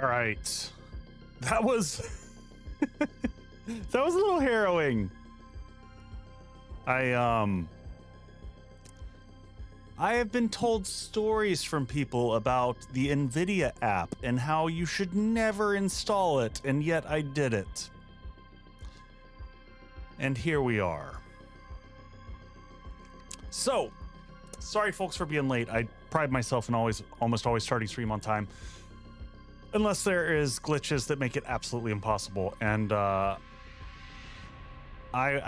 All right. That was that was a little harrowing. I have been told stories from people about the NVIDIA app and how you should never install it, and yet I did it. And here we are. So, sorry folks for being late. I pride myself in almost always starting stream on time. Unless there is glitches that make it absolutely impossible. And I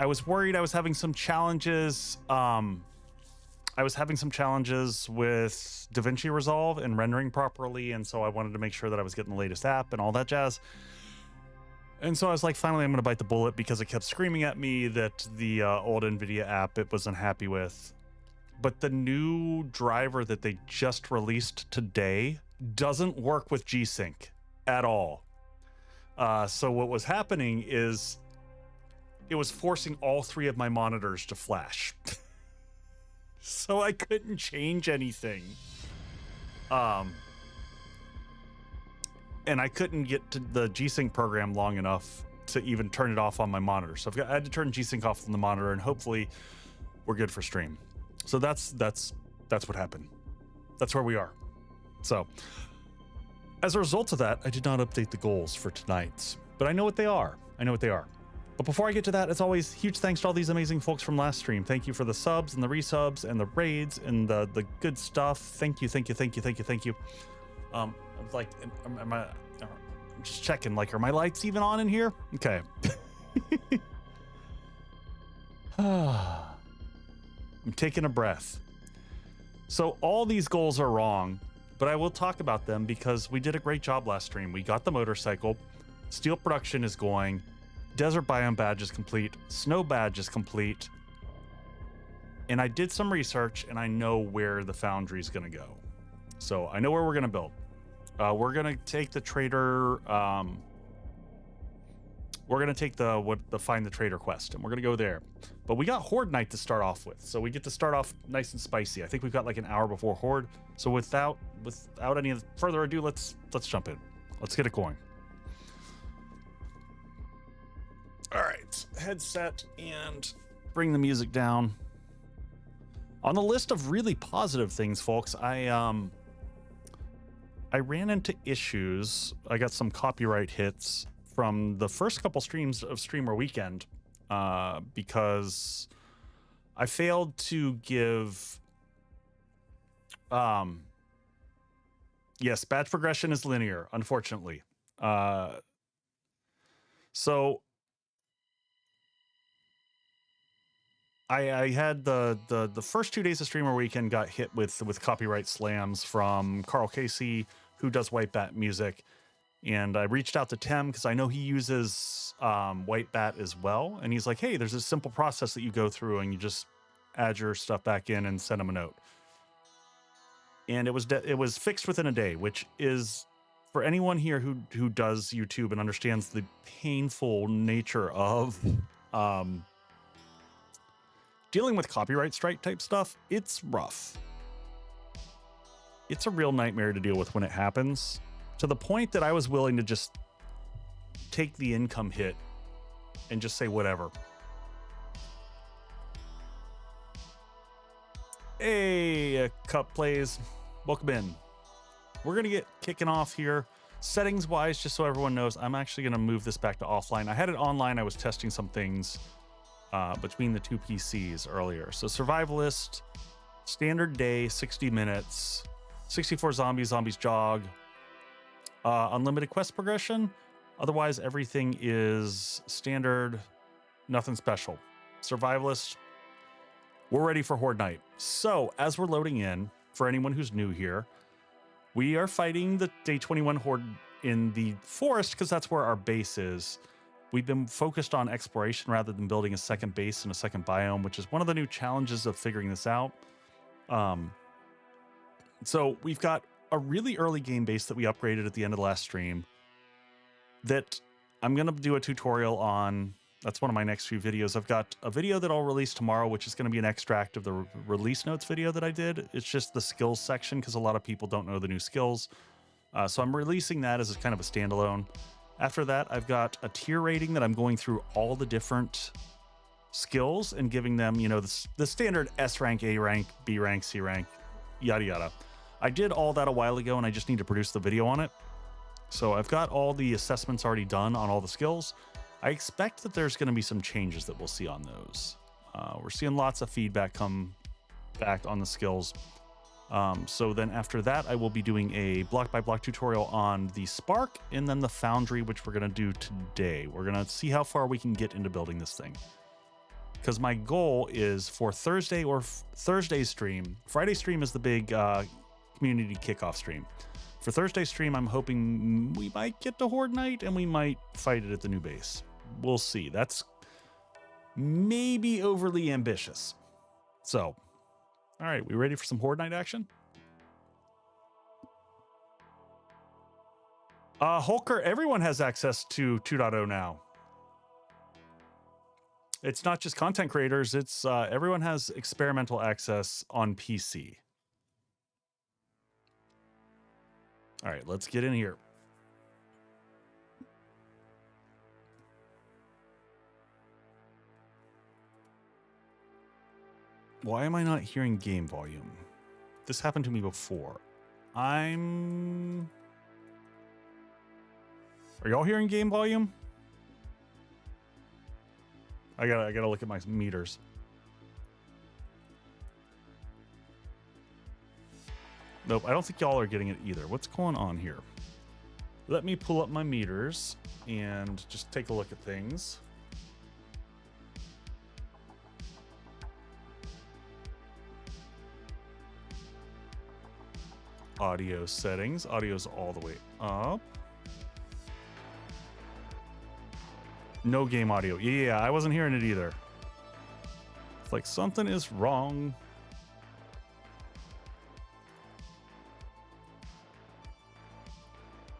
was worried I was having some challenges. I was having some challenges with DaVinci Resolve and rendering properly, and so I wanted to make sure that I was getting the latest app and all that jazz. And so I was like, finally, I'm going to bite the bullet because it kept screaming at me that the old NVIDIA app it wasn't happy with. But the new driver that they just released today doesn't work with G-Sync at all. So what was happening is it was forcing all three of my monitors to flash. So I couldn't change anything. And I couldn't get to the G-Sync program long enough to even turn it off on my monitor. So I had to turn G-Sync off on the monitor, and hopefully we're good for stream. So that's what happened. That's where we are. So as a result of that, I did not update the goals for tonight, but I know what they are. But before I get to that, as always, huge thanks to all these amazing folks from last stream. Thank you for the subs and the resubs and the raids and the good stuff. Thank you. I'm like, am I, I'm just checking, like, are my lights even on in here? Okay. I'm taking a breath. So all these goals are wrong, but I will talk about them because we did a great job last stream. We got the motorcycle, steel production is going, desert biome badge is complete, snow badge is complete, and I did some research and I know where the foundry is going to go. So I know where we're going to build. We're going to take the trader, we're going to take the find the trader quest, and we're going to go there. But we got Horde night to start off with, so we get to start off nice and spicy. I think we've got like an hour before Horde. So without any further ado, let's jump in. Let's get it going. All right, headset and bring the music down. On the list of really positive things, folks, I ran into issues. I got some copyright hits from the first couple streams of Streamer Weekend because I failed to give... yes, batch progression is linear, unfortunately. So I had the first 2 days of Streamer Weekend got hit with copyright slams from Carl Casey, who does White Bat music, and I reached out to Tim because I know he uses White Bat as well, and he's like, hey, there's a simple process that you go through and you just add your stuff back in and send him a note. And it was fixed within a day, which is, for anyone here who does YouTube and understands the painful nature of dealing with copyright strike type stuff, it's rough. It's a real nightmare to deal with when it happens, to the point that I was willing to just take the income hit and just say whatever. Hey, Cup Plays, welcome in. We're gonna get kicking off here. Settings wise, just so everyone knows, I'm actually gonna move this back to offline. I had it online, I was testing some things between the two PCs earlier. So survivalist, standard day, 60 minutes, 64 zombies jog, unlimited quest progression. Otherwise, everything is standard, nothing special. Survivalist, we're ready for Horde night. So as we're loading in, for anyone who's new here, we are fighting the day 21 Horde in the forest because that's where our base is. We've been focused on exploration rather than building a second base and a second biome, which is one of the new challenges of figuring this out. So we've got a really early game base that we upgraded at the end of the last stream that I'm going to do a tutorial on. That's one of my next few videos. I've got a video that I'll release tomorrow, which is going to be an extract of the release notes video that I did. It's just the skills section because a lot of people don't know the new skills. So I'm releasing that as a kind of a standalone. After that, I've got a tier rating that I'm going through all the different skills and giving them, you know, the standard S rank, A rank, B rank, C rank, yada yada. I did all that a while ago and I just need to produce the video on it. So I've got all the assessments already done on all the skills. I expect that there's going to be some changes that we'll see on those. We're seeing lots of feedback come back on the skills. So then after that, I will be doing a block by block tutorial on the Spark and then the Foundry, which we're going to do today. We're going to see how far we can get into building this thing. Because my goal is for Thursday or Thursday's stream. Friday stream is the big community kickoff stream. For Thursday stream, I'm hoping we might get to Horde Night and we might fight it at the new base. We'll see. That's maybe overly ambitious. So, all right, we ready for some Horde Night action? Hulker, everyone has access to 2.0 now. It's not just content creators, it's everyone has experimental access on PC. All right, let's get in here. Why am I not hearing game volume? This happened to me before. Are y'all hearing game volume? I gotta look at my meters. Nope, I don't think y'all are getting it either. What's going on here? Let me pull up my meters and just take a look at things. Audio settings. Audio's all the way up. No game audio. Yeah, I wasn't hearing it either. It's like something is wrong.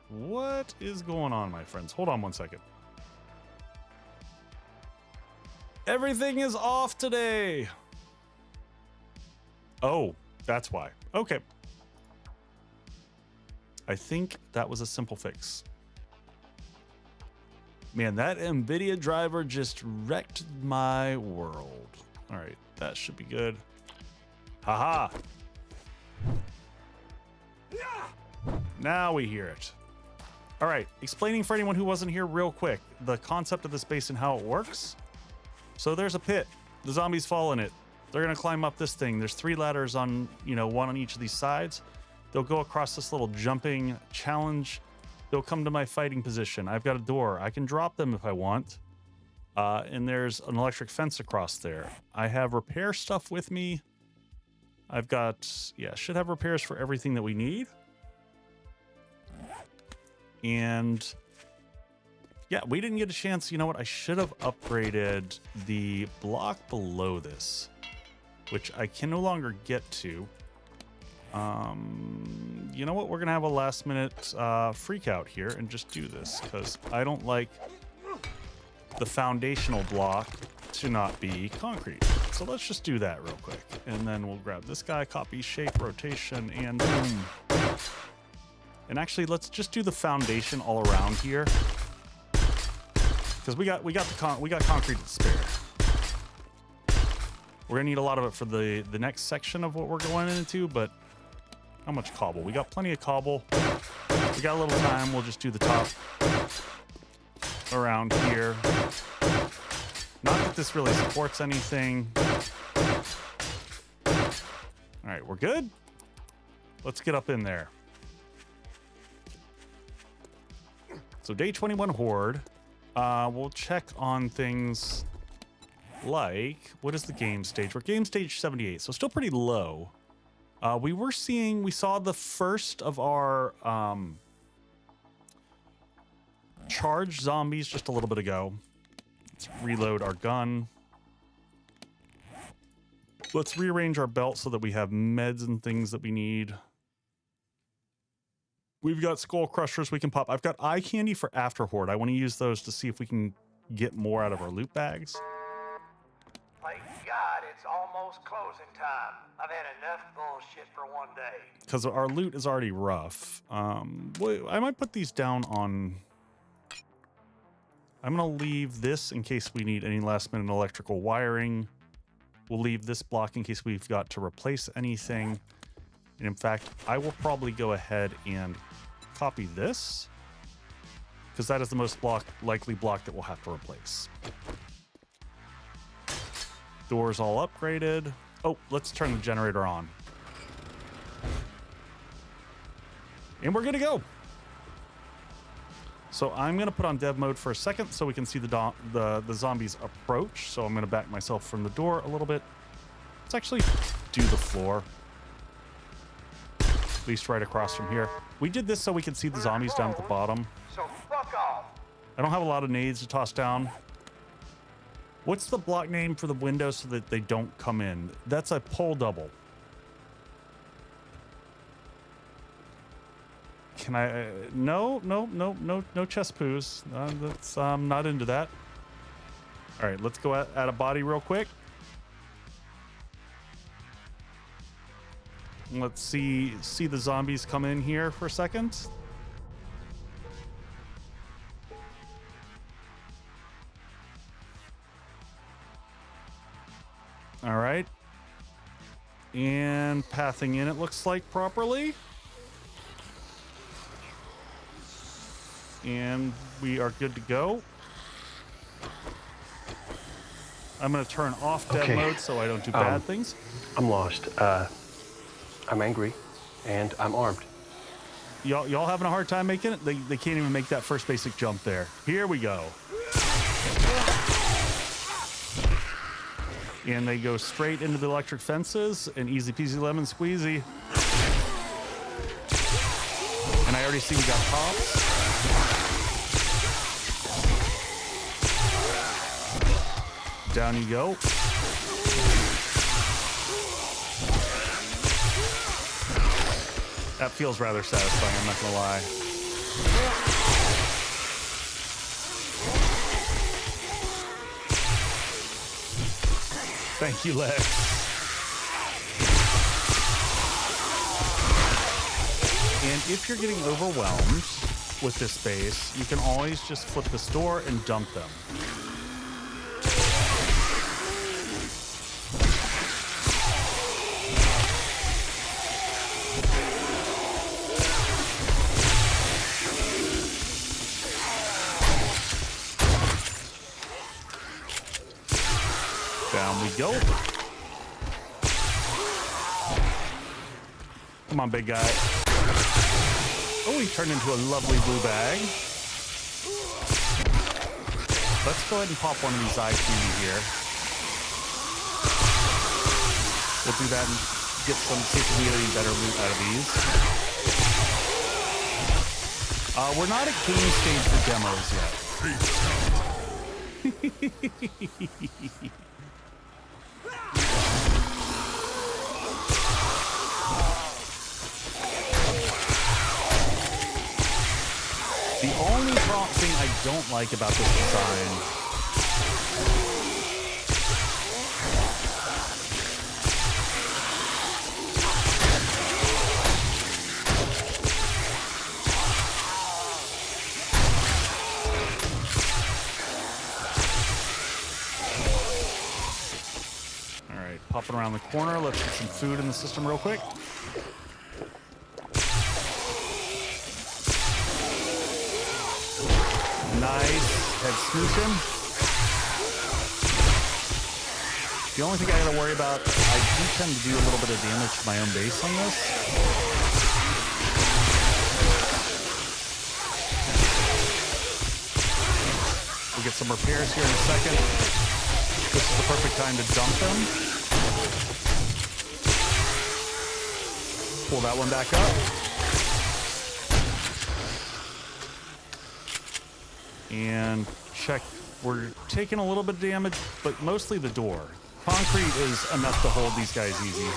What is going on, my friends? Hold on one second. Everything is off today. Oh, that's why. Okay. I think that was a simple fix. Man, that NVIDIA driver just wrecked my world. All right, that should be good. Haha. Now we hear it. All right, explaining for anyone who wasn't here real quick, the concept of this base and how it works. So there's a pit. The zombies fall in it. They're gonna climb up this thing. There's 3 ladders on, you know, one on each of these sides. They'll go across this little jumping challenge. They'll come to my fighting position. I've got a door. I can drop them if I want. And there's an electric fence across there. I have repair stuff with me. I've got, yeah, should have repairs for everything that we need. And yeah, we didn't get a chance. You know what? I should have upgraded the block below this, which I can no longer get to. You know what? We're gonna have a last minute freak out here and just do this because I don't like the foundational block to not be concrete. So let's just do that real quick. And then we'll grab this guy, copy, shape, rotation, and boom. And actually, let's just do the foundation all around here, because we got concrete to spare. We're gonna need a lot of it for the next section of what we're going into. But how much cobble? We got plenty of cobble. We got a little time. We'll just do the top around here. Not that this really supports anything. All right, we're good. Let's get up in there. So day 21 Horde, we'll check on things like, what is the game stage? We're game stage 78, so still pretty low. We saw the first of our charged zombies just a little bit ago. Let's reload our gun. Let's rearrange our belt so that we have meds and things that we need. We've got skull crushers we can pop. I've got eye candy for after Horde. I want to use those to see if we can get more out of our loot bags. Thank God it's almost closing time. I've had enough bullshit for one day. Because our loot is already rough. Wait, I might put these down on... I'm going to leave this in case we need any last minute electrical wiring. We'll leave this block in case we've got to replace anything. And in fact, I will probably go ahead and copy this, because that is the most likely block that we'll have to replace. Doors all upgraded. Oh, let's turn the generator on. And we're good to go. So I'm going to put on dev mode for a second so we can see the zombies approach. So I'm going to back myself from the door a little bit. Let's actually do the floor. At least right across from here. We did this so we can see the zombies down at the bottom. So fuck off. I don't have a lot of nades to toss down. What's the block name for the window so that they don't come in? That's a pole double. Can I? No chest poos. That's not into that. All right, let's go at a body real quick. Let's see the zombies come in here for a second. All right. And pathing in, it looks like, properly. And we are good to go. I'm going to turn off dev mode so I don't do bad things. I'm lost. I'm angry, and I'm armed. Y'all having a hard time making it? They can't even make that first basic jump there. Here we go. And they go straight into the electric fences, and easy peasy lemon squeezy. And I already see we got pops. Down you go. That feels rather satisfying, I'm not gonna lie. Thank you, Lex. And if you're getting overwhelmed with this space, you can always just flip this door and dump them. Down we go. Come on, big guy. Oh, he turned into a lovely blue bag. Let's go ahead and pop one of these eye candy here. We'll do that and get some, see if we can get any better loot out of these. We're not at game stage for demos yet. The only thing I don't like about this design All right, popping around the corner. Let's get some food in the system real quick. Nice. Head smooching. The only thing I gotta worry about, I do tend to do a little bit of damage to my own base on this. We'll get some repairs here in a second. This is the perfect time to dump them. Pull that one back up. And check, we're taking a little bit of damage, but mostly the door. Concrete is enough to hold these guys easy.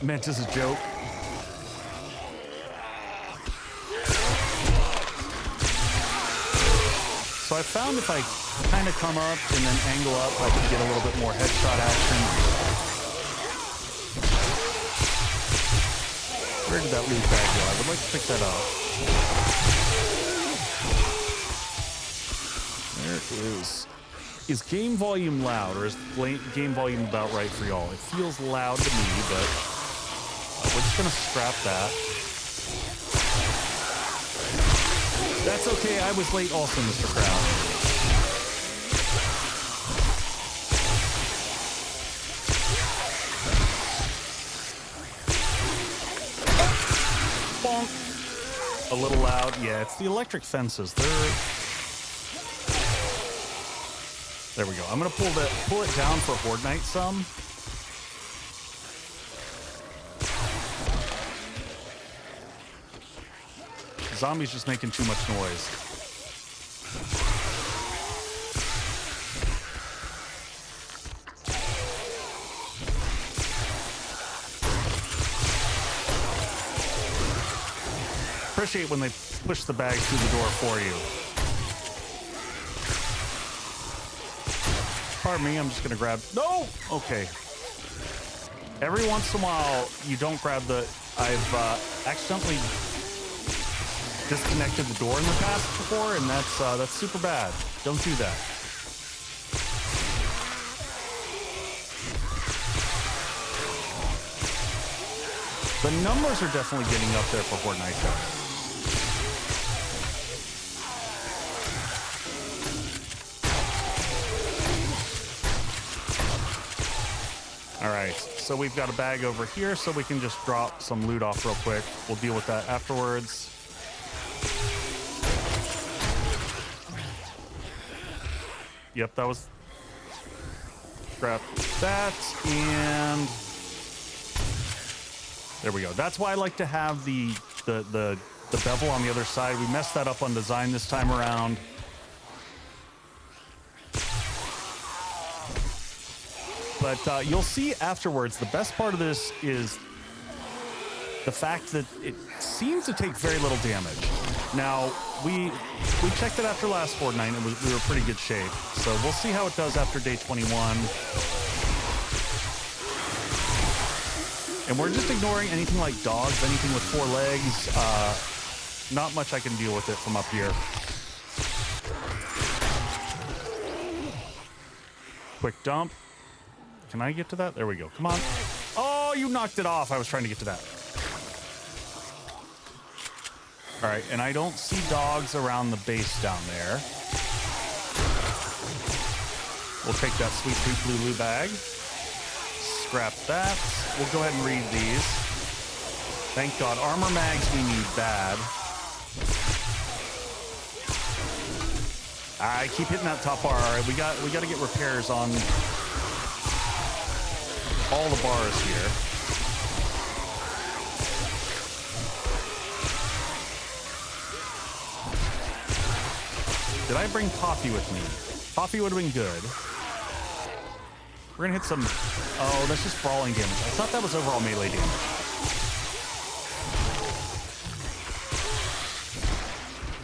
Meant as a joke. So I found if I kind of come up and then angle up, I can get a little bit more headshot action. Where did that loot bag go? I would like to pick that up. There it is. Is game volume loud, or is game volume about right for y'all? It feels loud to me, but we're just gonna scrap that. That's okay, I was late also, Mr. Crowd. Bonk. A little loud. Yeah, it's the electric fences. There we go. I'm gonna pull it down for Horde Night some. Zombies just making too much noise. Appreciate when they push the bags through the door for you. Pardon me, I'm just gonna grab. No! Okay. Every once in a while, you don't grab the. I've accidentally disconnected the door in the past before, and that's super bad. Don't do that. The numbers are definitely getting up there for Horde Night though. All right, so we've got a bag over here, so we can just drop some loot off real quick. We'll deal with that afterwards. Yep, that was... Grab that, and... There we go. That's why I like to have the bevel on the other side. We messed that up on design this time around. But you'll see afterwards, the best part of this is the fact that it seems to take very little damage. Now, we checked it after last Horde Night, and we were in pretty good shape. So we'll see how it does after day 21. And we're just ignoring anything like dogs, anything with 4 legs. Not much I can deal with it from up here. Quick dump. Can I get to that? There we go. Come on. Oh, you knocked it off. I was trying to get to that. All right, and I don't see dogs around the base down there. We'll take that sweet, sweet blue loot bag. Scrap that. We'll go ahead and read these. Thank God. Armor mags we need bad. I keep hitting that top bar. All right, we got to get repairs on all the bars here. Did I bring coffee with me? Coffee would have been good. We're gonna hit some... Oh, that's just brawling damage. I thought that was overall melee damage.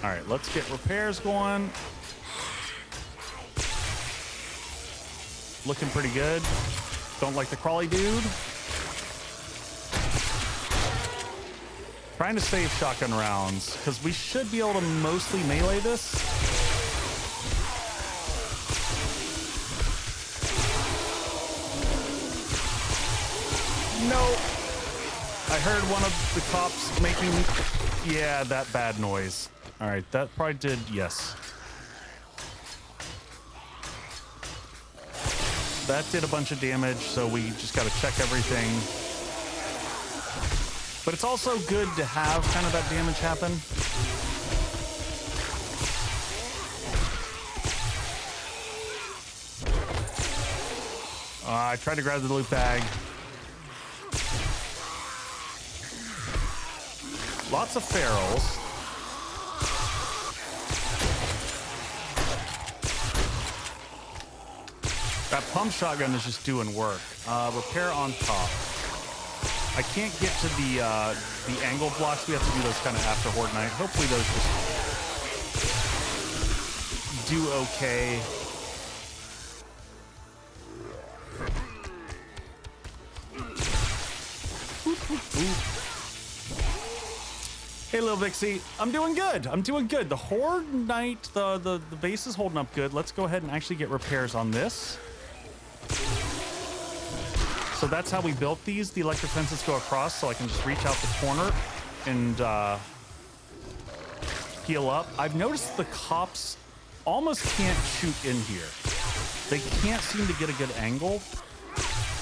All right, let's get repairs going. Looking pretty good. Don't like the crawly dude. Trying to save shotgun rounds, because we should be able to mostly melee this. No. I heard one of the cops making, yeah, that bad noise. All right, that probably did, yes. That did a bunch of damage, so we just got to check everything. But it's also good to have kind of that damage happen. I tried to grab the loot bag. Lots of ferals. That pump shotgun is just doing work. Repair on top. I can't get to the angle blocks. We have to do those kind of after Horde Night. Hopefully those just do okay. Hey, little Vixie, I'm doing good. I'm doing good. The Horde Knight, the base is holding up good. Let's go ahead and actually get repairs on this. So that's how we built these. The electric fences go across, so I can just reach out the corner and heal up. I've noticed the cops almost can't shoot in here. They can't seem to get a good angle.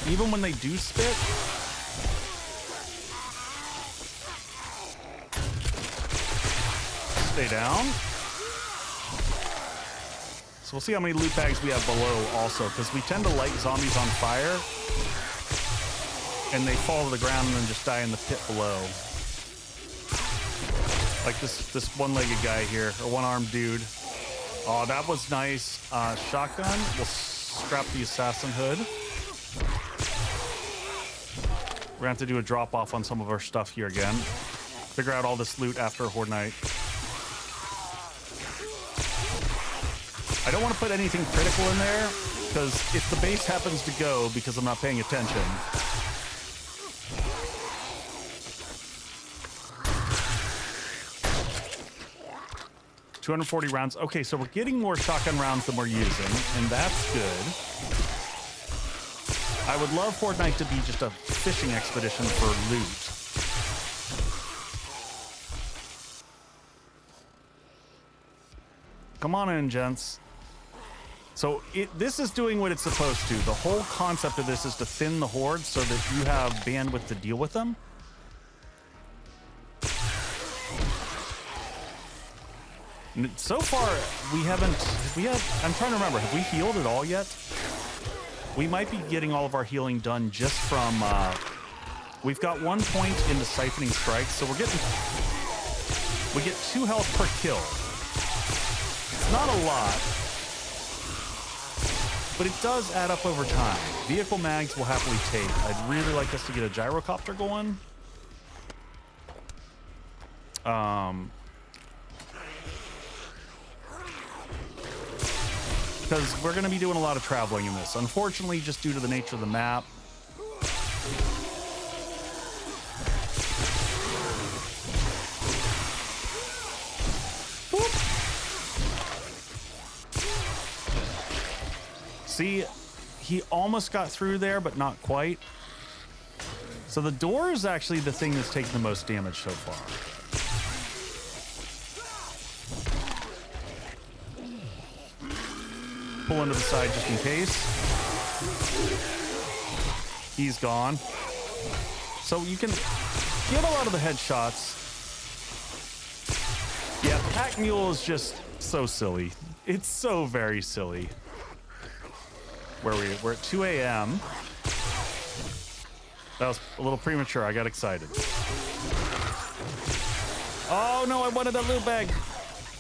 Even when they do spit. Stay down. So we'll see how many loot bags we have below also, because we tend to light zombies on fire and they fall to the ground and then just die in the pit below. Like this one-legged guy here, or one-armed dude. Oh, that was nice. Shotgun. We'll scrap the assassin hood. We're gonna have to do a drop-off on some of our stuff here again. Figure out all this loot after Horde Night. I don't want to put anything critical in there, because if the base happens to go because I'm not paying attention. $240 rounds. Okay, so we're getting more shotgun rounds than we're using, and that's good. I would love Horde Night to be just a fishing expedition for loot. Come on in, gents. So this is doing what it's supposed to. The whole concept of this is to thin the horde so that you have bandwidth to deal with them. And so far, I'm trying to remember, have we healed at all yet? We might be getting all of our healing done just from, we've got 1 point into siphoning strikes, so we get 2 health per kill. It's not a lot, but it does add up over time. Vehicle mags will happily take. I'd really like us to get a gyrocopter going. Because we're going to be doing a lot of traveling in this. Unfortunately, just due to the nature of the map. Boop. See, he almost got through there, but not quite. So the door is actually the thing that's taken the most damage so far. Pull into the side just in case. He's gone. So you can get a lot of the headshots. Yeah, Pack Mule is just so silly. It's so very silly. We're at 2 a.m. That was a little premature. I got excited. Oh no, I wanted that loot bag.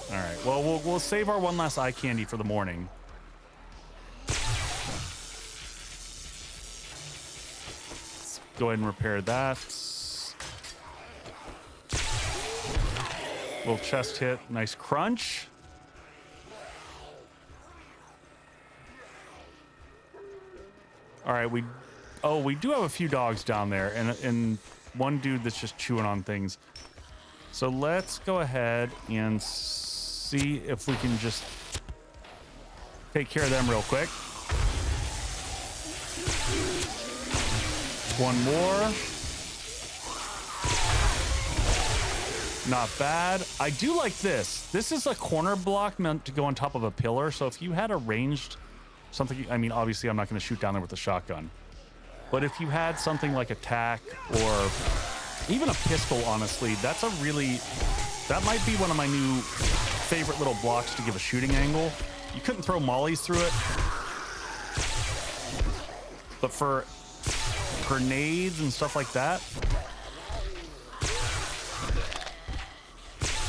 All right, well, we'll save our one last eye candy for the morning. Go ahead and repair that. Little chest hit, nice crunch. All right, we do have a few dogs down there, and one dude that's just chewing on things. So let's go ahead and see if we can just take care of them real quick. One more. Not bad. I do like this. This is a corner block meant to go on top of a pillar. So if you had a ranged something, I mean, obviously I'm not going to shoot down there with a shotgun. But if you had something like a tack or even a pistol, honestly, that might be one of my new favorite little blocks to give a shooting angle. You couldn't throw mollies through it. But for grenades and stuff like that,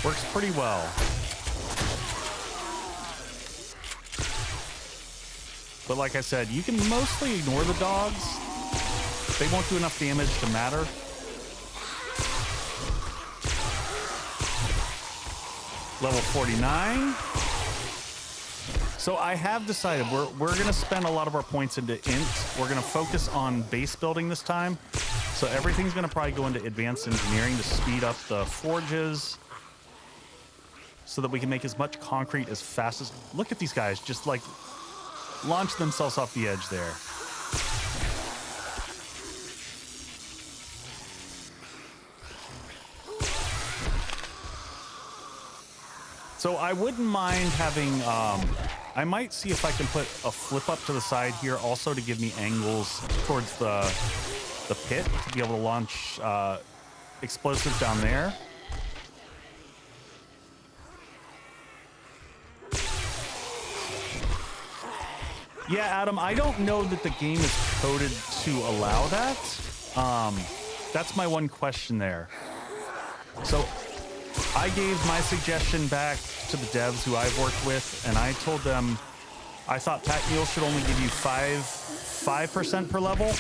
works pretty well. But like I said, you can mostly ignore the dogs. They won't do enough damage to matter. Level 49. So I have decided we're gonna spend a lot of our points into int. We're gonna focus on base building this time. So everything's gonna probably go into advanced engineering to speed up the forges, so that we can make as much concrete as fast as. Look at these guys just like launch themselves off the edge there. So I wouldn't mind having, I might see if I can put a flip up to the side here also to give me angles towards the pit to be able to launch explosives down there. Yeah, Adam, I don't know that the game is coded to allow that. That's my one question there. So I gave my suggestion back to the devs who I've worked with, and I told them I thought Pack Mule should only give you 5% per level.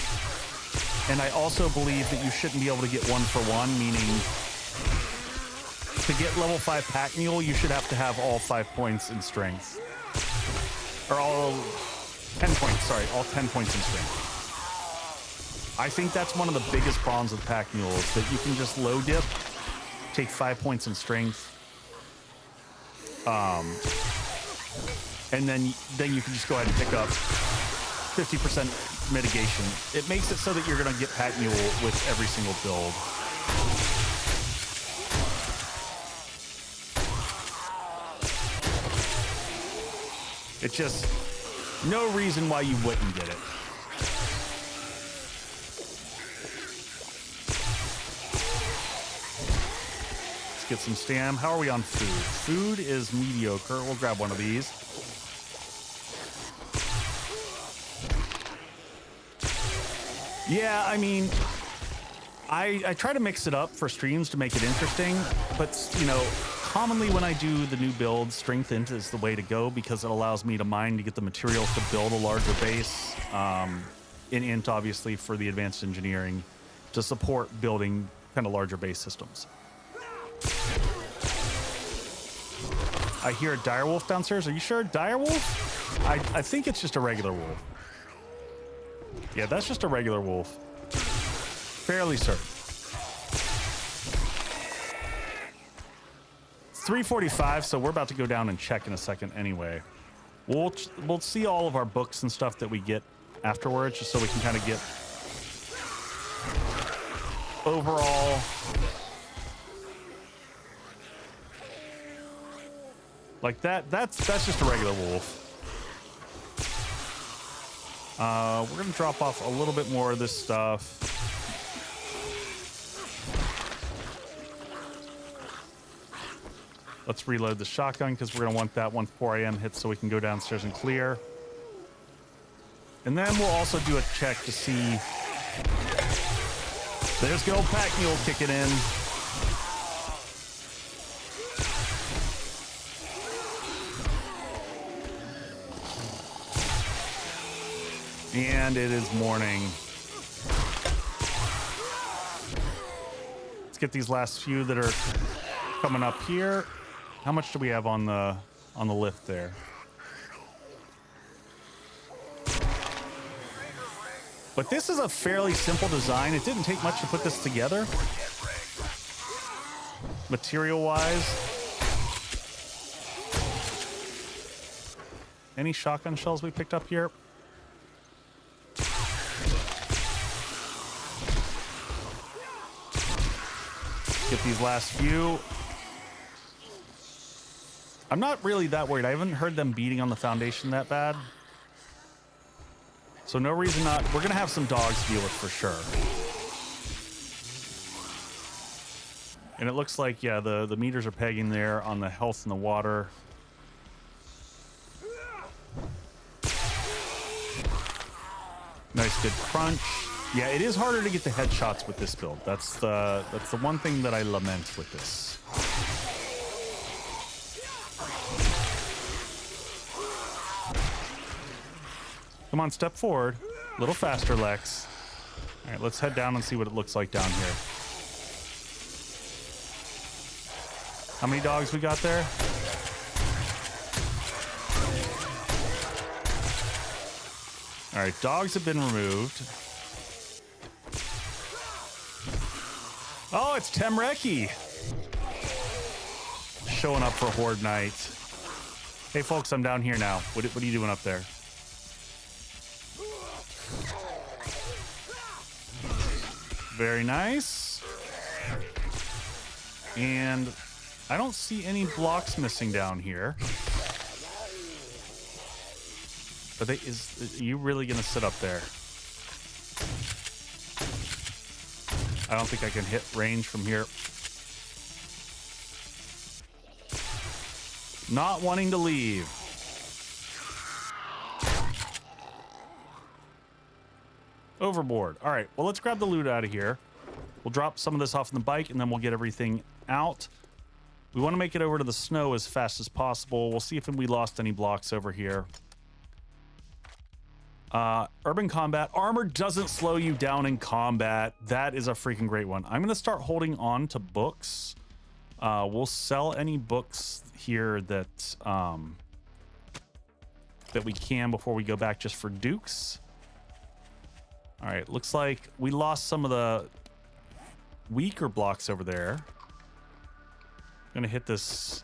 And I also believe that you shouldn't be able to get 1-for-1, meaning to get level 5 Pack Mule, you should have to have all 5 points in strength. Or all 10 points, sorry, all 10 points in strength. I think that's one of the biggest problems with Pack Mule is that you can just low dip, take 5 points in strength, and then you can just go ahead and pick up 50% mitigation. It makes it so that you're gonna get Pack Mule with every single build. It's just no reason why you wouldn't get it. Let's get some stam. How are we on food? Food is mediocre. We'll grab one of these. Yeah, I mean, I try to mix it up for streams to make it interesting, but, you know, commonly when I do the new build, strength int is the way to go because it allows me to mine to get the materials to build a larger base. In int, obviously, for the advanced engineering to support building kind of larger base systems. I hear a direwolf downstairs. Are you sure? Direwolf? I think it's just a regular wolf. Yeah, that's just a regular wolf. Fairly certain. 3:45, so we're about to go down and check in a second anyway. We'll see all of our books and stuff that we get afterwards, just so we can kind of get overall like that. That's just a regular wolf. We're gonna drop off a little bit more of this stuff. Let's reload the shotgun because we're gonna want that once 4 a.m. hits so we can go downstairs and clear. And then we'll also do a check to see. There's good old Pack Mule kicking in. And it is morning. Let's get these last few that are coming up here. How much do we have on the lift there? But this is a fairly simple design. It didn't take much to put this together. Material-wise. Any shotgun shells we picked up here? Get these last few. I'm not really that worried. I haven't heard them beating on the foundation that bad. So no reason not. We're gonna have some dogs to deal with for sure. And it looks like, yeah, the meters are pegging there on the health and the water. Nice good crunch. Yeah, it is harder to get the headshots with this build. That's the one thing that I lament with this. Come on, step forward. A little faster, Lex. All right, let's head down and see what it looks like down here. How many dogs we got there? All right, dogs have been removed. Oh, it's Temreki showing up for Horde Night. Hey, folks, I'm down here now. What are you doing up there? Very nice. And I don't see any blocks missing down here. Are you really gonna sit up there? I don't think I can hit range from here. Not wanting to leave. Overboard. All right, well, let's grab the loot out of here. We'll drop some of this off in the bike, and then we'll get everything out. We want to make it over to the snow as fast as possible. We'll see if we lost any blocks over here. Urban combat. Armor doesn't slow you down in combat. That is a freaking great one. I'm going to start holding on to books. We'll sell any books here that we can before we go back just for dukes. All right, looks like we lost some of the weaker blocks over there. Gonna hit this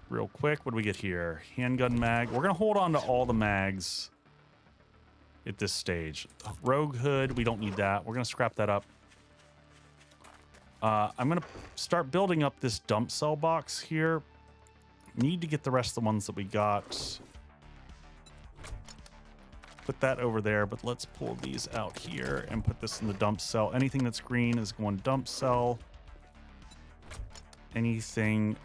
real quick. What do we get here? Handgun mag. We're gonna hold on to all the mags at this stage. Rogue hood, we don't need that. We're gonna scrap that up. I'm gonna start building up this dump cell box here. Need to get the rest of the ones that we got. Put that over there, but let's pull these out here and put this in the dump cell. Anything that's green is going dump cell. Anything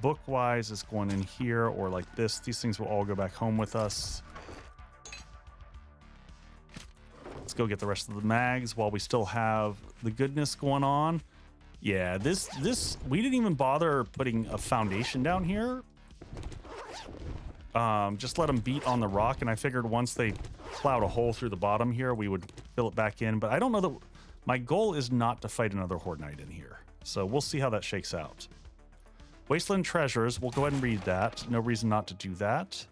book-wise is going in here or like this. These things will all go back home with us. Let's go get the rest of the mags while we still have the goodness going on. Yeah, this we didn't even bother putting a foundation down here. Just let them beat on the rock, and I figured once they plowed a hole through the bottom here, we would fill it back in. But I don't know that my goal is not to fight another Horde Night in here. So we'll see how that shakes out. Wasteland Treasures, we'll go ahead and read that. No reason not to do that.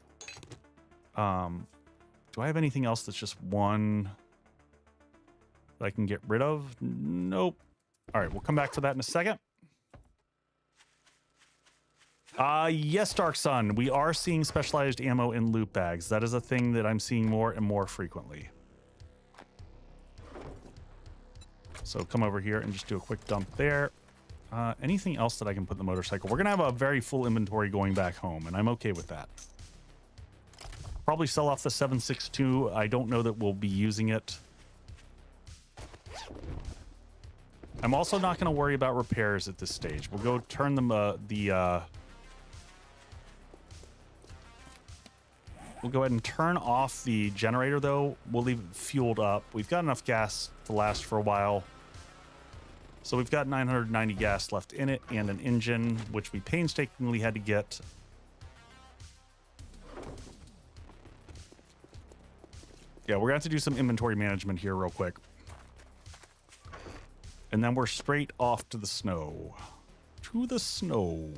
Do I have anything else that's just one that I can get rid of? Nope. All right, we'll come back to that in a second. Yes, Dark Sun, we are seeing specialized ammo in loot bags. That is a thing that I'm seeing more and more frequently. So come over here and just do a quick dump there. Anything else that I can put in the motorcycle? We're gonna have a very full inventory going back home, and I'm okay with that. Probably sell off the 7.62. I don't know that we'll be using it. I'm also not going to worry about repairs at this stage. We'll go turn them we'll go ahead and turn off the generator, though. We'll leave it fueled up. We've got enough gas to last for a while. So we've got 990 gas left in it and an engine, which we painstakingly had to get. Yeah, we're going to have to do some inventory management here real quick. And then we're straight off to the snow. To the snow.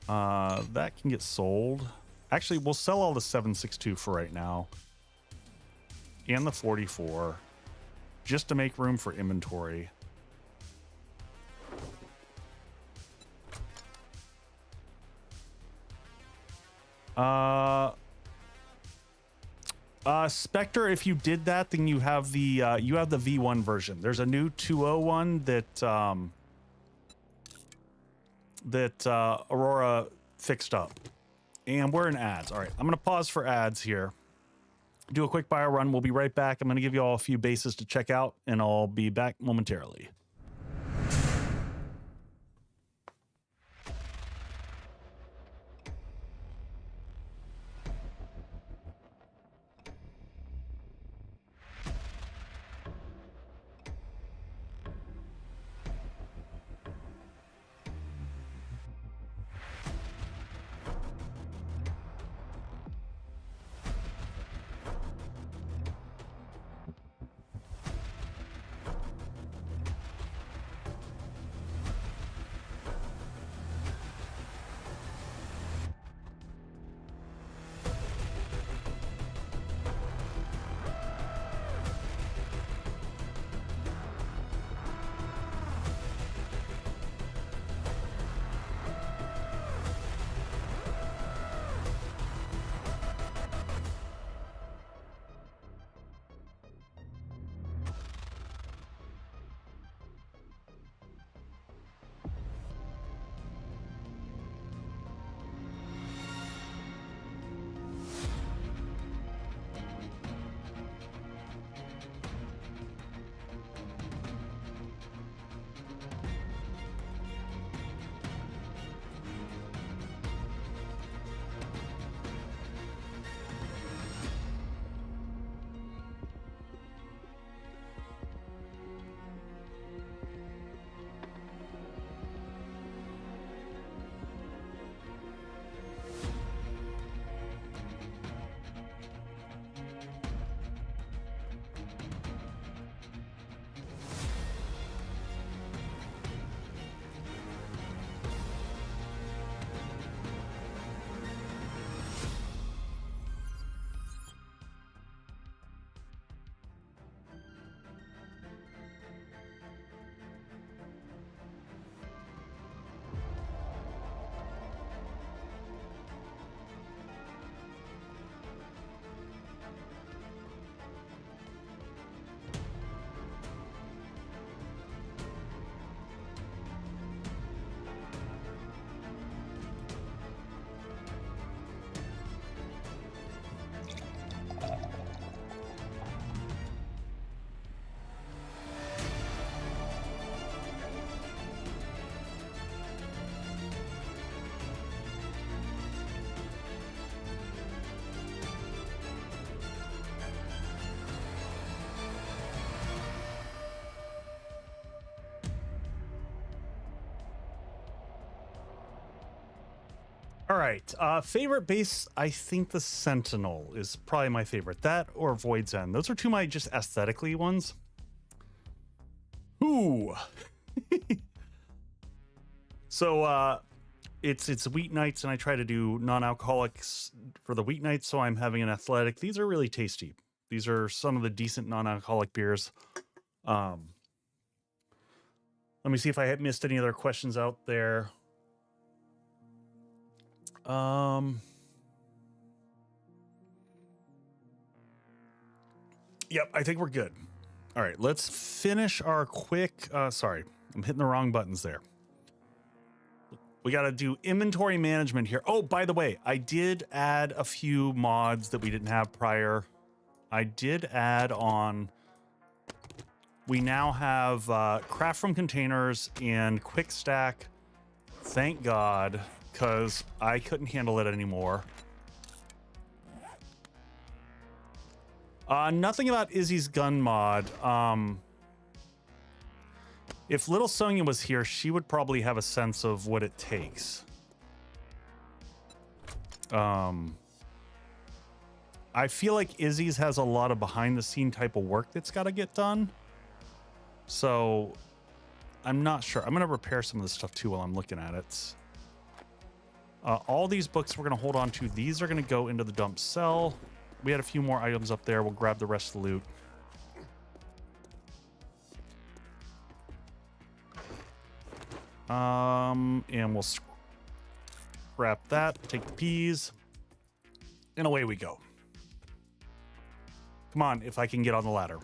That can get sold. Actually, we'll sell all the 7.62 for right now. And the 44. Just to make room for inventory. Spectre, if you did that, then you have the V1 version. There's a new 201 that Aurora fixed up. And we're in ads. All right, I'm going to pause for ads here. Do a quick bio run. We'll be right back. I'm going to give you all a few bases to check out, and I'll be back momentarily. right. Favorite base, I think the Sentinel is probably my favorite. That or Void's End. Those are two of my just aesthetically ones. Ooh. So it's weeknights, and I try to do non-alcoholics for the weeknights, so I'm having an athletic. These are really tasty. These are some of the decent non-alcoholic beers. Let me see if I had missed any other questions out there. Yep, I think we're good. All right, let's finish our quick, sorry, I'm hitting the wrong buttons there. We got to do inventory management here. Oh, by the way, I did add a few mods that we didn't have prior. I did add on, we now have craft from containers and quick stack. Thank God, because I couldn't handle it anymore. Nothing about Izzy's gun mod. If Little Sonia was here, she would probably have a sense of what it takes. I feel like Izzy's has a lot of behind-the-scene type of work that's got to get done. So I'm not sure. I'm going to repair some of this stuff too while I'm looking at it. All these books we're going to hold on to. These are going to go into the dump cell. We had a few more items up there. We'll grab the rest of the loot. And we'll scrap that, take the peas, and away we go. Come on, if I can get on the ladder.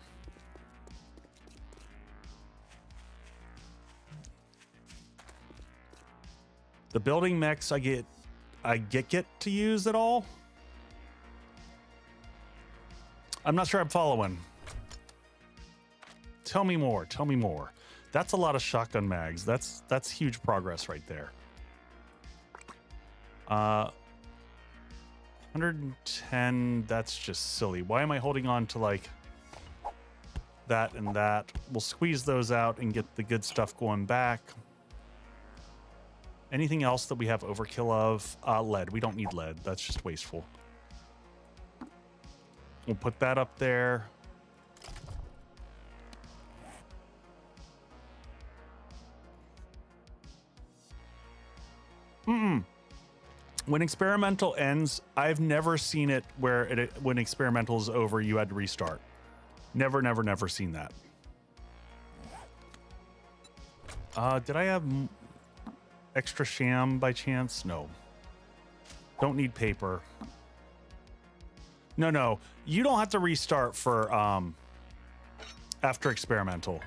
The building mechs I get to use at all. I'm not sure I'm following. Tell me more. Tell me more. That's a lot of shotgun mags. That's huge progress right there. 110. That's just silly. Why am I holding on to like that and that? We'll squeeze those out and get the good stuff going back. Anything else that we have overkill of? Lead. We don't need lead. That's just wasteful. We'll put that up there. When experimental ends, I've never seen it where when experimental is over, you had to restart. Never, never, never seen that. Did I have extra sham by chance? No. Don't need paper. No. You don't have to restart for after experimental.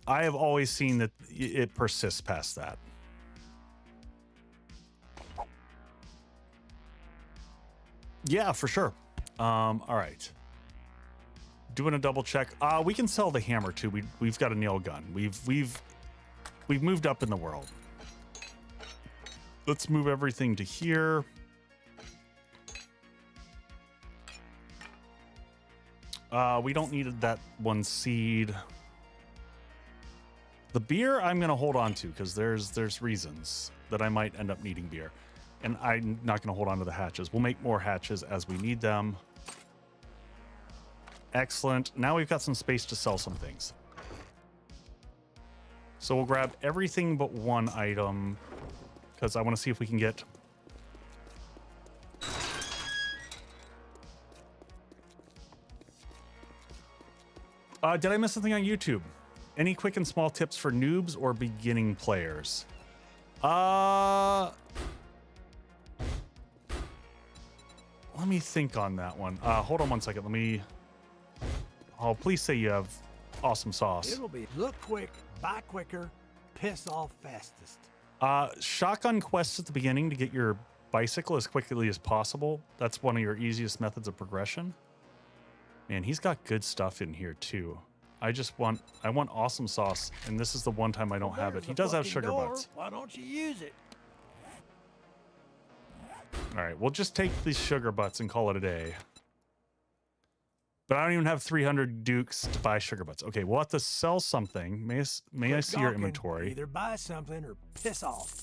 I have always seen that it persists past that. Yeah, for sure. All right. Doing a double check. We can sell the hammer too. We've got a nail gun. We've moved up in the world. Let's move everything to here. We don't need that one seed. The beer I'm going to hold on to because there's reasons that I might end up needing beer. And I'm not going to hold on to the hatches. We'll make more hatches as we need them. Excellent. Now we've got some space to sell some things. So we'll grab everything but one item because I want to see if we can get... did I miss something on YouTube? Any quick and small tips for noobs or beginning players? Let me think on that one. Hold on one second. Let me... Oh, please say you have awesome sauce. It'll be look quick, buy quicker, piss off fastest. Shotgun quests at the beginning to get your bicycle as quickly as possible. That's one of your easiest methods of progression. Man, he's got good stuff in here too. I want awesome sauce, and this is the one time I don't have it. He does have sugar butts. Why don't you use it? All right, we'll just take these sugar butts and call it a day. But I don't even have 300 dukes to buy sugar butts. Okay, we'll have to sell something. May I see your inventory? Either buy something or piss off.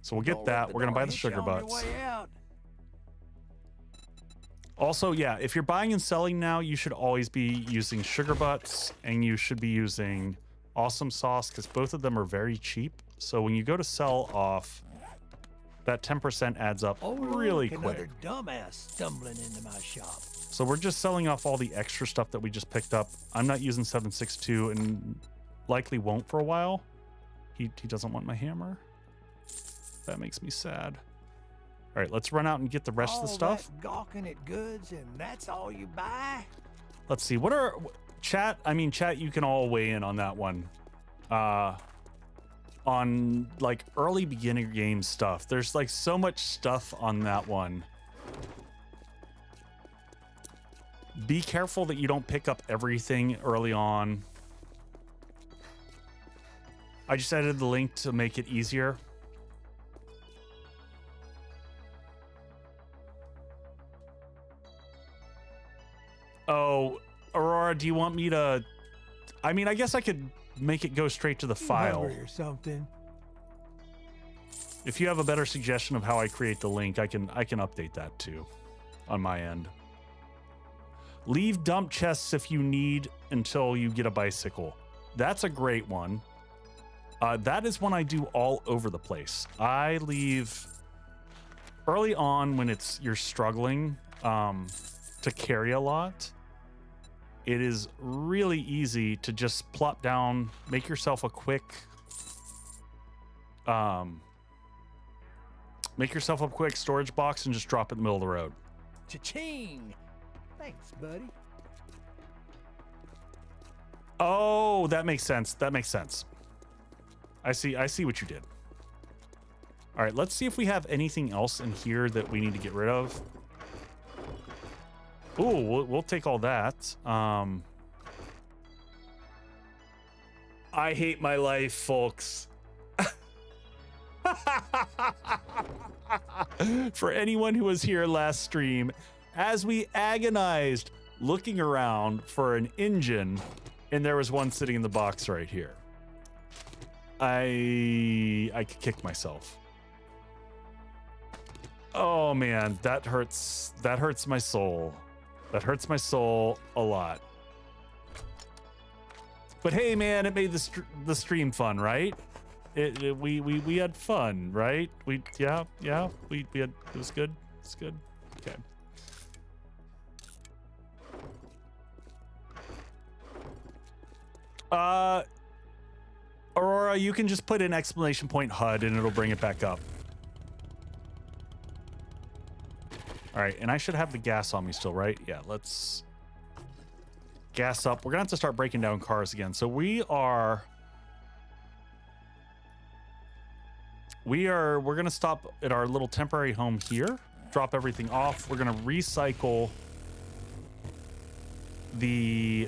So we'll get that. We're gonna buy the sugar butts. Also, yeah, if you're buying and selling now, you should always be using sugar butts, and you should be using awesome sauce, because both of them are very cheap. So when you go to sell off, that 10% adds up really quick. Another dumbass stumbling into my shop. So we're just selling off all the extra stuff that we just picked up. I'm not using 762 and likely won't for a while. He doesn't want my hammer. That makes me sad. All right, let's run out and get the rest of the stuff. That gawking at goods, and that's all you buy? Let's see. What are chat? I mean, chat, you can all weigh in on that one. On like early beginner game stuff. There's like so much stuff on that one. Be careful that you don't pick up everything early on. I just added the link to make it easier. Oh, Aurora, do you want me to... I mean, I guess I could make it go straight to the file. Or something. If you have a better suggestion of how I create the link, I can update that too on my end. Leave dump chests if you need until you get a bicycle. That's a great one. That is one I do all over the place. I leave early on when you're struggling to carry a lot. It is really easy to just plop down, make yourself a quick storage box and just drop it in the middle of the road. Cha-ching! Thanks, buddy. Oh, that makes sense. That makes sense. I see what you did. All right, let's see if we have anything else in here that we need to get rid of. Ooh, we'll take all that. I hate my life, folks. For anyone who was here last stream, as we agonized looking around for an engine, and there was one sitting in the box right here. I could kick myself. Oh man, that hurts. That hurts my soul. That hurts my soul a lot. But hey, man, it made the stream fun, right? We had fun, right? We had it was good. It's good. Okay. Aurora, you can just put in exclamation point HUD and it'll bring it back up. All right, and I should have the gas on me still, right? Yeah, let's gas up. We're gonna have to start breaking down cars again. So we're gonna stop at our little temporary home here, drop everything off. We're gonna recycle the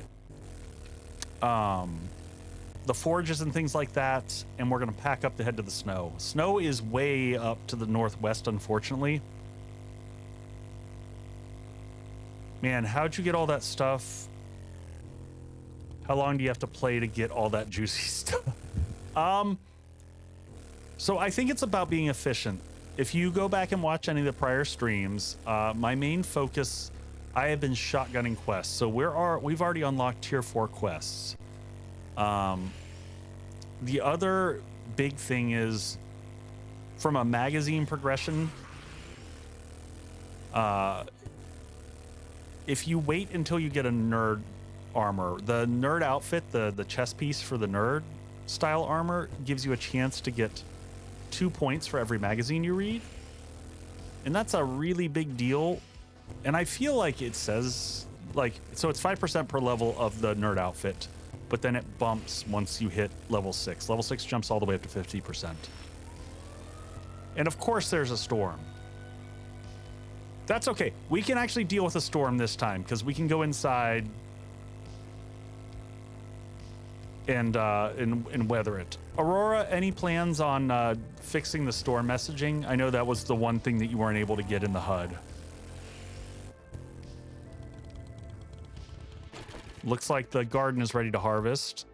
forges and things like that, and we're gonna pack up to head to the snow. Snow is way up to the northwest, unfortunately. Man, how'd you get all that stuff? How long do you have to play to get all that juicy stuff? So I think it's about being efficient. If you go back and watch any of the prior streams, my main focus, I have been shotgunning quests. So we've already unlocked tier 4 quests. The other big thing is from a magazine progression, if you wait until you get a nerd armor, the nerd outfit, the chest piece for the nerd style armor gives you a chance to get 2 points for every magazine you read. And that's a really big deal. And I feel like it says, like, so it's 5% per level of the nerd outfit, but then it bumps once you hit level 6. Level 6 jumps all the way up to 50%. And of course there's a storm. That's okay. We can actually deal with a storm this time because we can go inside and weather it. Aurora, any plans on fixing the storm messaging? I know that was the one thing that you weren't able to get in the HUD. Looks like the garden is ready to harvest.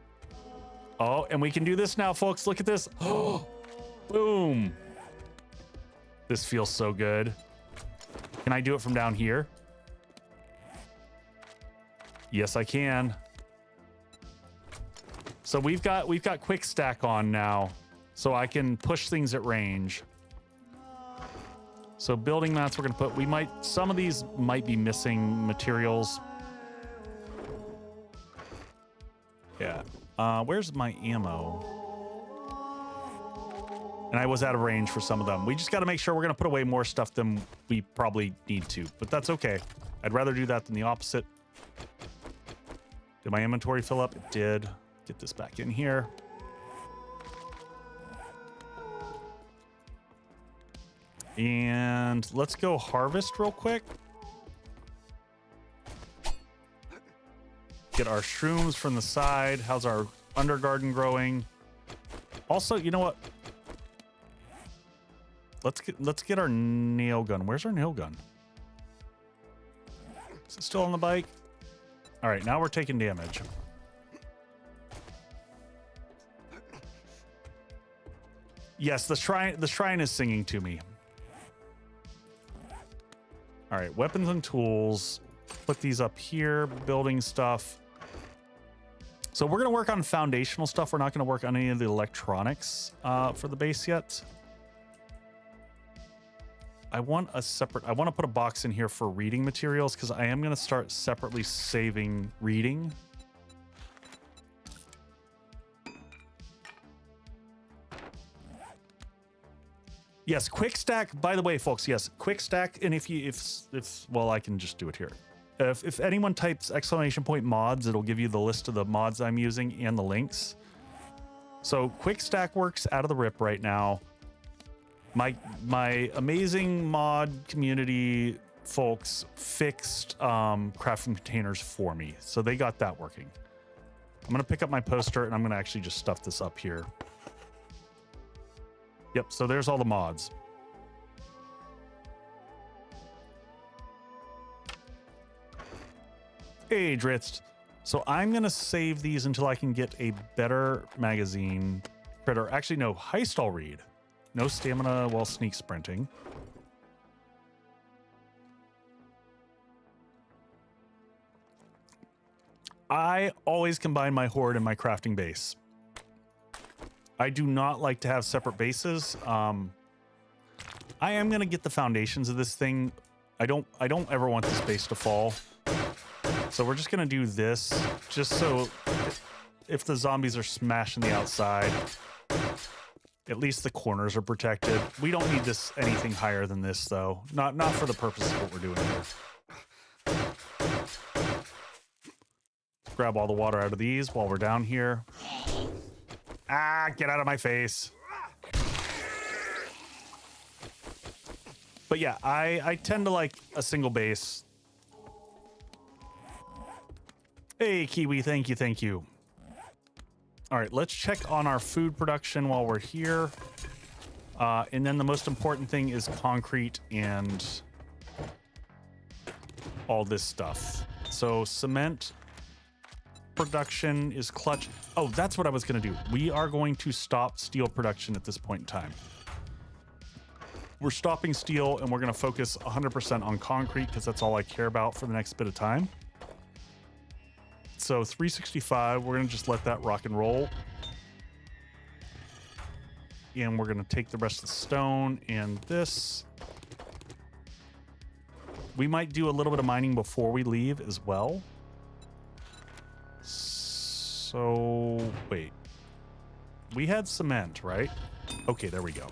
Oh, and we can do this now, folks. Look at this. Oh, boom. This feels so good. Can I do it from down here? Yes, I can. So we've got quick stack on now, so I can push things at range. So building mats, we're gonna put. Some of these might be missing materials. Yeah. Where's my ammo? And I was out of range for some of them. We just got to make sure we're gonna put away more stuff than we probably need to, but that's okay. I'd rather do that than the opposite. Did my inventory fill up? It did. Get this back in here. And let's go harvest real quick. Get our shrooms from the side. How's our undergarden growing? Also, you know what? Let's get our nail gun. Where's our nail gun? Is it still on the bike? All right, now we're taking damage. Yes, the shrine is singing to me. All right, weapons and tools. Put these up here, building stuff. So we're gonna work on foundational stuff. We're not gonna work on any of the electronics for the base yet. I want to put a box in here for reading materials because I am gonna start separately saving reading. Yes, quick stack. By the way, folks, yes, quick stack. And if well, I can just do it here. If anyone types !mods, it'll give you the list of the mods I'm using and the links. So quick stack works out of the rip right now. My amazing mod community folks fixed crafting containers for me, so they got that working. I'm gonna pick up my poster and I'm gonna actually just stuff this up here. Yep, so there's all the mods. Hey, Dritz. So I'm gonna save these until I can get a better magazine. Critter. Actually, no, heist I'll read. No stamina while sneak sprinting. I always combine my horde and my crafting base. I do not like to have separate bases. I am gonna get the foundations of this thing. I don't ever want this base to fall. So we're just gonna do this, just so if the zombies are smashing the outside, at least the corners are protected. We don't need this anything higher than this, though. Not for the purpose of what we're doing here. Grab all the water out of these while we're down here. Ah, get out of my face. But yeah, I tend to like a single base. Hey, Kiwi, thank you, thank you. All right, let's check on our food production while we're here. And then the most important thing is concrete and all this stuff. So cement production is clutch. Oh, that's what I was going to do. We are going to stop steel production at this point in time. We're stopping steel and we're going to focus 100% on concrete because that's all I care about for the next bit of time. So 365, we're going to just let that rock and roll. And we're going to take the rest of the stone and this. We might do a little bit of mining before we leave as well. So, wait. We had cement, right? Okay, there we go.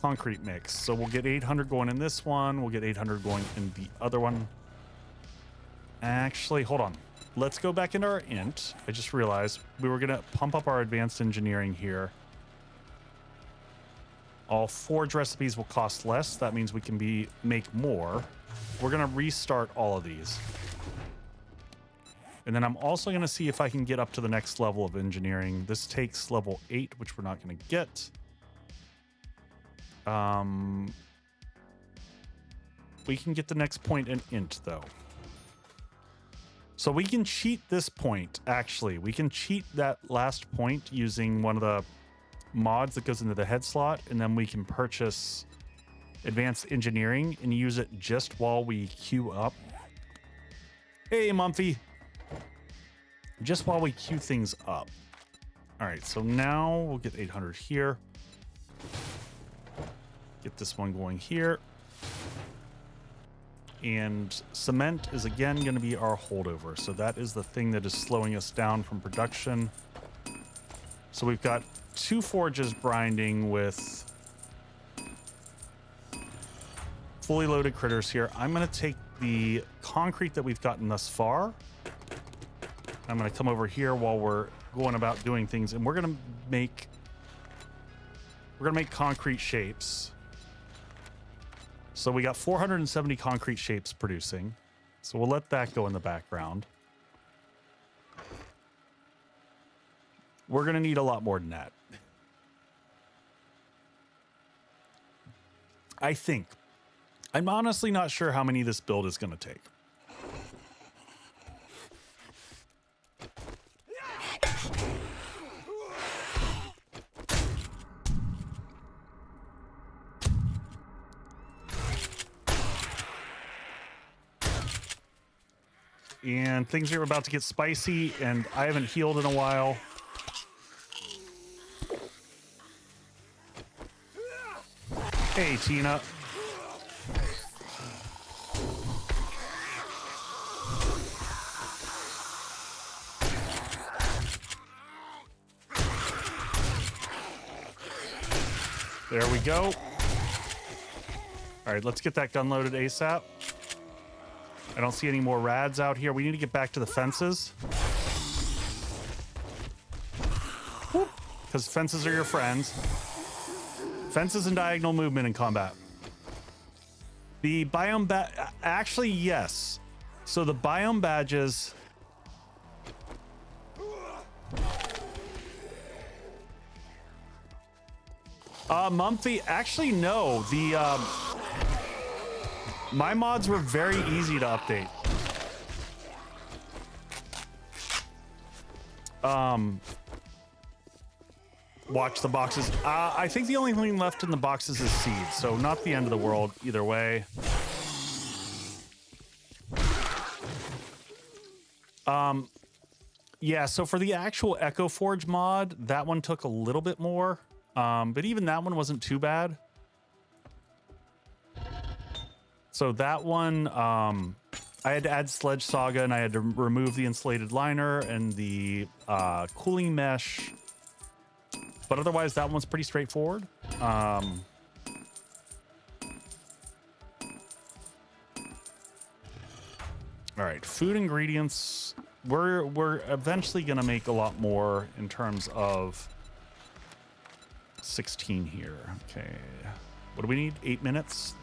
Concrete mix. So we'll get 800 going in this one. We'll get 800 going in the other one. Actually, hold on. Let's go back into our int. I just realized we were going to pump up our advanced engineering here. All forge recipes will cost less. That means we can make more. We're going to restart all of these. And then I'm also going to see if I can get up to the next level of engineering. This takes level 8, which we're not going to get. We can get the next point in int, though. So we can cheat this point, actually. We can cheat that last point using one of mods that goes into the head slot, and then we can purchase advanced engineering and use it just while we queue up. Hey, Mumpfy. Just while we queue things up. All right, so now we'll get 800 here. Get this one going here. And cement is again going to be our holdover. So that is the thing that is slowing us down from production. So we've got 2 forges grinding with fully loaded critters here. I'm going to take the concrete that we've gotten thus far. I'm going to come over here while we're going about doing things, and we're going to make concrete shapes. So we got 470 concrete shapes producing. So we'll let that go in the background. We're going to need a lot more than that. I think. I'm honestly not sure how many this build is going to take. And things are about to get spicy, and I haven't healed in a while. Hey, Tina. There we go. All right, let's get that gun loaded ASAP. I don't see any more rads out here. We need to get back to the fences. Because fences are your friends. Fences and diagonal movement in combat. The biome actually, yes. So the biome badges. Mumpfy, actually, no. The my mods were very easy to update. Watch the boxes. I think the only thing left in the boxes is seeds, so not the end of the world either way. Yeah, so for the actual Echo Forge mod, that one took a little bit more, but even that one wasn't too bad. So that one, I had to add Sledge Saga, and I had to remove the insulated liner and the cooling mesh. But otherwise, that one's pretty straightforward. All right, food ingredients. We're eventually gonna make a lot more in terms of 16 here. Okay, what do we need? 8 minutes.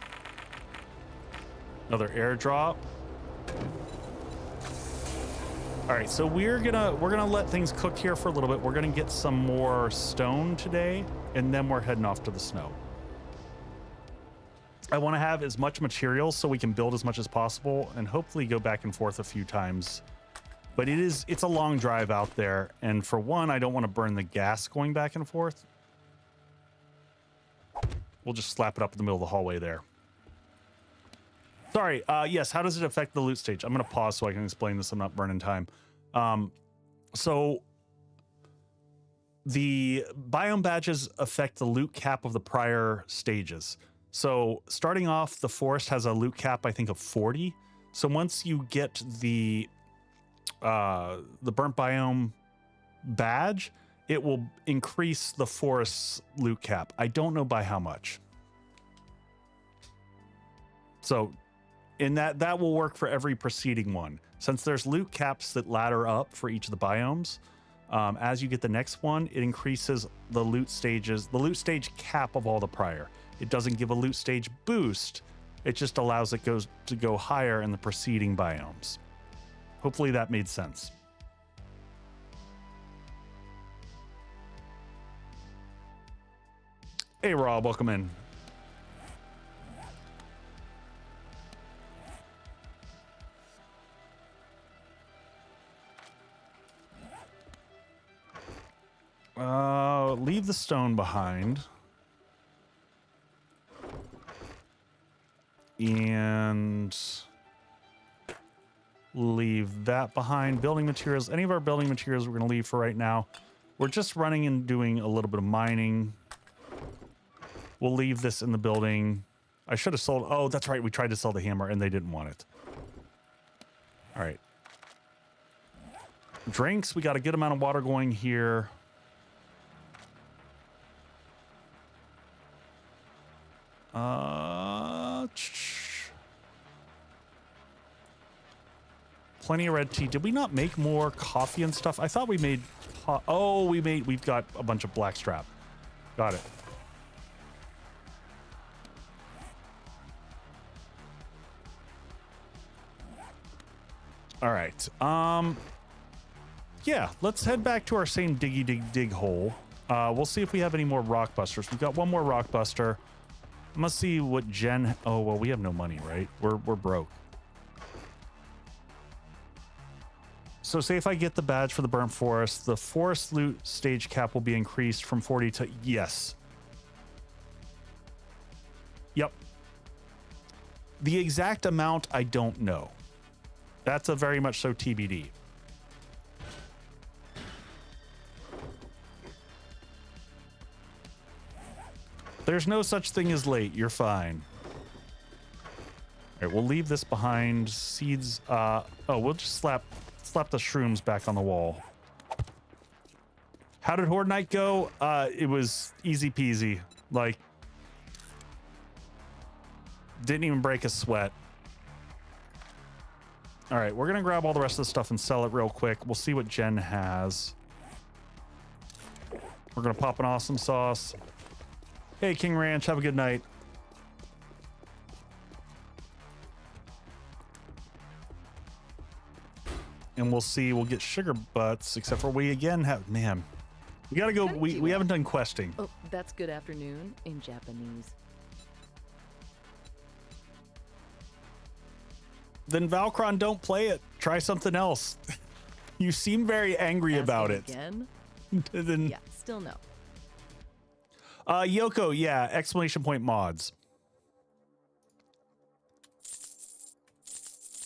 Another airdrop. All right, so we're gonna let things cook here for a little bit. We're gonna get some more stone today, and then we're heading off to the snow. I want to have as much material so we can build as much as possible, and hopefully go back and forth a few times. But it's a long drive out there, and for one, I don't want to burn the gas going back and forth. We'll just slap it up in the middle of the hallway there. Sorry, yes, how does it affect the loot stage? I'm going to pause so I can explain this. I'm not burning time. So the biome badges affect the loot cap of the prior stages. So starting off, the forest has a loot cap, I think, of 40. So once you get the burnt biome badge, it will increase the forest's loot cap. I don't know by how much. So in that will work for every preceding one. Since there's loot caps that ladder up for each of the biomes, as you get the next one, it increases the loot stage cap of all the prior. It doesn't give a loot stage boost. It just allows it to go higher in the preceding biomes. Hopefully that made sense. Hey Rob, welcome in. leave the stone behind. And leave that behind. Building materials. Any of our building materials we're going to leave for right now. We're just running and doing a little bit of mining. We'll leave this in the building. I should have sold... Oh, that's right. We tried to sell the hammer and they didn't want it. All right. Drinks. We got a good amount of water going here. Plenty of red tea. Did we not make more coffee and stuff? I thought we made... Oh, we've got a bunch of blackstrap. Got it. All right. Yeah, let's head back to our same dig hole. We'll see if we have any more rock busters. We've got one more rock buster. I must see what Jen... Oh, well, we have no money, right? We're broke. So say if I get the badge for the burnt forest, the forest loot stage cap will be increased from 40 to... Yes. Yep. The exact amount, I don't know. That's a very much so TBD. There's no such thing as late. You're fine. All right, we'll leave this behind. Seeds. Oh, we'll just slap the shrooms back on the wall. How did Horde Night go? It was easy peasy. Like, didn't even break a sweat. All right, we're gonna grab all the rest of the stuff and sell it real quick. We'll see what Jen has. We're gonna pop an awesome sauce. Hey, King Ranch, have a good night. And we'll see, we'll get sugar butts, except for we again have, man, we gotta go, we haven't done questing. Oh, that's good afternoon in Japanese. Then Valkron, don't play it. Try something else. You seem very angry about it. Again? Then, Yeah, still no. Yoko, yeah, exclamation point mods.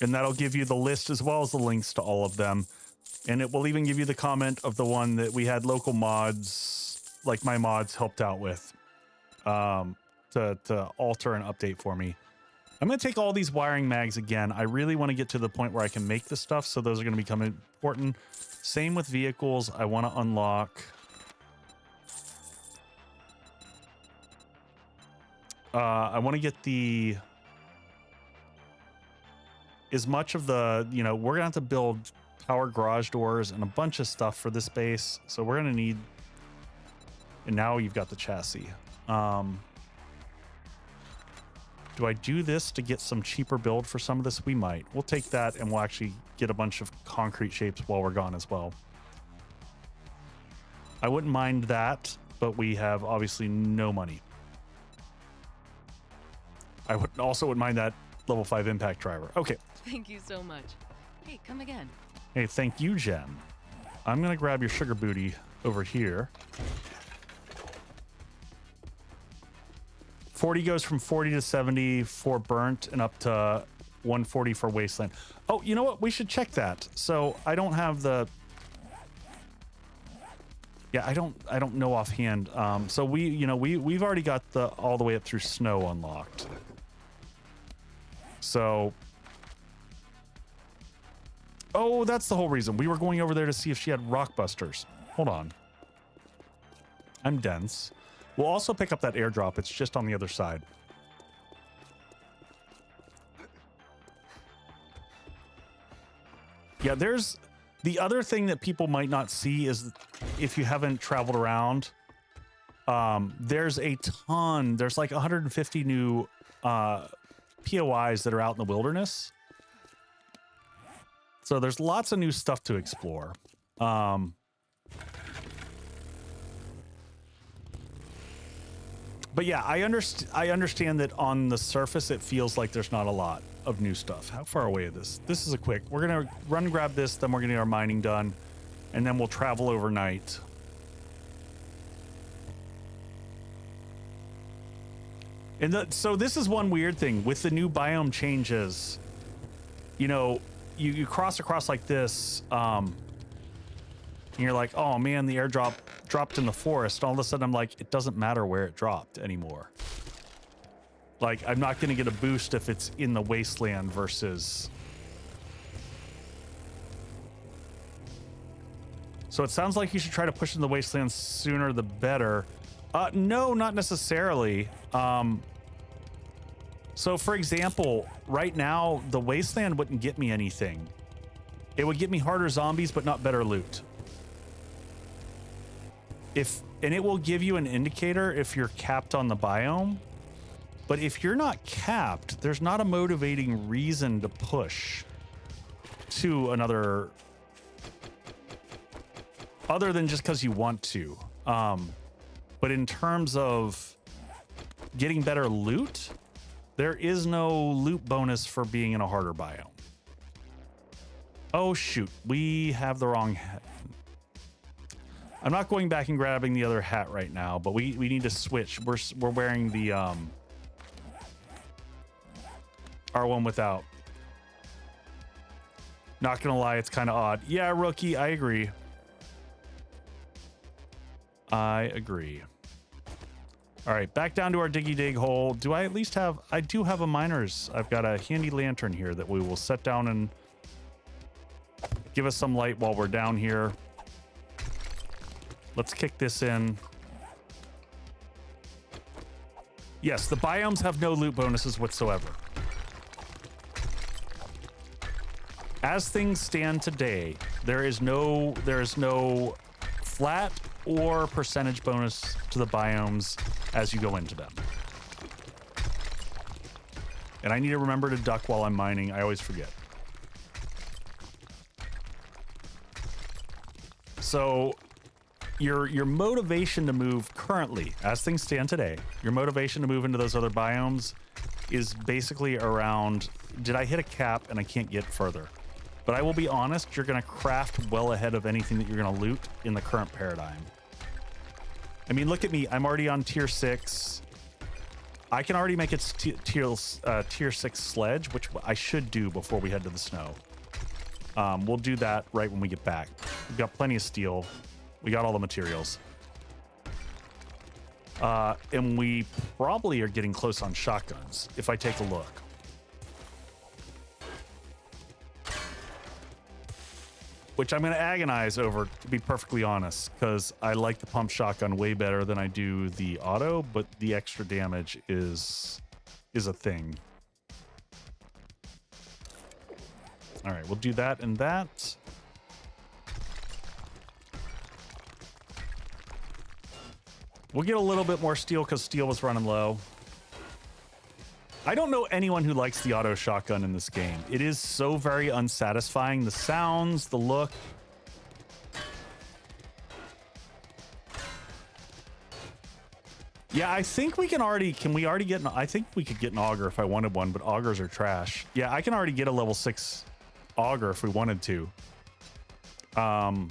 And that'll give you the list as well as the links to all of them. And it will even give you the comment of the one that we had local mods, like my mods, helped out with to alter and update for me. I'm going to take all these wiring mags again. I really want to get to the point where I can make this stuff, so those are going to become important. Same with vehicles. I want to unlock... I want to get the... as much of the, you know, we're going to have to build power garage doors and a bunch of stuff for this base. So we're going to need... And now you've got the chassis. Do I do this to get some cheaper build for some of this? We might. We'll take that and we'll actually get a bunch of concrete shapes while we're gone as well. I wouldn't mind that, but we have obviously no money. I would also wouldn't mind that level 5 impact driver. Okay. Thank you so much. Hey, come again. Hey, thank you, Jen. I'm going to grab your sugar booty over here. 40 goes from 40 to 70 for burnt and up to 140 for wasteland. Oh, you know what? We should check that. So I don't have the... Yeah, I don't know offhand. So we've already got the all the way up through snow unlocked. So... Oh, that's the whole reason. We were going over there to see if she had rock busters. Hold on. I'm dense. We'll also pick up that airdrop. It's just on the other side. Yeah, there's... The other thing that people might not see is if you haven't traveled around, there's a ton. There's like 150 new POIs that are out in the wilderness. So there's lots of new stuff to explore. But yeah, I understand that on the surface, it feels like there's not a lot of new stuff. How far away is this? This is a quick. We're going to run and grab this, then we're going to get our mining done, and then we'll travel overnight. And so this is one weird thing with the new biome changes. You know, you cross across like this, and you're like, oh man, the airdrop dropped in the forest. All of a sudden I'm like, it doesn't matter where it dropped anymore. Like, I'm not going to get a boost if it's in the wasteland versus... So it sounds like you should try to push in the wasteland sooner the better. No, not necessarily. So for example, right now, the wasteland wouldn't get me anything. It would get me harder zombies, but not better loot. And it will give you an indicator if you're capped on the biome. But if you're not capped, there's not a motivating reason to push to another, other than just because you want to. But in terms of getting better loot, there is no loot bonus for being in a harder biome. Oh shoot, we have the wrong hat. I'm not going back and grabbing the other hat right now, but we need to switch. We're wearing the our one without. Not gonna lie, it's kind of odd. Yeah, rookie, I agree. I agree. All right, back down to our diggy dig hole. Do I at least have... I do have a miner's. I've got a handy lantern here that we will set down and give us some light while we're down here. Let's kick this in. Yes, the biomes have no loot bonuses whatsoever. As things stand today, there is no flat or percentage bonus to the biomes as you go into them. And I need to remember to duck while I'm mining. I always forget. So your motivation to move currently, as things stand today, your motivation to move into those other biomes is basically around, did I hit a cap and I can't get further? But I will be honest, you're going to craft well ahead of anything that you're going to loot in the current paradigm. I mean, look at me. I'm already on tier 6. I can already make it tier 6 sledge, which I should do before we head to the snow. We'll do that right when we get back. We've got plenty of steel. We got all the materials. And we probably are getting close on shotguns, if I take a look. Which I'm going to agonize over, to be perfectly honest, because I like the pump shotgun way better than I do the auto, but the extra damage is a thing. All right, we'll do that and that. We'll get a little bit more steel because steel was running low. I don't know anyone who likes the auto shotgun in this game. It is so very unsatisfying. The sounds, the look. Yeah, I think we can already, I think we could get an auger if I wanted one, but augers are trash. Yeah, I can already get a level 6 auger if we wanted to. I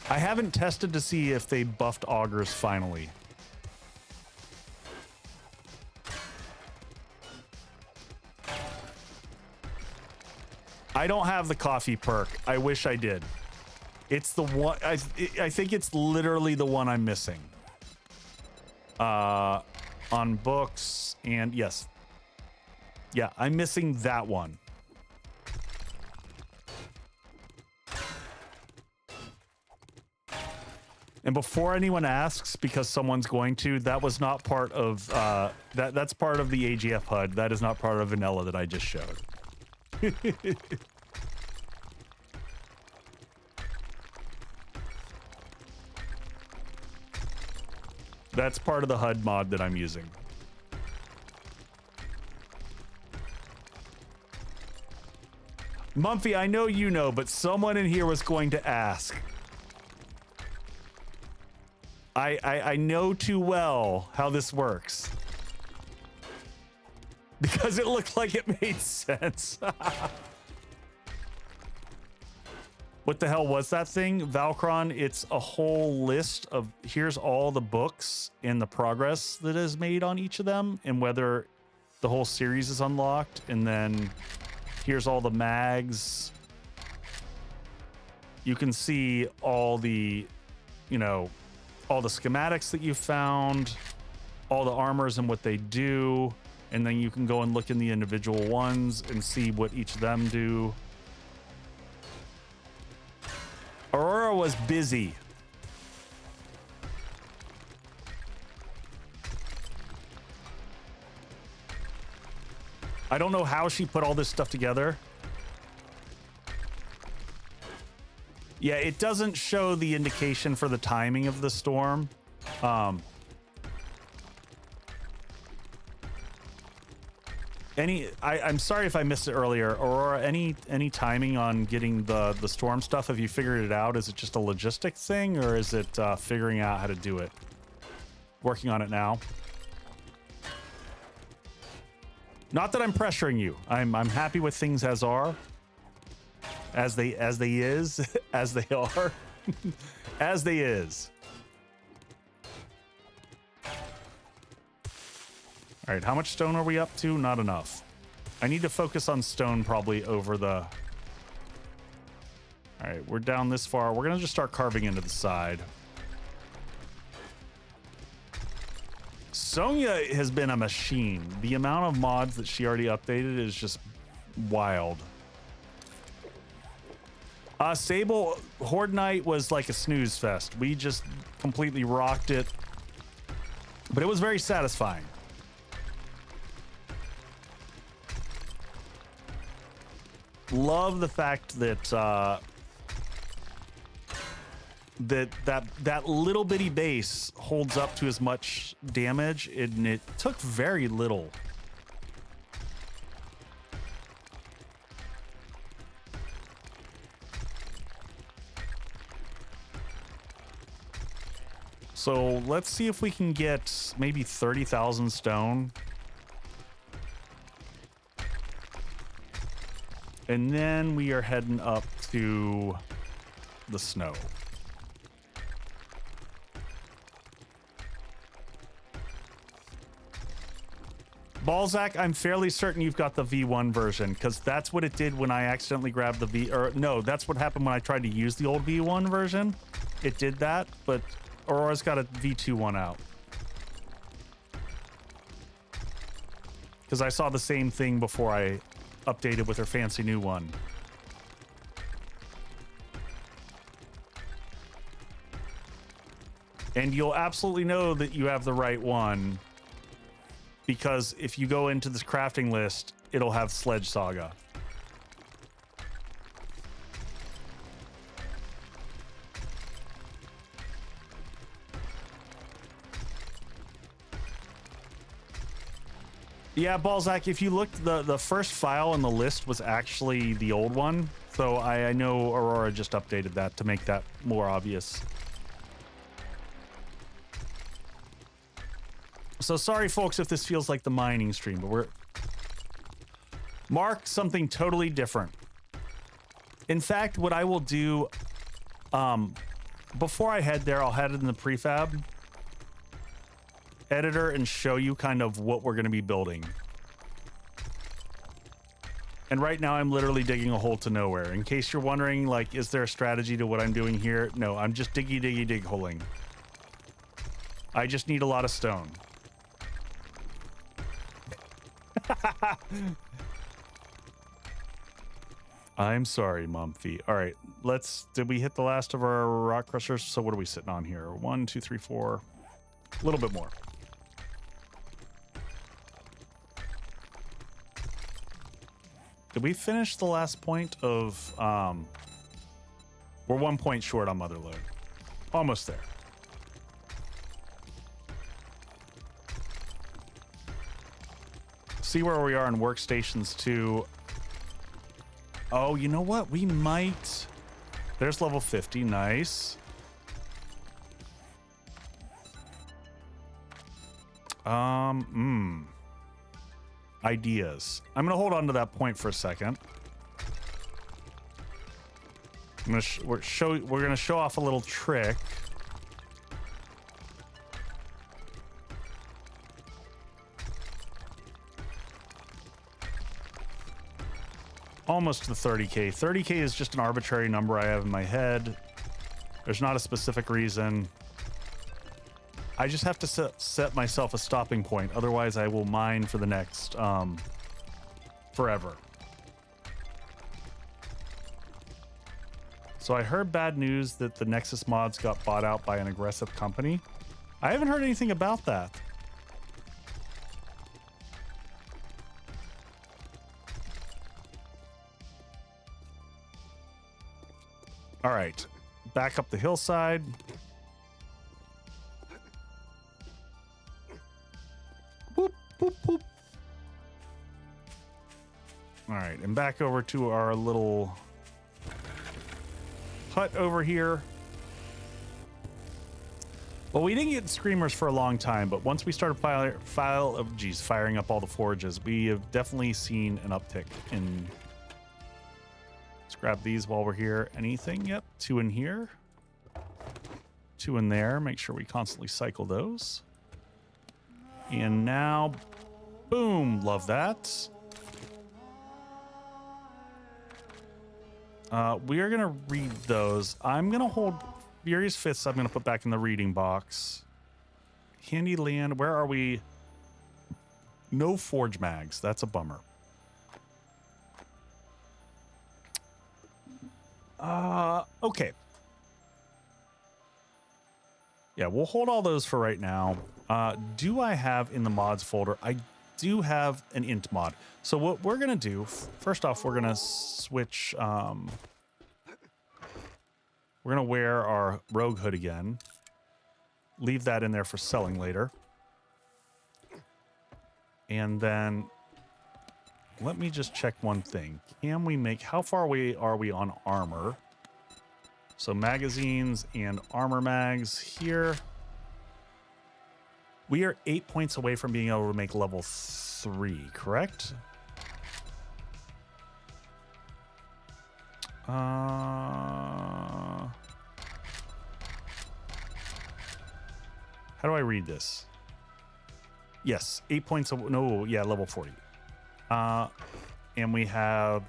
haven't tested to see if they buffed augers finally. I don't have the coffee perk. I wish I did. It's the one, I think it's literally the one I'm missing. On books, and yes. Yeah, I'm missing that one. And before anyone asks, because someone's going to, that was not part of, that's part of the AGF HUD. That is not part of vanilla that I just showed. That's part of the HUD mod that I'm using. Mumpfy, I know you know, but someone in here was going to ask. I know too well how this works. Because it looked like it made sense. What the hell was that thing? Valkron, it's a whole list of here's all the books and the progress that is made on each of them and whether the whole series is unlocked. And then here's all the mags. You can see all the, you know, all the schematics that you found, all the armors and what they do. And then you can go and look in the individual ones and see what each of them do. Aurora was busy. I don't know how she put all this stuff together. Yeah, it doesn't show the indication for the timing of the storm. I'm sorry if I missed it earlier. Aurora, any timing on getting the storm stuff? Have you figured it out? Is it just a logistic thing, or is it figuring out how to do it? Working on it now. Not that I'm pressuring you. I'm happy with things as are, as they is, as they are, as they is. All right, how much stone are we up to? Not enough. I need to focus on stone probably over the... All right, we're down this far. We're gonna just start carving into the side. Sonia has been a machine. The amount of mods that she already updated is just wild. Sable, Horde Night was like a snooze fest. We just completely rocked it, but it was very satisfying. Love the fact that that little bitty base holds up to as much damage, and it took very little. So let's see if we can get maybe 30,000 stone. And then we are heading up to the snow. Balzac, I'm fairly certain you've got the V1 version, because that's what it did when I accidentally grabbed the V, or no, that's what happened when I tried to use the old V1 version. It did that, but Aurora's got a V2 one out. Because I saw the same thing before I updated with her fancy new one. And you'll absolutely know that you have the right one, because if you go into this crafting list, it'll have Sledge Saga. Yeah, Balzac, if you looked, the first file in the list was actually the old one. So I know Aurora just updated that to make that more obvious. So sorry, folks, if this feels like the mining stream, but we're... Mark, something totally different. In fact, what I will do, before I head there, I'll head in the prefab editor and show you kind of what we're going to be building. And right now I'm literally digging a hole to nowhere. In case you're wondering, like, is there a strategy to what I'm doing here? No, I'm just dig holing. I just need a lot of stone. I'm sorry, Mumpfy. All right, did we hit the last of our rock crushers? So what are we sitting on here? 1, 2, 3, 4, a little bit more. Did we finish the last point of, we're 1 point short on Motherlode. Almost there. See where we are in workstations too. Oh, you know what? We might, there's level 50, nice. Ideas. I'm gonna hold on to that point for a second. we're gonna show off a little trick. Almost to 30K. 30K is just an arbitrary number I have in my head. There's not a specific reason. I just have to set myself a stopping point. Otherwise, I will mine for the next forever. So I heard bad news that the Nexus mods got bought out by an aggressive company. I haven't heard anything about that. All right, back up the hillside. Boop, boop, boop. All right, and back over to our little hut over here. Well, we didn't get screamers for a long time, but once we started firing up all the forages, we have definitely seen an uptick in. Let's grab these while we're here. Anything? Yep, 2 in here, 2 in there. Make sure we constantly cycle those. And now, boom, love that. We are gonna read those. I'm gonna hold Furious Fists. I'm gonna put back in the reading box. Handy Land, where are we? No forge mags. That's a bummer. Okay. Yeah, we'll hold all those for right now. Do I have in the mods folder? I do have an int mod. So what we're gonna do, first off, we're gonna switch, we're gonna wear our rogue hood again. Leave that in there for selling later. And then let me just check one thing. Can we make, how far away are we on armor? So magazines and armor mags here. We are 8 points away from being able to make level 3, correct? How do I read this? Yes, 8 points. No, yeah, level 40. And we have,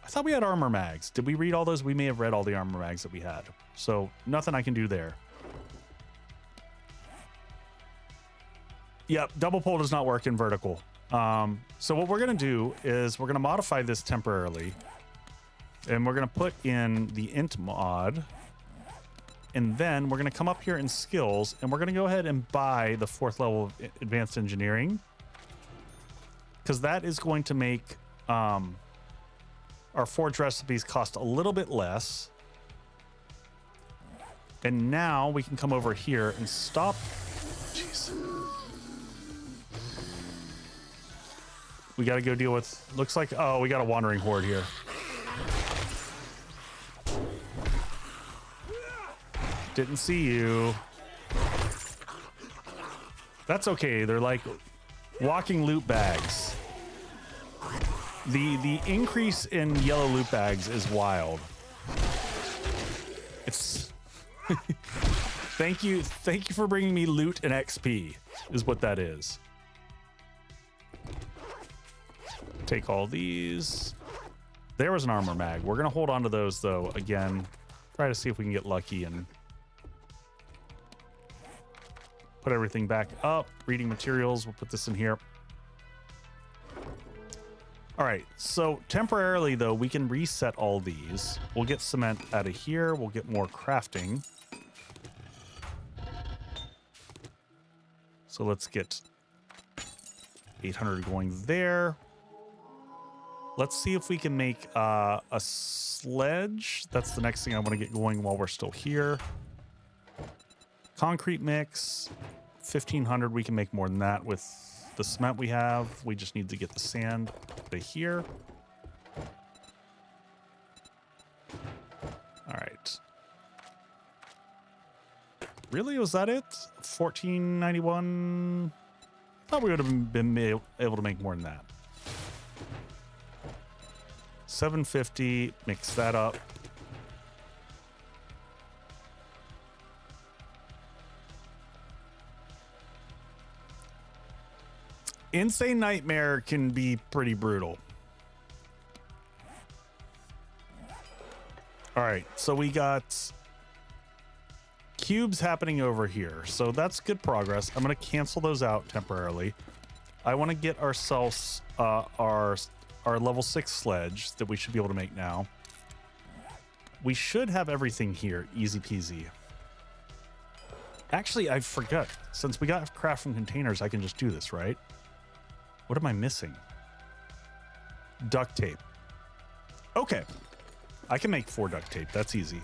I thought we had armor mags. Did we read all those? We may have read all the armor mags that we had. So nothing I can do there. Yep, double pull does not work in vertical. So what we're gonna do is we're gonna modify this temporarily, and we're gonna put in the int mod, and then we're gonna come up here in skills, and we're gonna go ahead and buy the 4th level of advanced engineering, because that is going to make our forge recipes cost a little bit less. And now we can come over here and stop. Jeez. We got to go deal with, looks like, oh, we got a wandering horde here. Didn't see you. That's okay. They're like walking loot bags. The increase in yellow loot bags is wild. It's thank you for bringing me loot and XP is what that is. Take all these. There was an armor mag. We're gonna hold on to those though. Again, try to see if we can get lucky and put everything back up. Reading materials. We'll put this in here. All right, so temporarily though, we can reset all these. We'll get cement out of here. We'll get more crafting. So let's get 800 going there. Let's see if we can make a sledge. That's the next thing I want to get going while we're still here. Concrete mix, 1,500. We can make more than that with the cement we have. We just need to get the sand to here. All right. Really? Was that it? 1491? I thought we would have been able to make more than that. 750, mix that up. Insane Nightmare can be pretty brutal. All right, so we got cubes happening over here. So that's good progress. I'm going to cancel those out temporarily. I want to get ourselves our level 6 sledge that we should be able to make now. We should have everything here. Easy peasy. Actually, I forgot. Since we got craft from containers, I can just do this, right? What am I missing? Duct tape. Okay. I can make 4 duct tape. That's easy.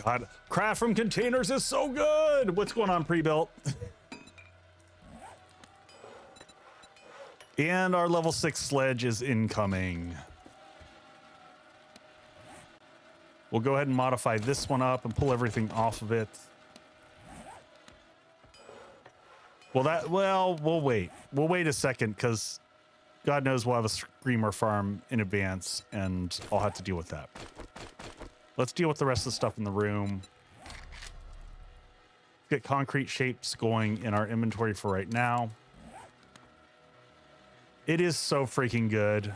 God, craft from containers is so good. What's going on, pre-built? And our level 6 sledge is incoming. We'll go ahead and modify this one up and pull everything off of it. Well, we'll wait. We'll wait a second because God knows we'll have a screamer farm in advance and I'll have to deal with that. Let's deal with the rest of the stuff in the room. Get concrete shapes going in our inventory for right now. It is so freaking good.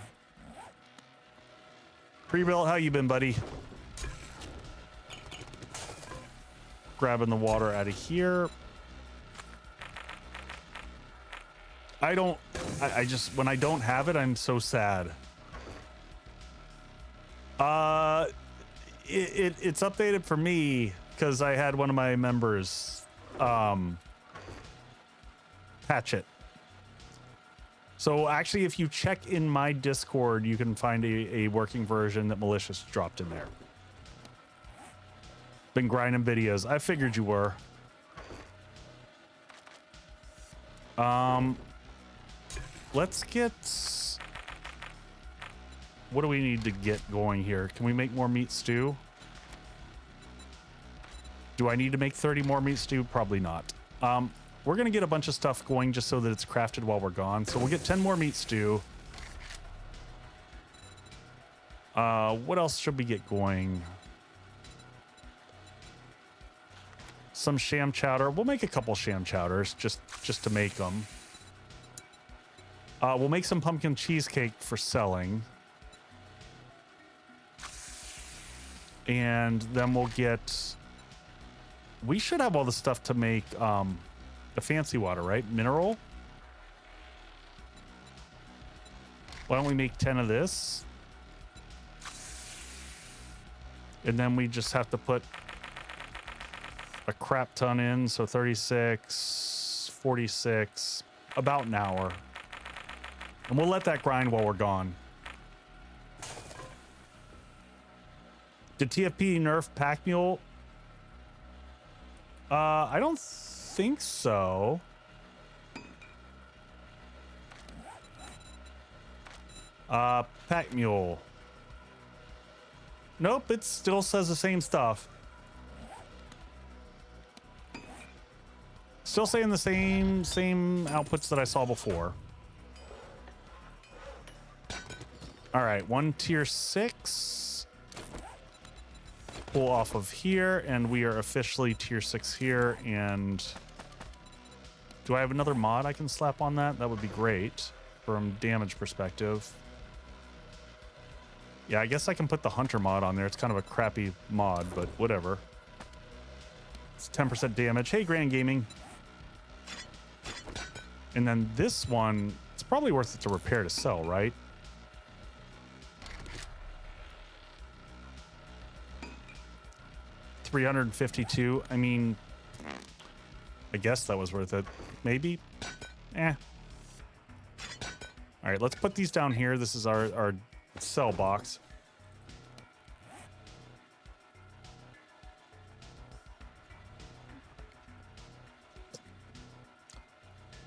Pre-built, how you been, buddy? Grabbing the water out of here. I just, when I don't have it, I'm so sad. It's updated for me because I had one of my members patch it. So actually, if you check in my Discord, you can find a working version that Malicious dropped in there. Been grinding videos. I figured you were. Let's get... What do we need to get going here? Can we make more meat stew? Do I need to make 30 more meat stew? Probably not. We're going to get a bunch of stuff going just so that it's crafted while we're gone. So we'll get 10 more meat stew. What else should we get going? Some sham chowder. We'll make a couple sham chowders just to make them. We'll make some pumpkin cheesecake for selling. And then we'll get... We should have all the stuff to make the fancy water, right? Mineral? Why don't we make 10 of this? And then we just have to put a crap ton in. So 36, 46, about an hour. And we'll let that grind while we're gone. Did TFP nerf Pack Mule? I don't think so. Pack Mule. Nope, it still says the same stuff. Still saying the same outputs that I saw before. All right, 1 tier 6. Pull off of here, and we are officially tier 6 here. And do I have another mod I can slap on that? That would be great from damage perspective. Yeah, I guess I can put the hunter mod on there. It's kind of a crappy mod, but whatever. It's 10% damage. Hey, Grand Gaming. And then this one, it's probably worth it to repair to sell, right? $352. I mean, I guess that was worth it. Maybe. Eh. All right, let's put these down here. This is our sell box.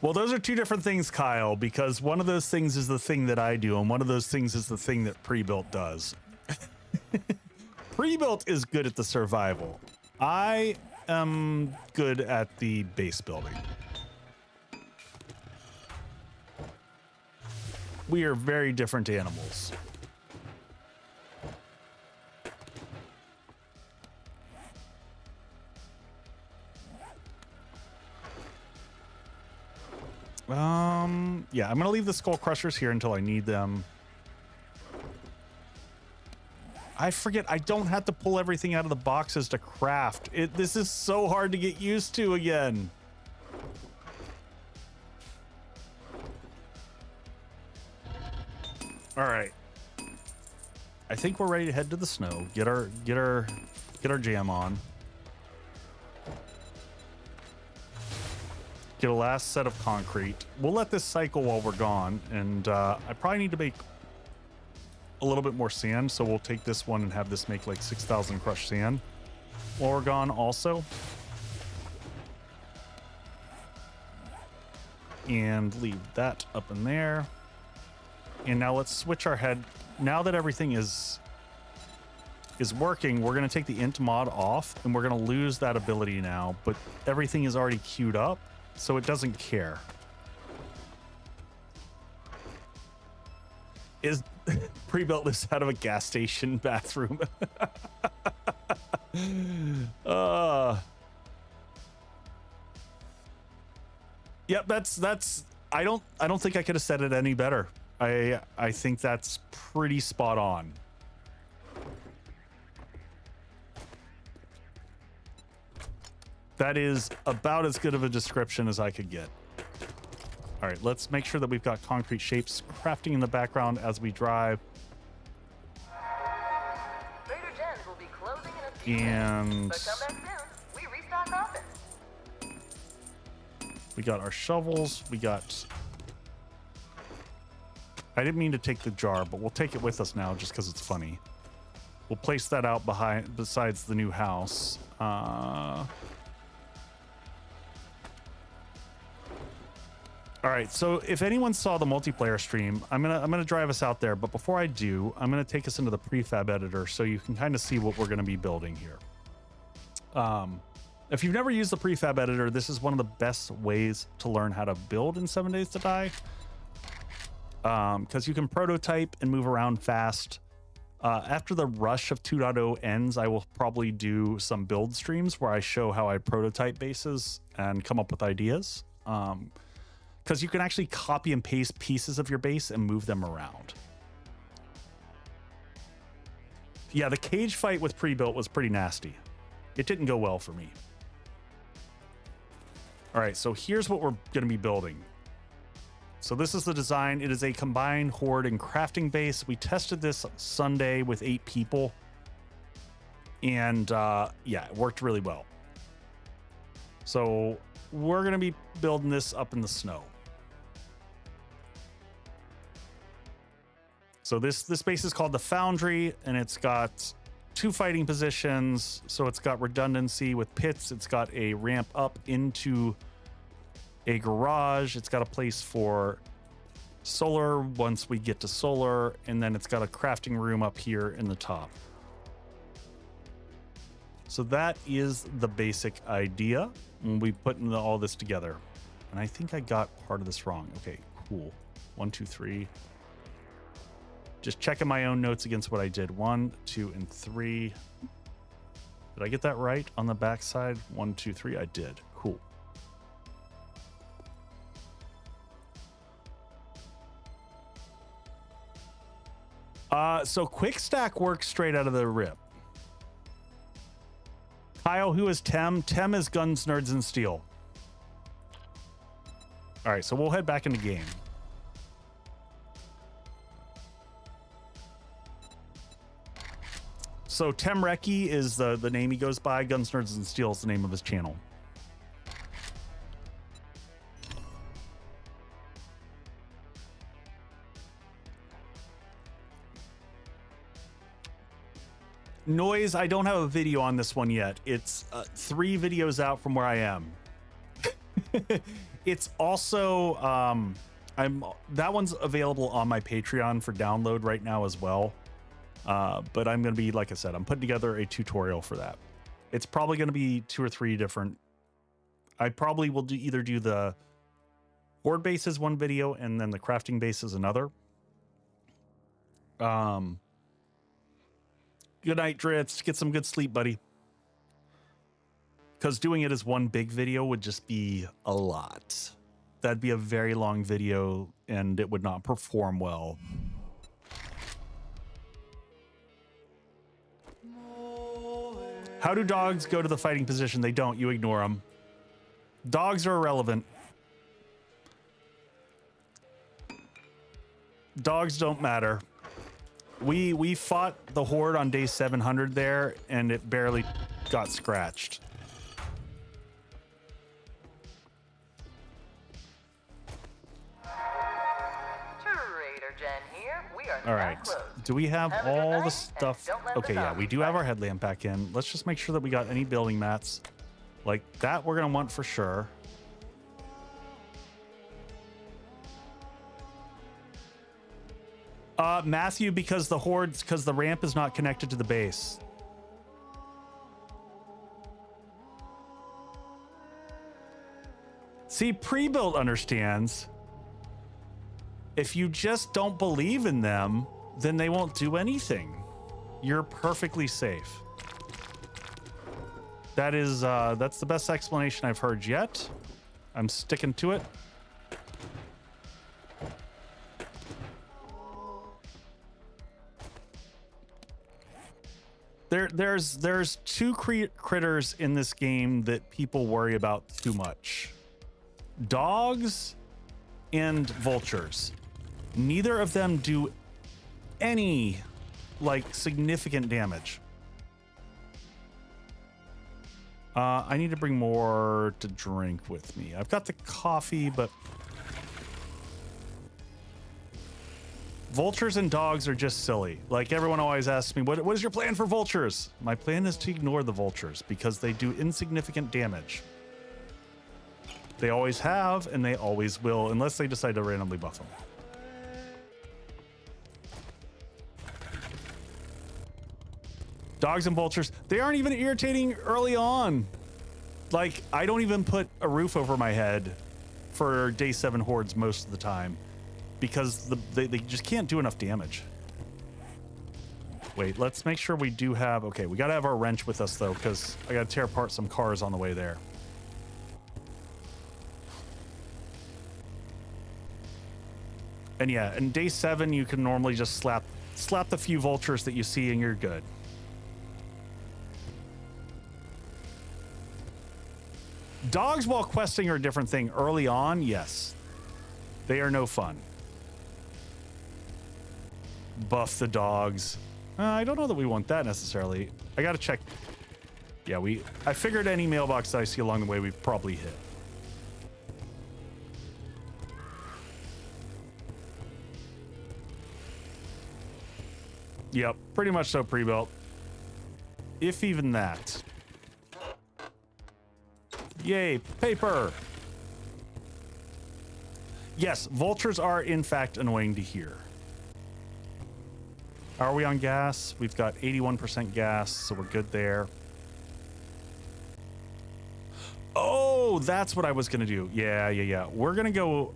Well, those are two different things, Kyle, because one of those things is the thing that I do, and one of those things is the thing that pre-built does. Pre-built is good at the survival. I am good at the base building. We are very different animals. Yeah, I'm gonna leave the skull crushers here until I need them. I forget, I don't have to pull everything out of the boxes to craft. This is so hard to get used to again. All right. I think we're ready to head to the snow. Get our jam on. Get a last set of concrete. We'll let this cycle while we're gone, and I probably need to make a little bit more sand, so we'll take this one and have this make like 6,000 crushed sand while we're gone also. And leave that up in there. And now let's switch our head. Now that everything is working, we're going to take the int mod off, and we're going to lose that ability now, but everything is already queued up, so it doesn't care. Is pre-built this out of a gas station bathroom. Yep, that's I don't think I could have said it any better. I think that's pretty spot on. That is about as good of a description as I could get. All right, let's make sure that we've got concrete shapes crafting in the background as we drive. Will be closing in a few minutes, but come back soon. We restock often. We got our shovels. We got... I didn't mean to take the jar, but we'll take it with us now just because it's funny. We'll place that out besides the new house. All right, so if anyone saw the multiplayer stream, I'm gonna drive us out there. But before I do, I'm gonna take us into the prefab editor so you can kind of see what we're gonna be building here. If you've never used the prefab editor, this is one of the best ways to learn how to build in 7 Days to Die, because you can prototype and move around fast. After the rush of 2.0 ends, I will probably do some build streams where I show how I prototype bases and come up with ideas. Because you can actually copy and paste pieces of your base and move them around. Yeah, the cage fight with pre-built was pretty nasty. It didn't go well for me. All right, so here's what we're going to be building. So this is the design. It is a combined horde and crafting base. We tested this Sunday with 8 people. And yeah, it worked really well. So we're going to be building this up in the snow. So this base is called the Foundry, and it's got 2 fighting positions. So it's got redundancy with pits. It's got a ramp up into a garage. It's got a place for solar once we get to solar, and then it's got a crafting room up here in the top. So that is the basic idea. And we put all this together. And I think I got part of this wrong. Okay, cool. 1, 2, 3. Just checking my own notes against what I did. 1, 2, and 3. Did I get that right on the back side? 1, 2, 3. I did. Cool. So quick stack works straight out of the rip. Kyle, who is Tem? Tem is Guns, Nerds, and Steel. All right, so we'll head back into game. So Tem Recce is the name he goes by. Guns, Nerds, and Steel is the name of his channel. Noise, I don't have a video on this one yet. It's 3 videos out from where I am. It's also that one's available on my Patreon for download right now as well. But I'm going to be, like I said, I'm putting together a tutorial for that. It's probably going to be 2 or 3 different. I probably will either do the horde base as one video and then the crafting base as another. Good night, Dritz. Get some good sleep, buddy. Because doing it as one big video would just be a lot. That'd be a very long video, and it would not perform well. How do dogs go to the fighting position? They don't. You ignore them. Dogs are irrelevant. Dogs don't matter. We fought the horde on day 700 there, and it barely got scratched. Trader Jen here. We are All now right. closed. Do we have Have a good all night, the and stuff? don't let the Okay, yeah, we zombies do have bite our headlamp back in. Let's just make sure that we got any building mats. Like that we're going to want for sure. Matthew, because the ramp is not connected to the base. See, pre-built understands. If you just don't believe in them, then they won't do anything. You're perfectly safe. That is, that's the best explanation I've heard yet. I'm sticking to it. There's two critters in this game that people worry about too much. Dogs and vultures. Neither of them do any like significant damage. I need to bring more to drink with me. I've got the coffee, but vultures and dogs are just silly. Like everyone always asks me, what is your plan for vultures? My plan is to ignore the vultures because they do insignificant damage. They always have, and they always will, unless they decide to randomly buff them. Dogs and vultures, they aren't even irritating early on. Like, I don't even put a roof over my head for day 7 hordes most of the time because they just can't do enough damage. Wait, let's make sure we do have... Okay, we got to have our wrench with us, though, because I got to tear apart some cars on the way there. And yeah, in day 7, you can normally just slap the few vultures that you see and you're good. Dogs while questing are a different thing. Early on, yes. They are no fun. Buff the dogs. I don't know that we want that necessarily. I gotta check. Yeah, I figured any mailbox that I see along the way we've probably hit. Yep, pretty much so pre-built. If even that. Yay, paper! Yes, vultures are in fact annoying to hear. Are we on gas? We've got 81% gas, so we're good there. Oh, that's what I was gonna do. Yeah. We're gonna go,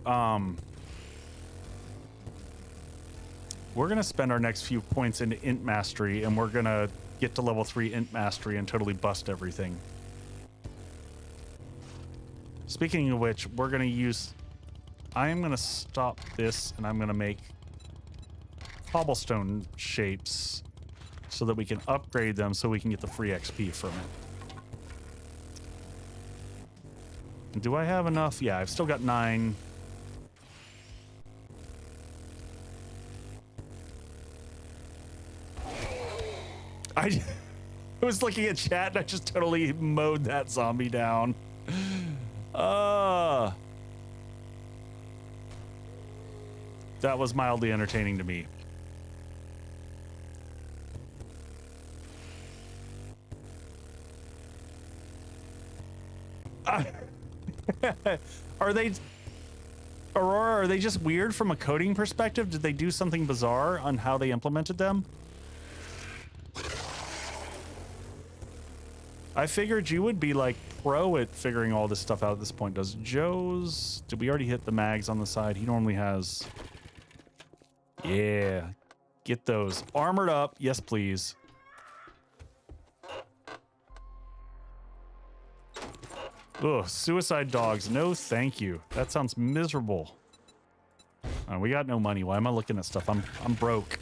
we're gonna spend our next few points into int mastery, and we're gonna get to level 3 int mastery and totally bust everything. Speaking of which, we're gonna use... I am gonna stop this, and I'm gonna make cobblestone shapes so that we can upgrade them so we can get the free XP from it. Do I have enough? Yeah, I've still got 9. I was looking at chat and I just totally mowed that zombie down. That was mildly entertaining to me. Are they, Aurora, are they just weird from a coding perspective? Did they do something bizarre on how they implemented them? I figured you would be like pro at figuring all this stuff out at this point. Does Joe's... Did we already hit the mags on the side? He normally has... Yeah. Get those armored up. Yes, please. Ugh, suicide dogs. No, thank you. That sounds miserable. We got no money. Why am I looking at stuff? I'm broke.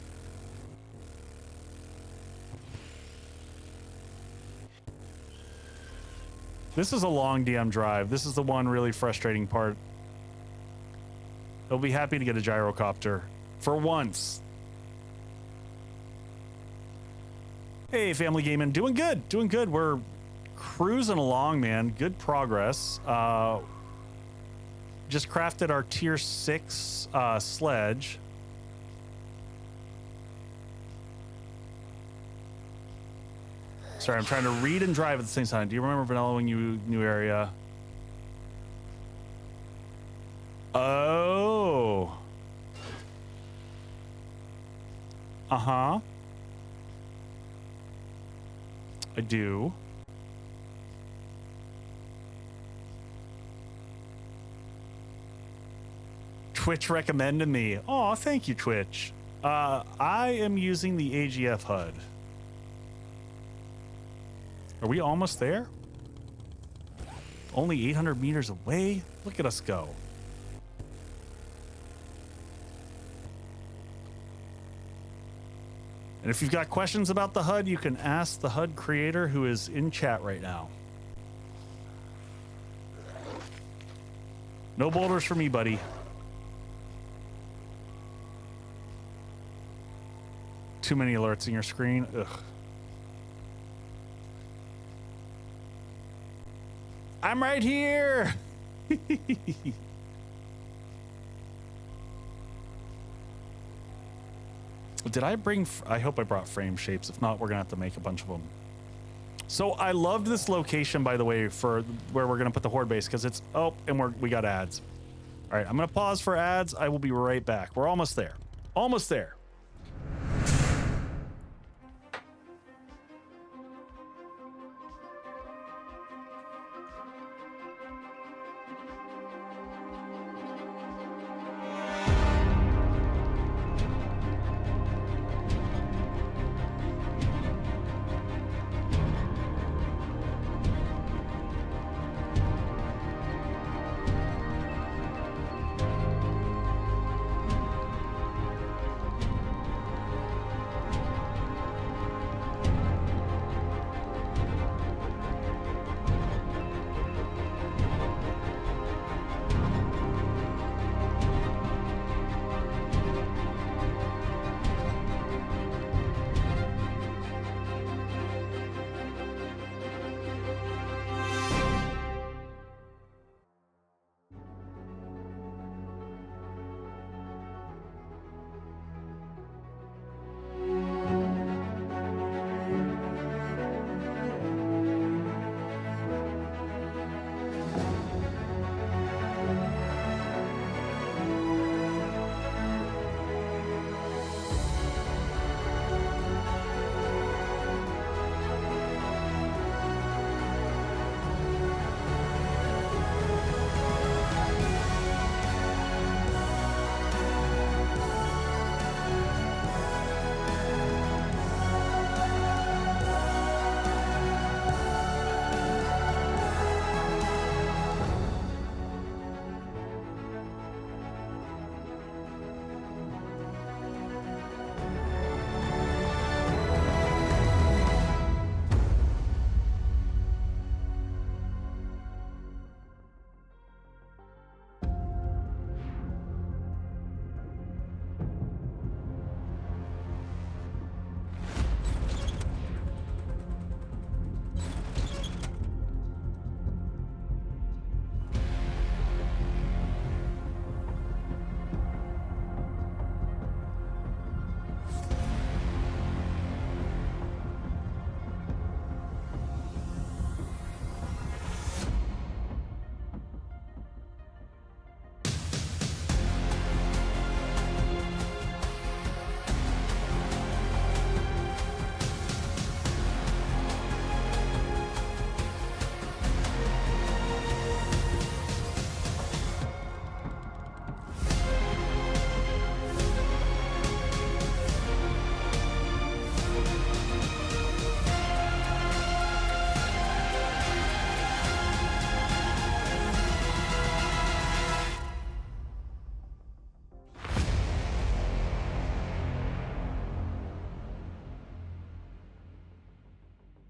This is a long DM drive. This is the one really frustrating part. They'll be happy to get a gyrocopter for once. Hey, Family Gaming, doing good, doing good. We're cruising along, man. Good progress. Just crafted our tier 6 sledge. Sorry, I'm trying to read and drive at the same time. Do you remember Vanilla when you new area? Oh. Uh-huh. I do. Twitch recommended me. Oh, thank you, Twitch. I am using the AGF HUD. Are we almost there? Only 800 meters away? Look at us go. And if you've got questions about the HUD, you can ask the HUD creator who is in chat right now. No boulders for me, buddy. Too many alerts in your screen. Ugh. I'm right here. Did I bring? I hope I brought frame shapes. If not, we're gonna have to make a bunch of them. So I loved this location, by the way, for where we're gonna put the horde base, because it's and we got ads. All right, I'm gonna pause for ads. I will be right back. We're almost there. Almost there.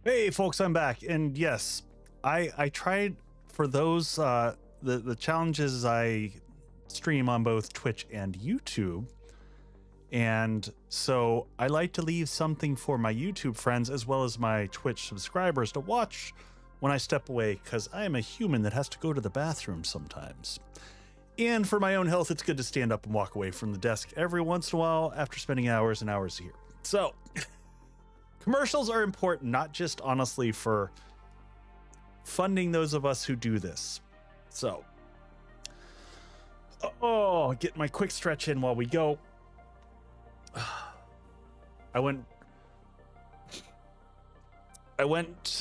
Hey folks, I'm back. And yes, I tried for those the challenges I stream on both Twitch and YouTube. And so I like to leave something for my YouTube friends as well as my Twitch subscribers to watch when I step away, because I am a human that has to go to the bathroom sometimes. And for my own health, it's good to stand up and walk away from the desk every once in a while after spending hours and hours here. So commercials are important, not just honestly for funding those of us who do this. So, get my quick stretch in while we go. I went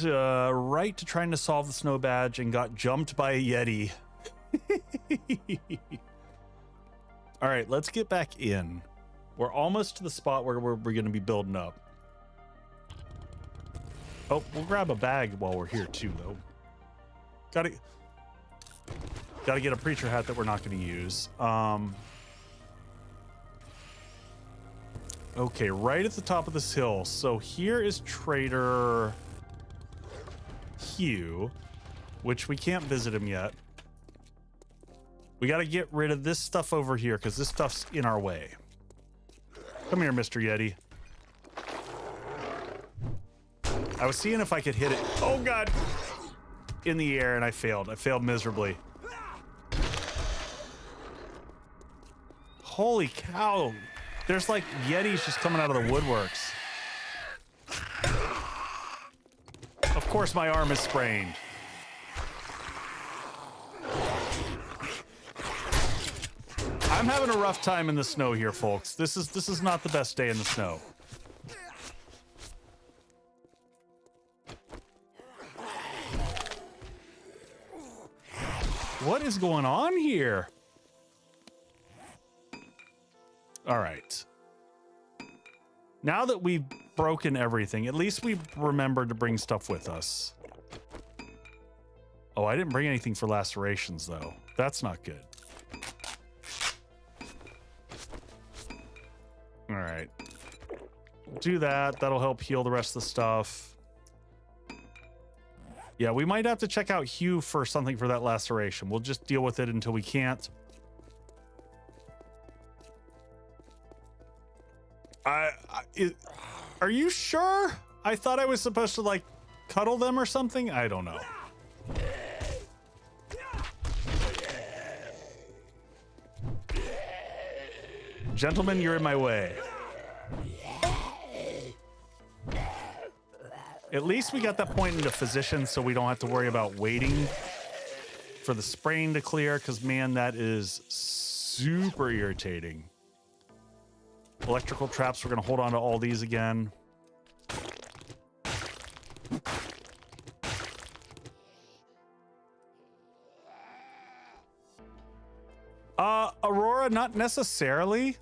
right to trying to solve the snow badge and got jumped by a Yeti. All right, let's get back in. We're almost to the spot where we're going to be building up. Oh, we'll grab a bag while we're here too, though. Gotta get a preacher hat that we're not going to use. Okay, right at the top of this hill. So here is Trader Hugh, which we can't visit him yet. We got to get rid of this stuff over here because this stuff's in our way. Come here, Mr. Yeti. I was seeing if I could hit it. Oh, God. In the air, and I failed. I failed miserably. Holy cow. There's like Yetis just coming out of the woodworks. Of course, my arm is sprained. I'm having a rough time in the snow here, folks. This is not the best day in the snow. What is going on here? All right. Now that we've broken everything, at least we remembered to bring stuff with us. Oh, I didn't bring anything for lacerations, though. That's not good. All right. Do that. That'll help heal the rest of the stuff. Yeah, we might have to check out Hugh for something for that laceration. We'll just deal with it until we can't. Are you sure? I thought I was supposed to, like, cuddle them or something? I don't know. Gentlemen, you're in my way. At least we got that point into physician so we don't have to worry about waiting for the sprain to clear, because, man, that is super irritating. Electrical traps, we're going to hold on to all these again. Aurora, not necessarily.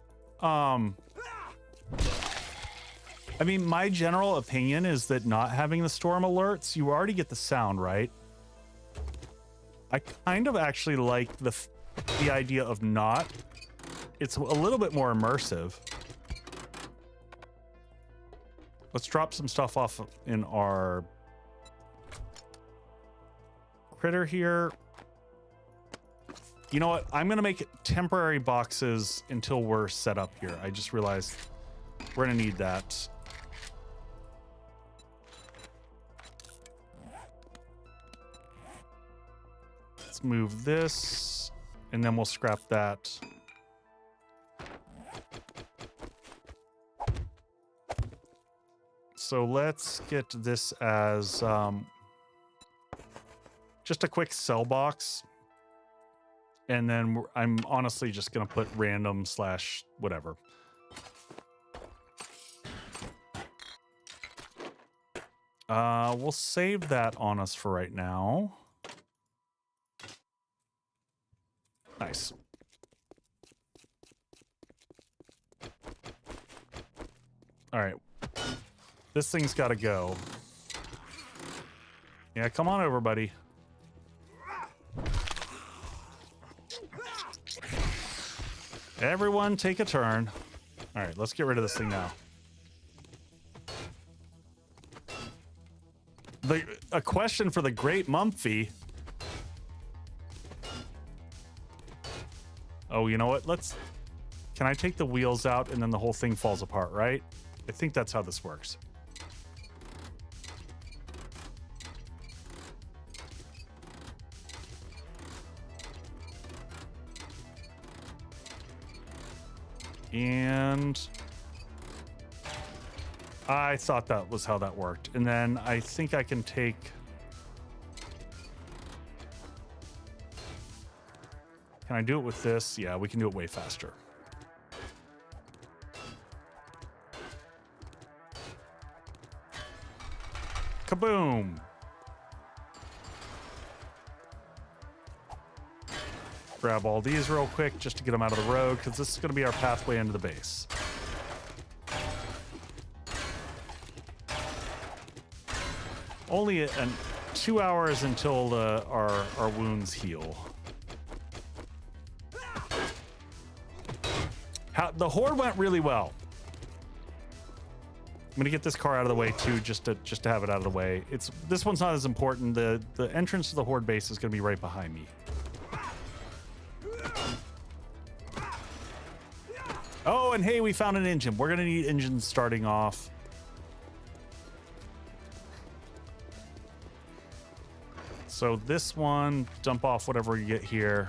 I mean, my general opinion is that not having the storm alerts, you already get the sound, right? I kind of actually like the idea of not. It's a little bit more immersive. Let's drop some stuff off in our critter here. You know what? I'm going to make temporary boxes until we're set up here. I just realized we're going to need that. Let's move this, and then we'll scrap that. So let's get this as just a quick cell box. And then I'm honestly just going to put random / whatever. We'll save that on us for right now. Nice. All right. This thing's got to go. Yeah, come on over, buddy. Everyone take a turn. All right, let's get rid of this thing now. a question for the great Mumpfy. Oh, you know what? Can I take the wheels out and then the whole thing falls apart, right? I think that's how this works. And I thought that was how that worked. And then I think I can take... Can I do it with this? Yeah, we can do it way faster. Kaboom! Grab all these real quick just to get them out of the road, because this is going to be our pathway into the base. Only 2 hours until our wounds heal. The horde went really well. I'm gonna get this car out of the way too, just to have it out of the way. This one's not as important. The entrance to the horde base is gonna be right behind me. Oh, and hey, we found an engine. We're gonna need engines starting off. So this one, dump off whatever you get here.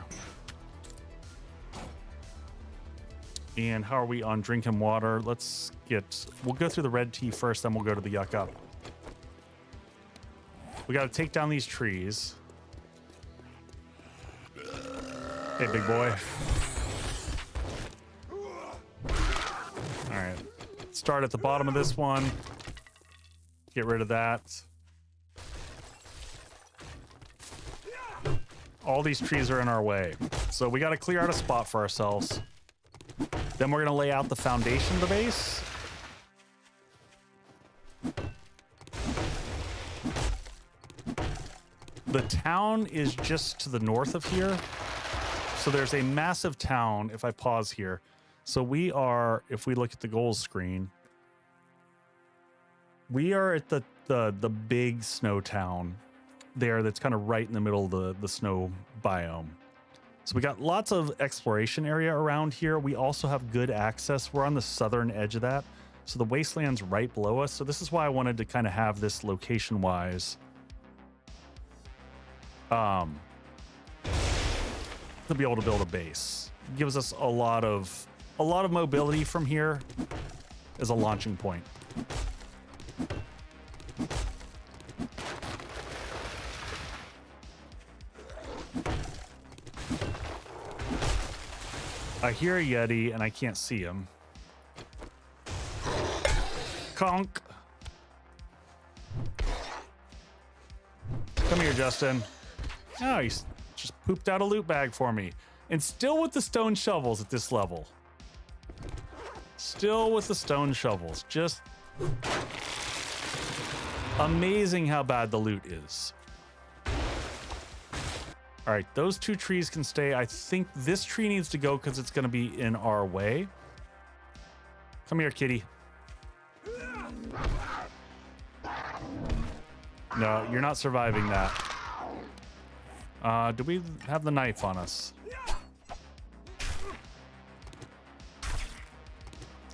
And how are we on drinking water? We'll go through the red tea first, then we'll go to the yuck up. We got to take down these trees. Hey, big boy. All right. Start at the bottom of this one. Get rid of that. All these trees are in our way. So we got to clear out a spot for ourselves. Then we're going to lay out the foundation of the base. The town is just to the north of here. So there's a massive town, if I pause here. So we are, if we look at the goals screen, we are at the big snow town there that's kind of right in the middle of the snow biome. So we got lots of exploration area around here. We also have good access. We're on the southern edge of that. So the wasteland's right below us. So this is why I wanted to kind of have this location-wise. To be able to build a base. It gives us a lot of mobility from here as a launching point. I hear a Yeti and I can't see him. Conk. Come here, Justin. Oh, he's just pooped out a loot bag for me. And still with the stone shovels at this level. Still with the stone shovels. Just amazing how bad the loot is. All right, those two trees can stay. I think this tree needs to go because it's going to be in our way. Come here, kitty. No, you're not surviving that. Do we have the knife on us?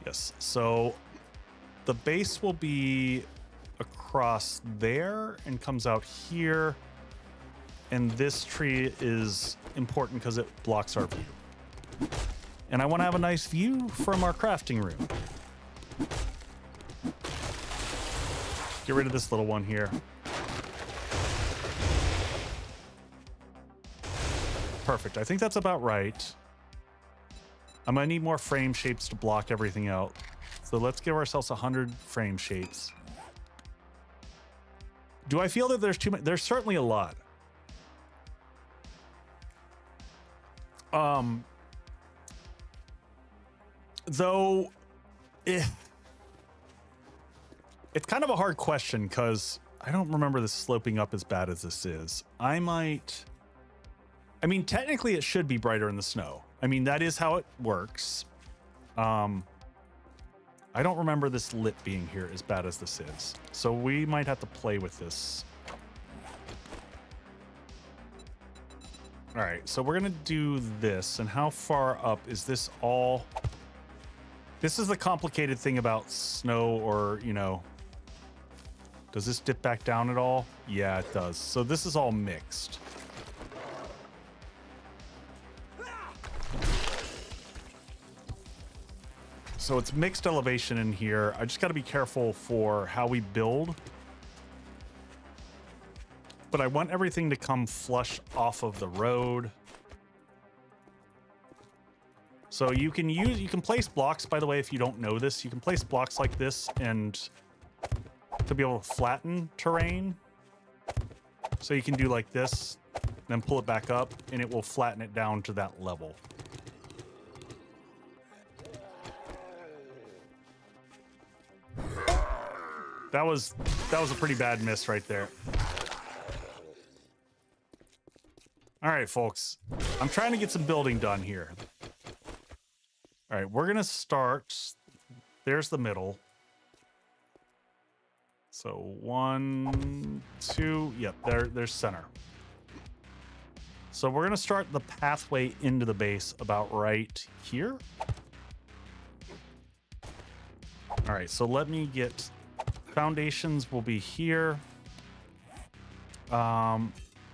Yes, so the base will be across there and comes out here. And this tree is important because it blocks our view. And I want to have a nice view from our crafting room. Get rid of this little one here. Perfect. I think that's about right. I'm going to need more frame shapes to block everything out. So let's give ourselves 100 frame shapes. Do I feel that there's too many? There's certainly a lot. Though, it's kind of a hard question because I don't remember this sloping up as bad as this is. I mean, technically it should be brighter in the snow. I mean, that is how it works. I don't remember this lit being here as bad as this is. So we might have to play with this All right, so we're gonna do this. And how far up is this all? This is the complicated thing about snow, or, you know, does this dip back down at all? Yeah, it does. So this is all mixed. So it's mixed elevation in here. I just got to be careful for how we build. But I want everything to come flush off of the road. So you can place blocks, by the way, if you don't know this, you can place blocks like this and to be able to flatten terrain. So you can do like this, then pull it back up, and it will flatten it down to that level. That was a pretty bad miss right there. All right, folks. I'm trying to get some building done here. All right, we're gonna start. There's the middle. So 1, 2, yep, there's center. So we're gonna start the pathway into the base about right here. All right, so let me get, foundations will be here.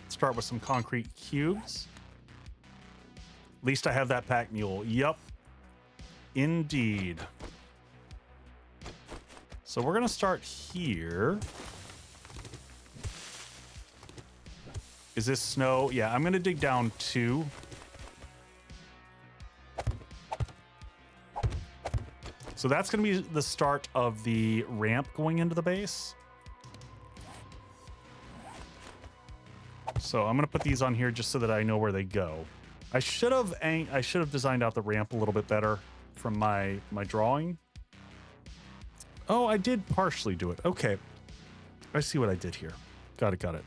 Start with some concrete cubes. At least I have that pack mule. Yep, indeed. So we're gonna start here. Is this snow? Yeah, I'm gonna dig down 2. So that's gonna be the start of the ramp going into the base. So I'm gonna put these on here just so that I know where they go. I should have designed out the ramp a little bit better from my drawing. Oh, I did partially do it. Okay. I see what I did here. Got it.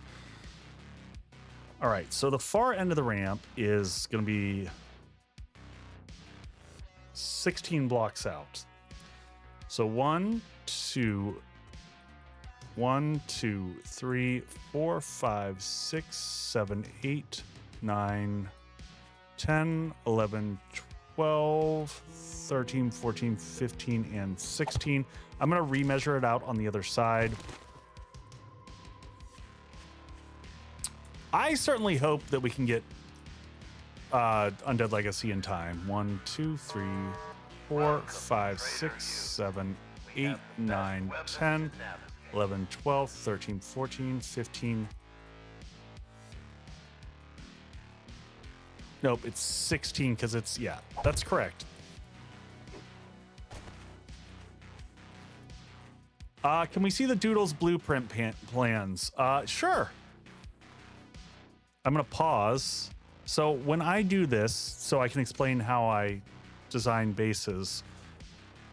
All right, so the far end of the ramp is going to be 16 blocks out. So 1, 2, 3, 4, 5, 6, 7, 8, 9, 10, 11, 12, 13, 14, 15, and 16. I'm going to remeasure it out on the other side. I certainly hope that we can get Undead Legacy in time. 1, 2, 3, 4, 5, 6, 7, 8, 9, 10, 11, 12, 13, 14, 15. Nope, it's 16 because it's, yeah, that's correct. Can we see the Doodle's blueprint plans? Sure. I'm going to pause. So when I do this, so I can explain how I design bases.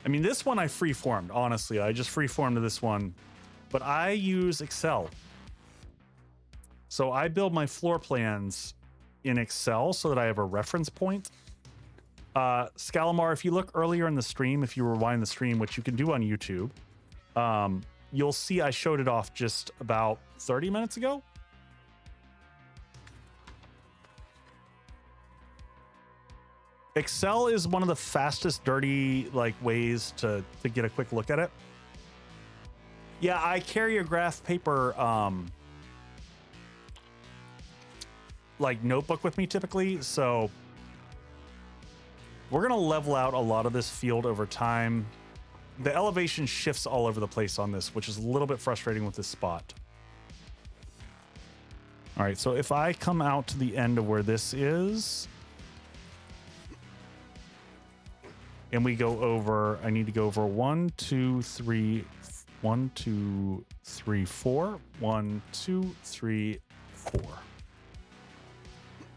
I mean, this one I freeformed, honestly. I just freeformed this one. But I use Excel. So I build my floor plans in Excel so that I have a reference point. Scalamar, if you look earlier in the stream, if you rewind the stream, which you can do on YouTube, you'll see I showed it off just about 30 minutes ago. Excel is one of the fastest, dirty ways to get a quick look at it. Yeah, I carry a graph paper notebook with me typically, so we're gonna level out a lot of this field over time. The elevation shifts all over the place on this, which is a little bit frustrating with this spot. All right, so if I come out to the end of where this is, and we go over, I need to go over 1, 2, 3, 1, 2, 3, 4, 1, 2, 3, 4.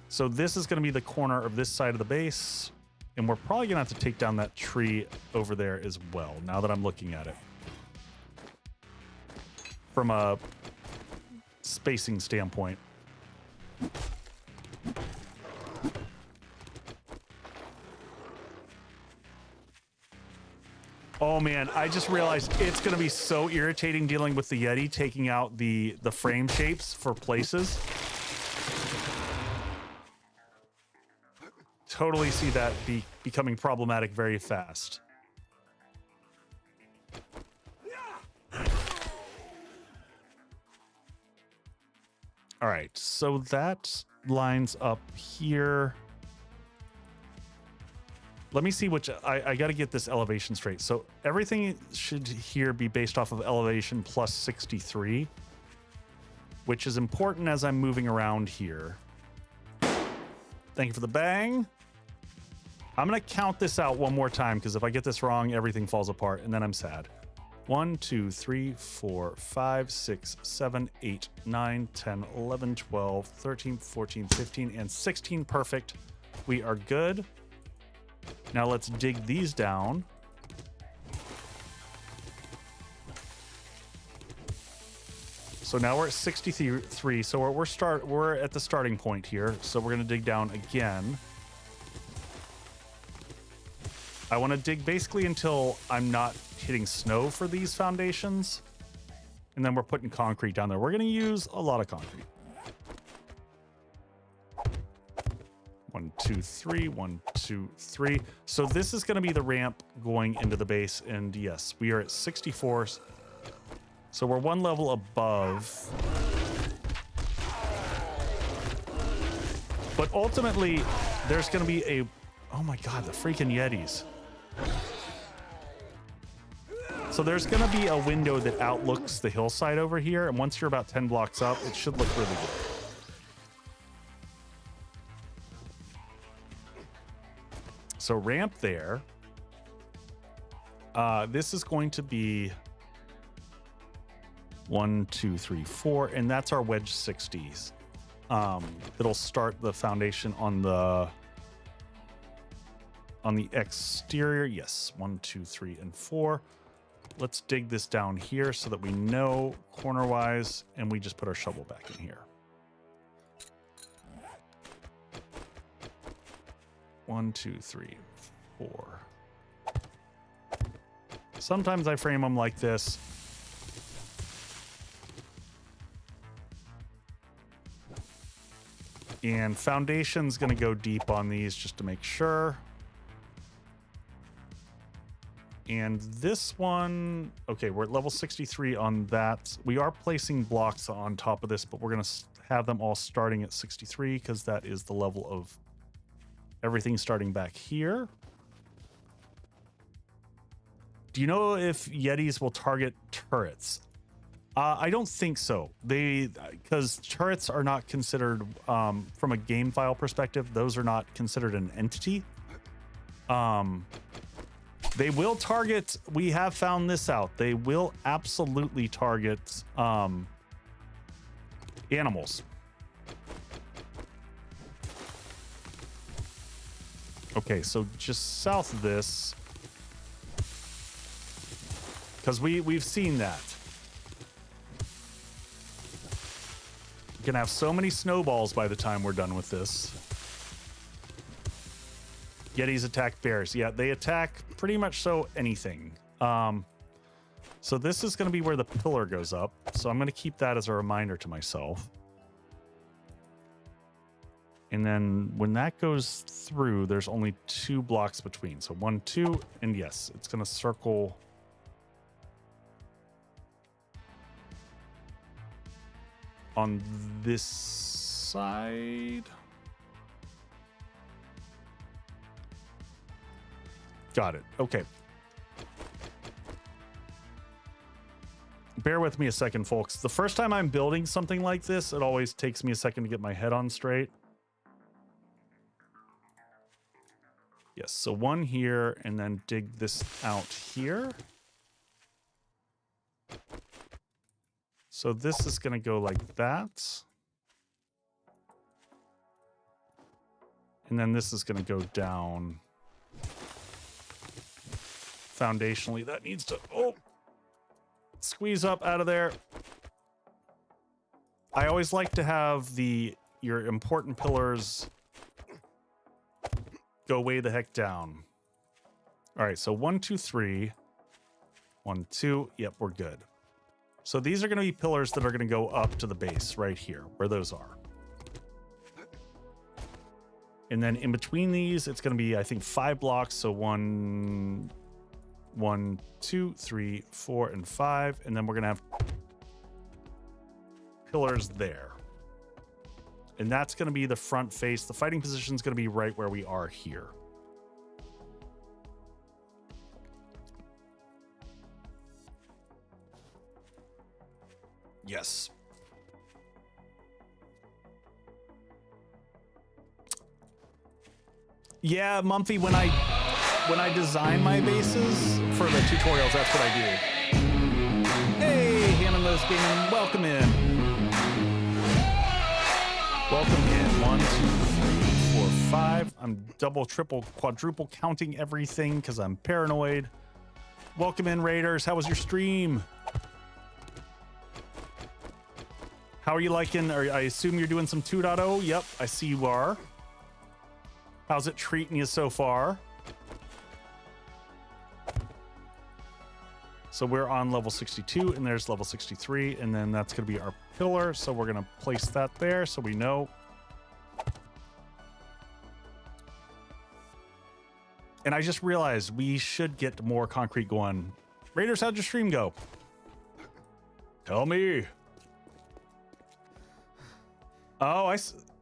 So this is going to be the corner of this side of the base, and we're probably going to have to take down that tree over there as well, now that I'm looking at it. From a spacing standpoint. Oh man, I just realized it's going to be so irritating dealing with the Yeti taking out the frame shapes for places. totally see that becoming problematic very fast. All right, so that lines up here. Let me see which, I got to get this elevation straight. So everything should here be based off of elevation plus 63, which is important as I'm moving around here. Thank you for the bang. I'm going to count this out one more time because if I get this wrong, everything falls apart and then I'm sad. 1, 2, 3, 4, 5, 6, 7, 8, 9, 10, 11, 12, 13, 14, 15, and 16. Perfect. We are good. Now let's dig these down. So now we're at 63. So we're at the starting point here. So we're going to dig down again. I want to dig basically until I'm not hitting snow for these foundations. And then we're putting concrete down there. We're going to use a lot of concrete. 1, 2, 3, 1, 2, 3. So this is going to be the ramp going into the base. And yes, we are at 64. So we're one level above. But ultimately, there's going to be a... Oh my God, the freaking Yetis. So there's going to be a window that outlooks the hillside over here. And once you're about 10 blocks up, it should look really good. So ramp there. This is going to be 1, 2, 3, 4, and that's our wedge 60s. It'll start the foundation on the exterior. Yes, 1, 2, 3, and 4. Let's dig this down here so that we know corner wise, and we just put our shovel back in here. 1, 2, 3, 4. Sometimes I frame them like this. And foundation's going to go deep on these just to make sure. And this one, okay, we're at level 63 on that. We are placing blocks on top of this, but we're going to have them all starting at 63 because that is the level of everything starting back here. Do you know if Yetis will target turrets? I don't think so. Because turrets are not considered, from a game file perspective, those are not considered an entity. They will target, we have found this out, they will absolutely target animals. Okay, so just south of this, because we've seen that. We can have so many snowballs by the time we're done with this. Yetis attack bears. Yeah, they attack pretty much so anything. So this is going to be where the pillar goes up. So I'm going to keep that as a reminder to myself. And then when that goes through, there's only 2 blocks between. So 1, 2, and yes, it's going to circle. On this side. Got it. Okay. Bear with me a second, folks. The first time I'm building something like this, it always takes me a second to get my head on straight. Yes, so 1 here, and then dig this out here. So this is going to go like that. And then this is going to go down foundationally. That needs to, squeeze up out of there. I always like to have your important pillars go way the heck down. All right, so 1, 2, 3. 1, 2. Yep, we're good. So these are going to be pillars that are going to go up to the base right here, where those are. And then in between these, it's going to be, I think, 5 blocks. So 1, 2, 3, 4, and 5. And then we're going to have pillars there. And that's going to be the front face. The fighting position is going to be right where we are here. Yes. Yeah, Mumpfy, when I design my bases for the tutorials, that's what I do. Hey, Hammond Lowe's Gaming, welcome in. Welcome in. 1, 2, 3, 4, 5. I'm double, triple, quadruple counting everything because I'm paranoid. Welcome in, Raiders. How was your stream? How are you liking? I assume you're doing some 2.0. Yep, I see you are. How's it treating you so far? So we're on level 62, and there's level 63, and then that's going to be our pillar. So we're going to place that there so we know. And I just realized we should get more concrete going. Raiders, how'd your stream go? Tell me. Oh,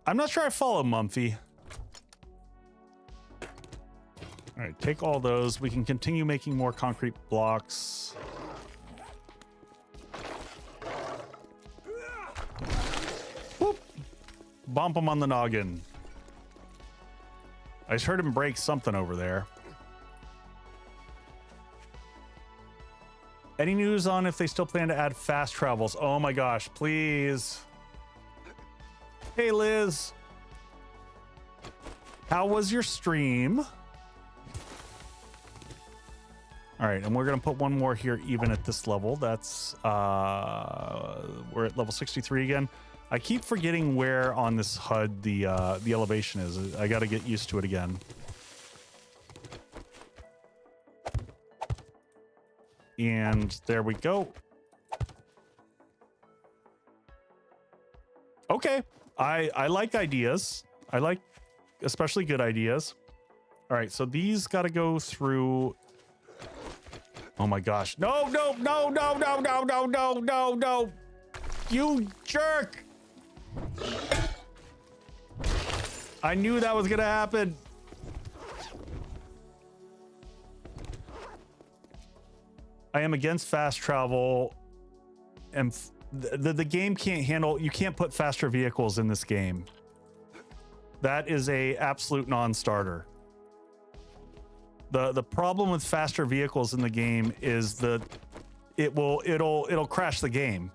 I'm not sure I follow Mumpfy. All right, take all those. We can continue making more concrete blocks. Whoop. Bump him on the noggin. I just heard him break something over there. Any news on if they still plan to add fast travels? Oh my gosh, please. Hey, Liz. How was your stream? All right, and we're gonna put one more here even at this level. That's, we're at level 63 again. I keep forgetting where on this HUD the elevation is. I gotta get used to it again. And there we go. Okay, I like ideas. I like especially good ideas. All right, so these gotta go through. Oh my gosh. No, no, no, no, no, no, no, no, no, no. You jerk. I knew that was gonna happen. I am against fast travel, and the game can't handle, you can't put faster vehicles in this game. That is a absolute non-starter. The problem with faster vehicles in the game is it'll crash the game.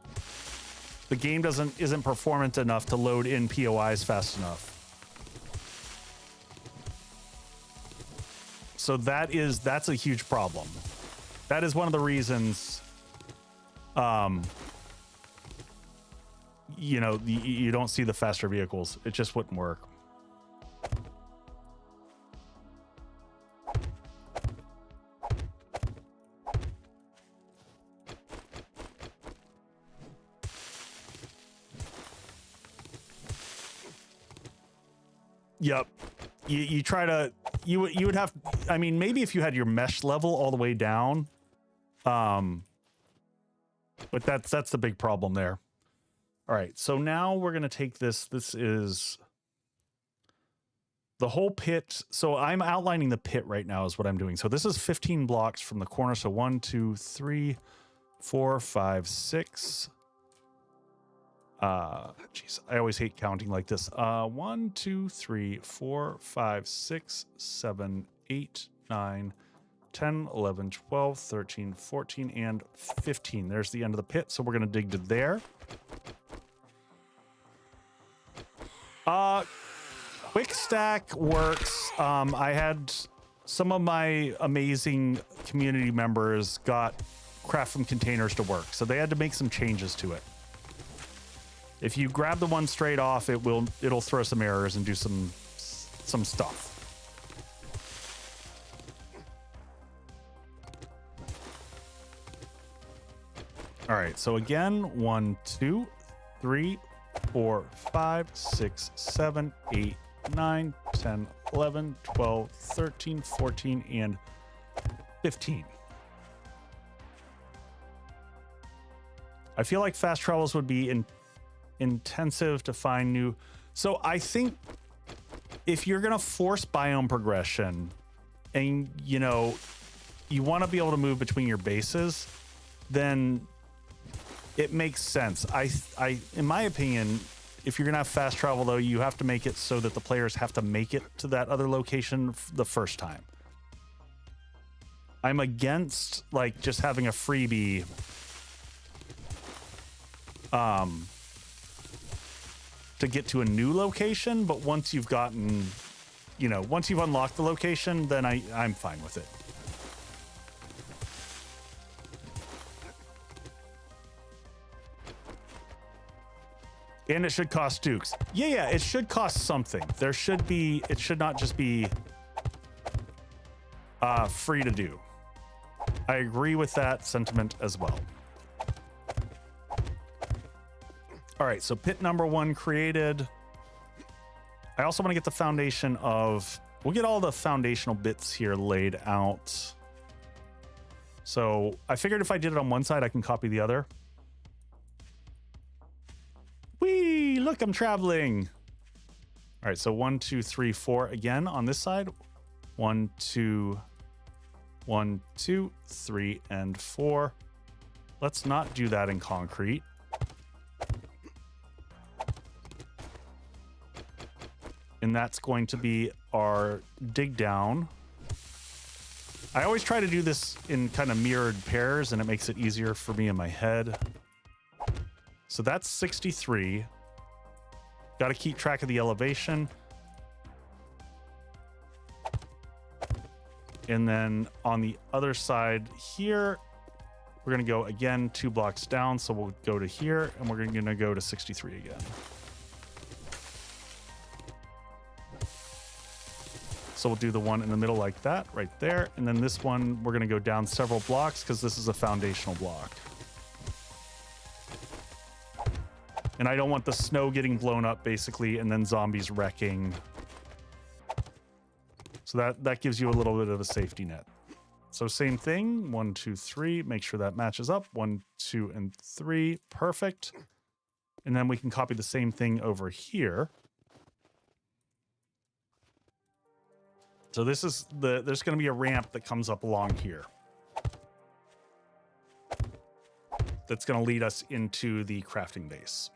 The game isn't performant enough to load in POIs fast enough. So that's a huge problem. That is one of the reasons you know, you don't see the faster vehicles. It just wouldn't work. Yep. You try to, you would have, I mean, maybe if you had your mesh level all the way down, but that's the big problem there. All right, so now we're gonna take this. This is the whole pit. So I'm outlining the pit right now is what I'm doing. So this is 15 blocks from the corner. So 1, 2, 3, 4, 5, 6. Jeez, I always hate counting like this. 1, 2, 3, 4, 5, 6, 7, 8, 9, 10, 11, 12, 13, 14, and 15. There's the end of the pit. So we're going to dig to there. Quick stack works. I had some of my amazing community members got craft from containers to work. So they had to make some changes to it. If you grab the one straight off, it'll throw some errors and do some stuff. All right, so again, 1, 2, 3, 4, 5, 6, 7, 8, 9, 10, 11, 12, 13, 14, and 15. I feel like fast travels would be intensive to find new. So I think if you're going to force biome progression and, you know, you want to be able to move between your bases, then it makes sense. In my opinion, if you're going to have fast travel, though, you have to make it so that the players have to make it to that other location the first time. I'm against, like, just having a freebie to get to a new location, but once you've gotten, you know, once you've unlocked the location, then I'm fine with it. And it should cost Dukes. Yeah, it should cost something. There should be, it should not just be free to do. I agree with that sentiment as well. All right, so pit number 1 created. I also want to get the foundation of, we'll get all the foundational bits here laid out. So I figured if I did it on one side, I can copy the other. Whee, look, I'm traveling. All right, so 1, 2, 3, 4 again on this side. 1, 2, 1, 2, 3, and 4. Let's not do that in concrete. And that's going to be our dig down. I always try to do this in kind of mirrored pairs, and it makes it easier for me in my head. So that's 63. Got to keep track of the elevation. And then on the other side here, we're going to go again 2 blocks down. So we'll go to here, and we're going to go to 63 again. So we'll do the one in the middle like that, right there. And then this one, we're going to go down several blocks because this is a foundational block. And I don't want the snow getting blown up, basically, and then zombies wrecking. So that gives you a little bit of a safety net. So same thing, 1, 2, 3. Make sure that matches up. 1, 2, and 3. Perfect. And then we can copy the same thing over here. So this is there's going to be a ramp that comes up along here. That's going to lead us into the crafting base.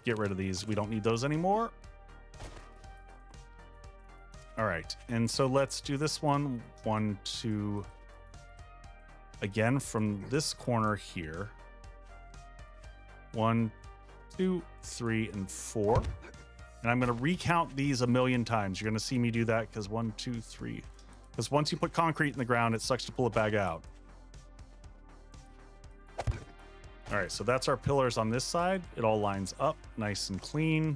Get rid of these. We don't need those anymore. All right. And so let's do this one. 1, 2. Again, from this corner here. 1, 2, 3, and 4. And I'm going to recount these a million times. You're going to see me do that because 1, 2, 3. Because once you put concrete in the ground, it sucks to pull it back out. All right, so that's our pillars on this side. It all lines up nice and clean.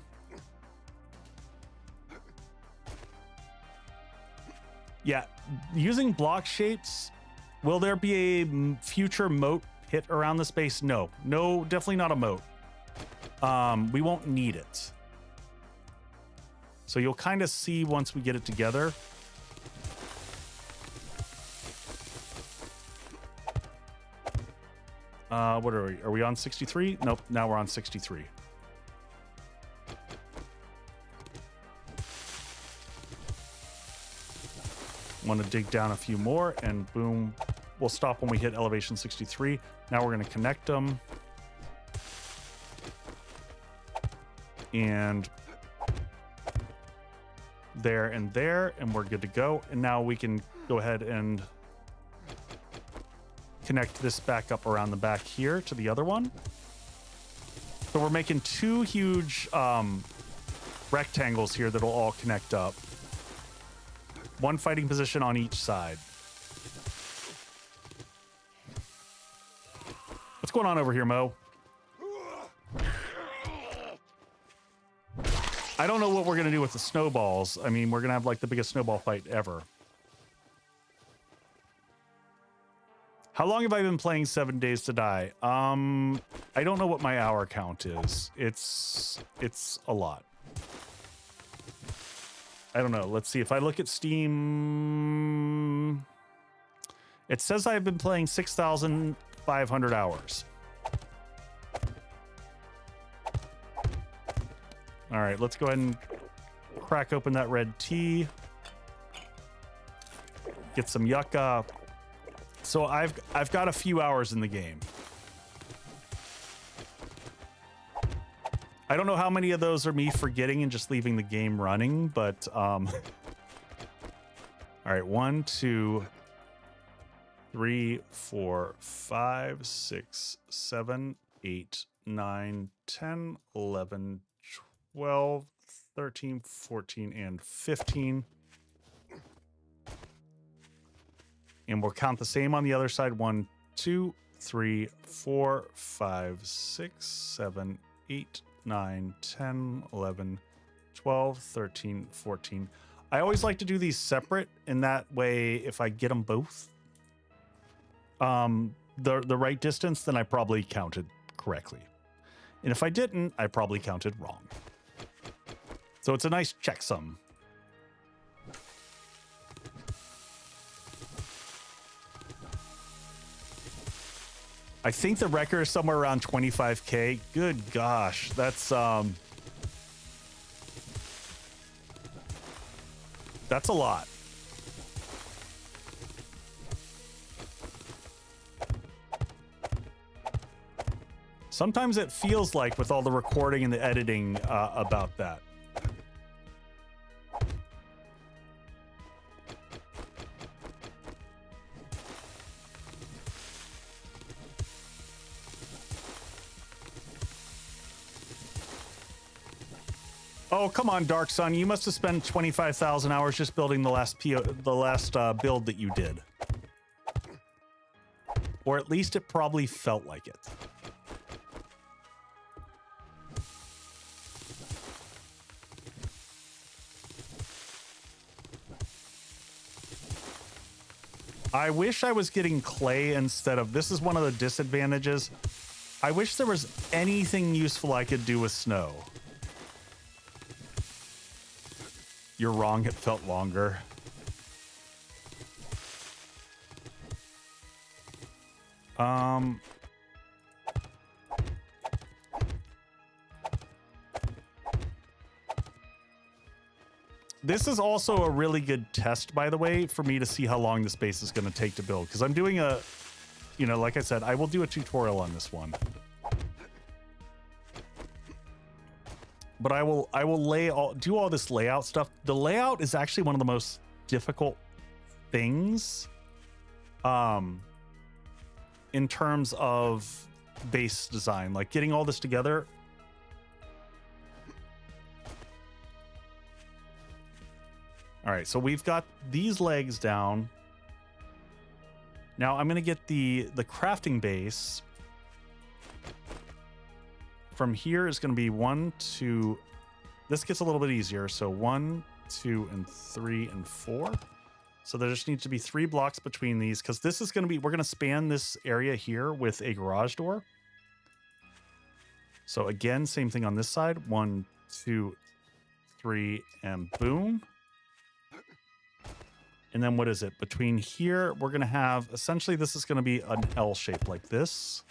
Yeah, using block shapes, will there be a future moat hit around the space? No, definitely not a moat. We won't need it. So you'll kind of see once we get it together. What are we? Are we on 63? Nope, now we're on 63. Want to dig down a few more, and boom, we'll stop when we hit elevation 63. Now we're going to connect them. And there and there, and we're good to go. And now we can go ahead and connect this back up around the back here to the other one. So we're making 2 huge rectangles here that'll all connect up. 1 fighting position on each side. What's going on over here, Mo? I don't know what we're going to do with the snowballs. I mean, we're going to have like the biggest snowball fight ever. How long have I been playing 7 Days to Die? I don't know what my hour count is. It's a lot. I don't know. Let's see. If I look at Steam, it says I've been playing 6,500 hours. All right, let's go ahead and crack open that red tea. Get some yucca. So I've got a few hours in the game. I don't know how many of those are me forgetting and just leaving the game running, but all right, 1, 2, 3, 4, 5, 6, 7, 8, 9, 10, 11, 12, 13, 14, and 15. And we'll count the same on the other side. 1, 2, 3, 4, 5, 6, 7, 8, 9, 10, 11, 12, 13, 14. I always like to do these separate, and that way, if I get them both the right distance, then I probably counted correctly. And if I didn't, I probably counted wrong. So it's a nice checksum. I think the record is somewhere around 25K. Good gosh, that's a lot. Sometimes it feels like, with all the recording and the editing, about that. Oh, come on, Dark Sun. You must have spent 25,000 hours just building the last build that you did. Or at least it probably felt like it. I wish I was getting clay instead of... This is one of the disadvantages. I wish there was anything useful I could do with snow. You're wrong, it felt longer. This is also a really good test, by the way, for me to see how long this base is going to take to build. Because I'm doing a, you know, like I said, I will do a tutorial on this one. But I will do all this layout stuff. The layout is actually one of the most difficult things in terms of base design, like getting all this together. All right, so we've got these legs down. Now I'm going to get the crafting base. From here is going to be 1, 2. This gets a little bit easier. So 1, 2, and 3, and 4. So there just needs to be 3 blocks between these, because this is going to be, we're going to span this area here with a garage door. So again, same thing on this side. 1, 2, 3, and boom. And then what is it? Between here, we're going to have, essentially this is going to be an L shape like this.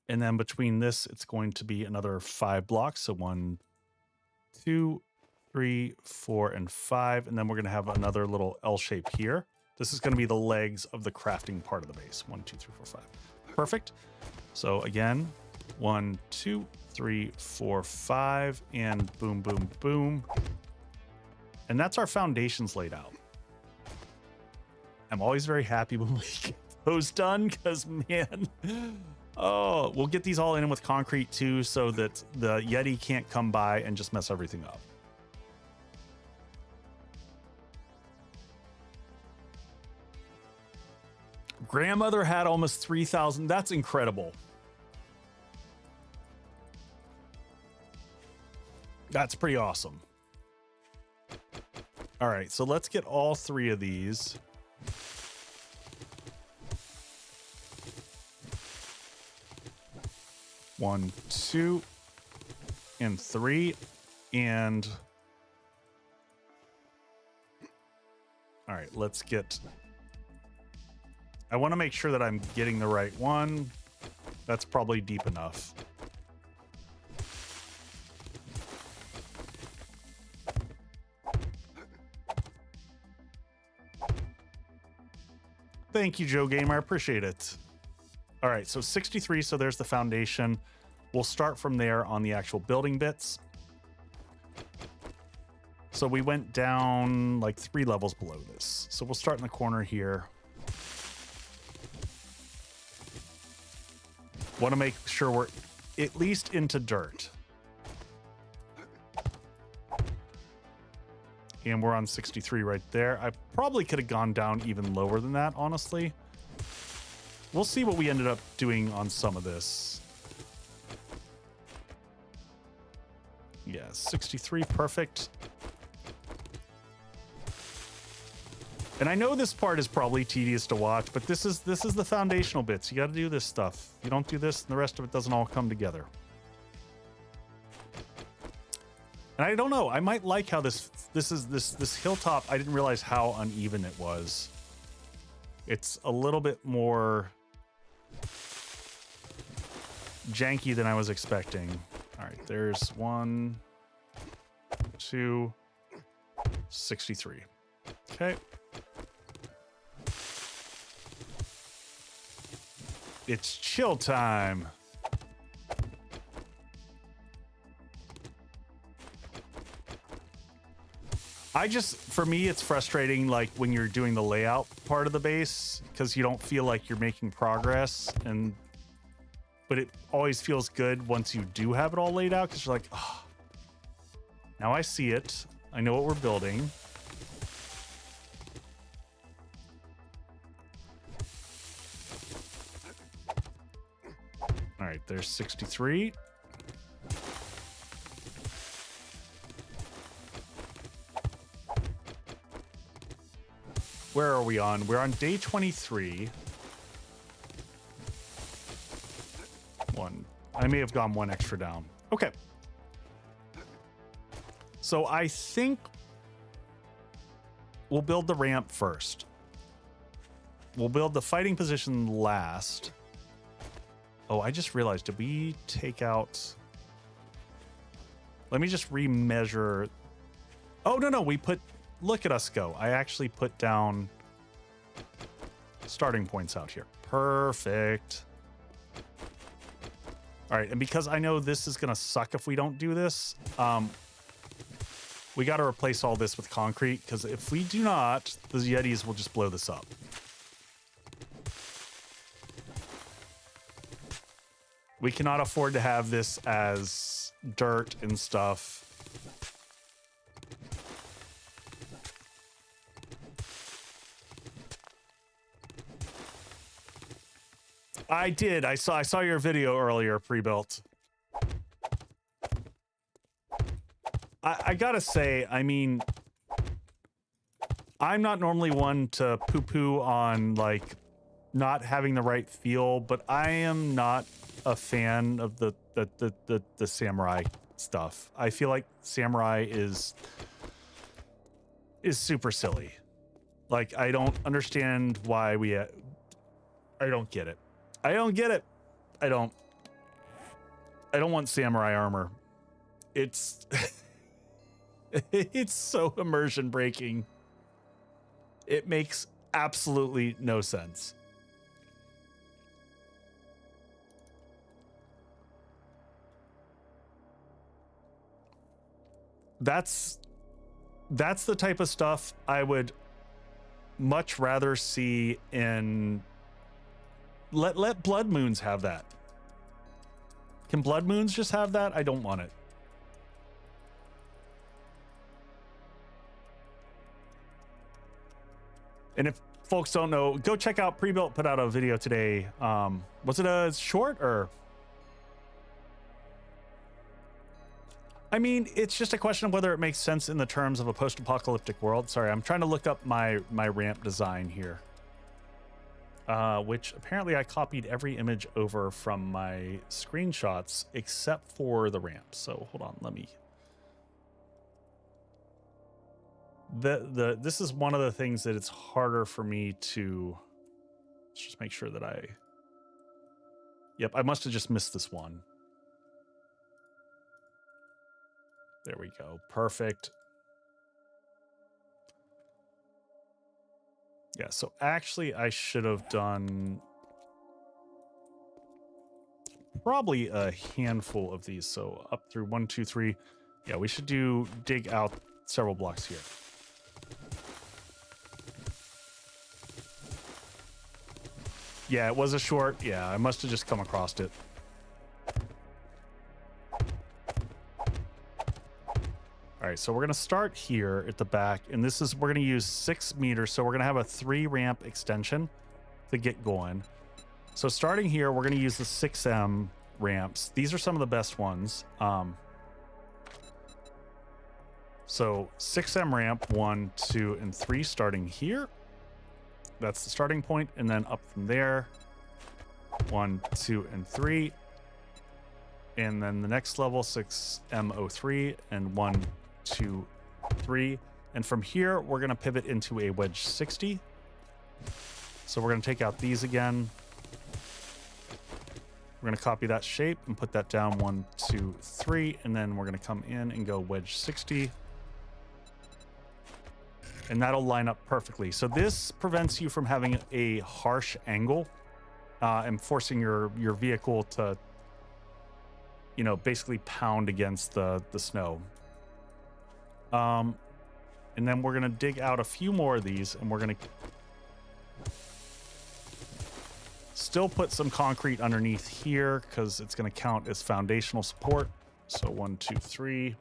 And then between this, it's going to be another 5 blocks. So 1, 2, 3, 4, and 5. And then we're going to have another little L shape here. This is going to be the legs of the crafting part of the base. 1, 2, 3, 4, 5. Perfect. So again, 1, 2, 3, 4, 5, and boom, boom, boom. And that's our foundations laid out. I'm always very happy when we get those done, because man... Oh, we'll get these all in with concrete too, so that the Yeti can't come by and just mess everything up. Grandmother had almost 3,000. That's incredible. That's pretty awesome. All right, so let's get all 3 of these. 1, 2, and 3, and all right, let's get, I want to make sure that I'm getting the right one. That's probably deep enough. Thank you, Joe Gamer. I appreciate it. All right, so 63, so there's the foundation. We'll start from there on the actual building bits. So we went down like 3 levels below this. So we'll start in the corner here. Want to make sure we're at least into dirt. And we're on 63 right there. I probably could have gone down even lower than that, honestly. We'll see what we ended up doing on some of this. Yeah, 63, perfect. And I know this part is probably tedious to watch, but this is the foundational bits. You got to do this stuff. You don't do this, and the rest of it doesn't all come together. And I don't know. I might like how this hilltop. I didn't realize how uneven it was. It's a little bit more janky than I was expecting. All right, there's 1, 2, 63. Okay. It's chill time. For me, it's frustrating, like when you're doing the layout part of the base, because you don't feel like you're making progress, but it always feels good once you do have it all laid out, because you're like, oh, now I see it. I know what we're building. All right, there's 63. Where are we on? We're on day 23. I may have gone 1 extra down. Okay. So I think we'll build the ramp first. We'll build the fighting position last. Oh, I just realized, did we take out... Let me just remeasure. Oh, no, we put... Look at us go. I actually put down starting points out here. Perfect. All right, and because I know this is going to suck if we don't do this, we got to replace all this with concrete, because if we do not, the Yetis will just blow this up. We cannot afford to have this as dirt and stuff. I did. I saw your video earlier, pre-built. I gotta say, I mean, I'm not normally one to poo-poo on like not having the right feel, but I am not a fan of the samurai stuff. I feel like samurai is super silly. Like, I don't understand why I don't get it. I don't get it. I don't want samurai armor. It's it's so immersion breaking. It makes absolutely no sense. That's the type of stuff I would much rather see in... Let Blood Moons have that. Can Blood Moons just have that? I don't want it. And if folks don't know, go check out Pre-Built put out a video today. Was it a short or... I mean, it's just a question of whether it makes sense in the terms of a post-apocalyptic world. Sorry, I'm trying to look up my ramp design here. which apparently I copied every image over from my screenshots except for the ramp. So hold on, let me. This is one of the things that it's harder for me to. Let's just make sure that I. Yep, I must have just missed this one. There we go. Perfect. Yeah, so actually I should have done probably a handful of these. So up through 1, 2, 3. Yeah, we should dig out several blocks here. Yeah, it was a short. Yeah, I must have just come across it. All right, so we're gonna start here at the back, and we're gonna use 6 meters. So we're gonna have a 3 ramp extension to get going. So starting here, we're gonna use the 6M ramps. These are some of the best ones. So 6M ramp 1, 2, and 3 starting here. That's the starting point, and then up from there, 1, 2, and 3. And then the next level, 6M03, and 1, 2, 3. And from here, we're going to pivot into a wedge 60. So we're going to take out these again. We're going to copy that shape and put that down 1, 2, 3. And then we're going to come in and go wedge 60. And that'll line up perfectly. So this prevents you from having a harsh angle and forcing your vehicle to, you know, basically pound against the snow. And then we're going to dig out a few more of these, and we're going to still put some concrete underneath here because it's going to count as foundational support. So 1, 2, 3.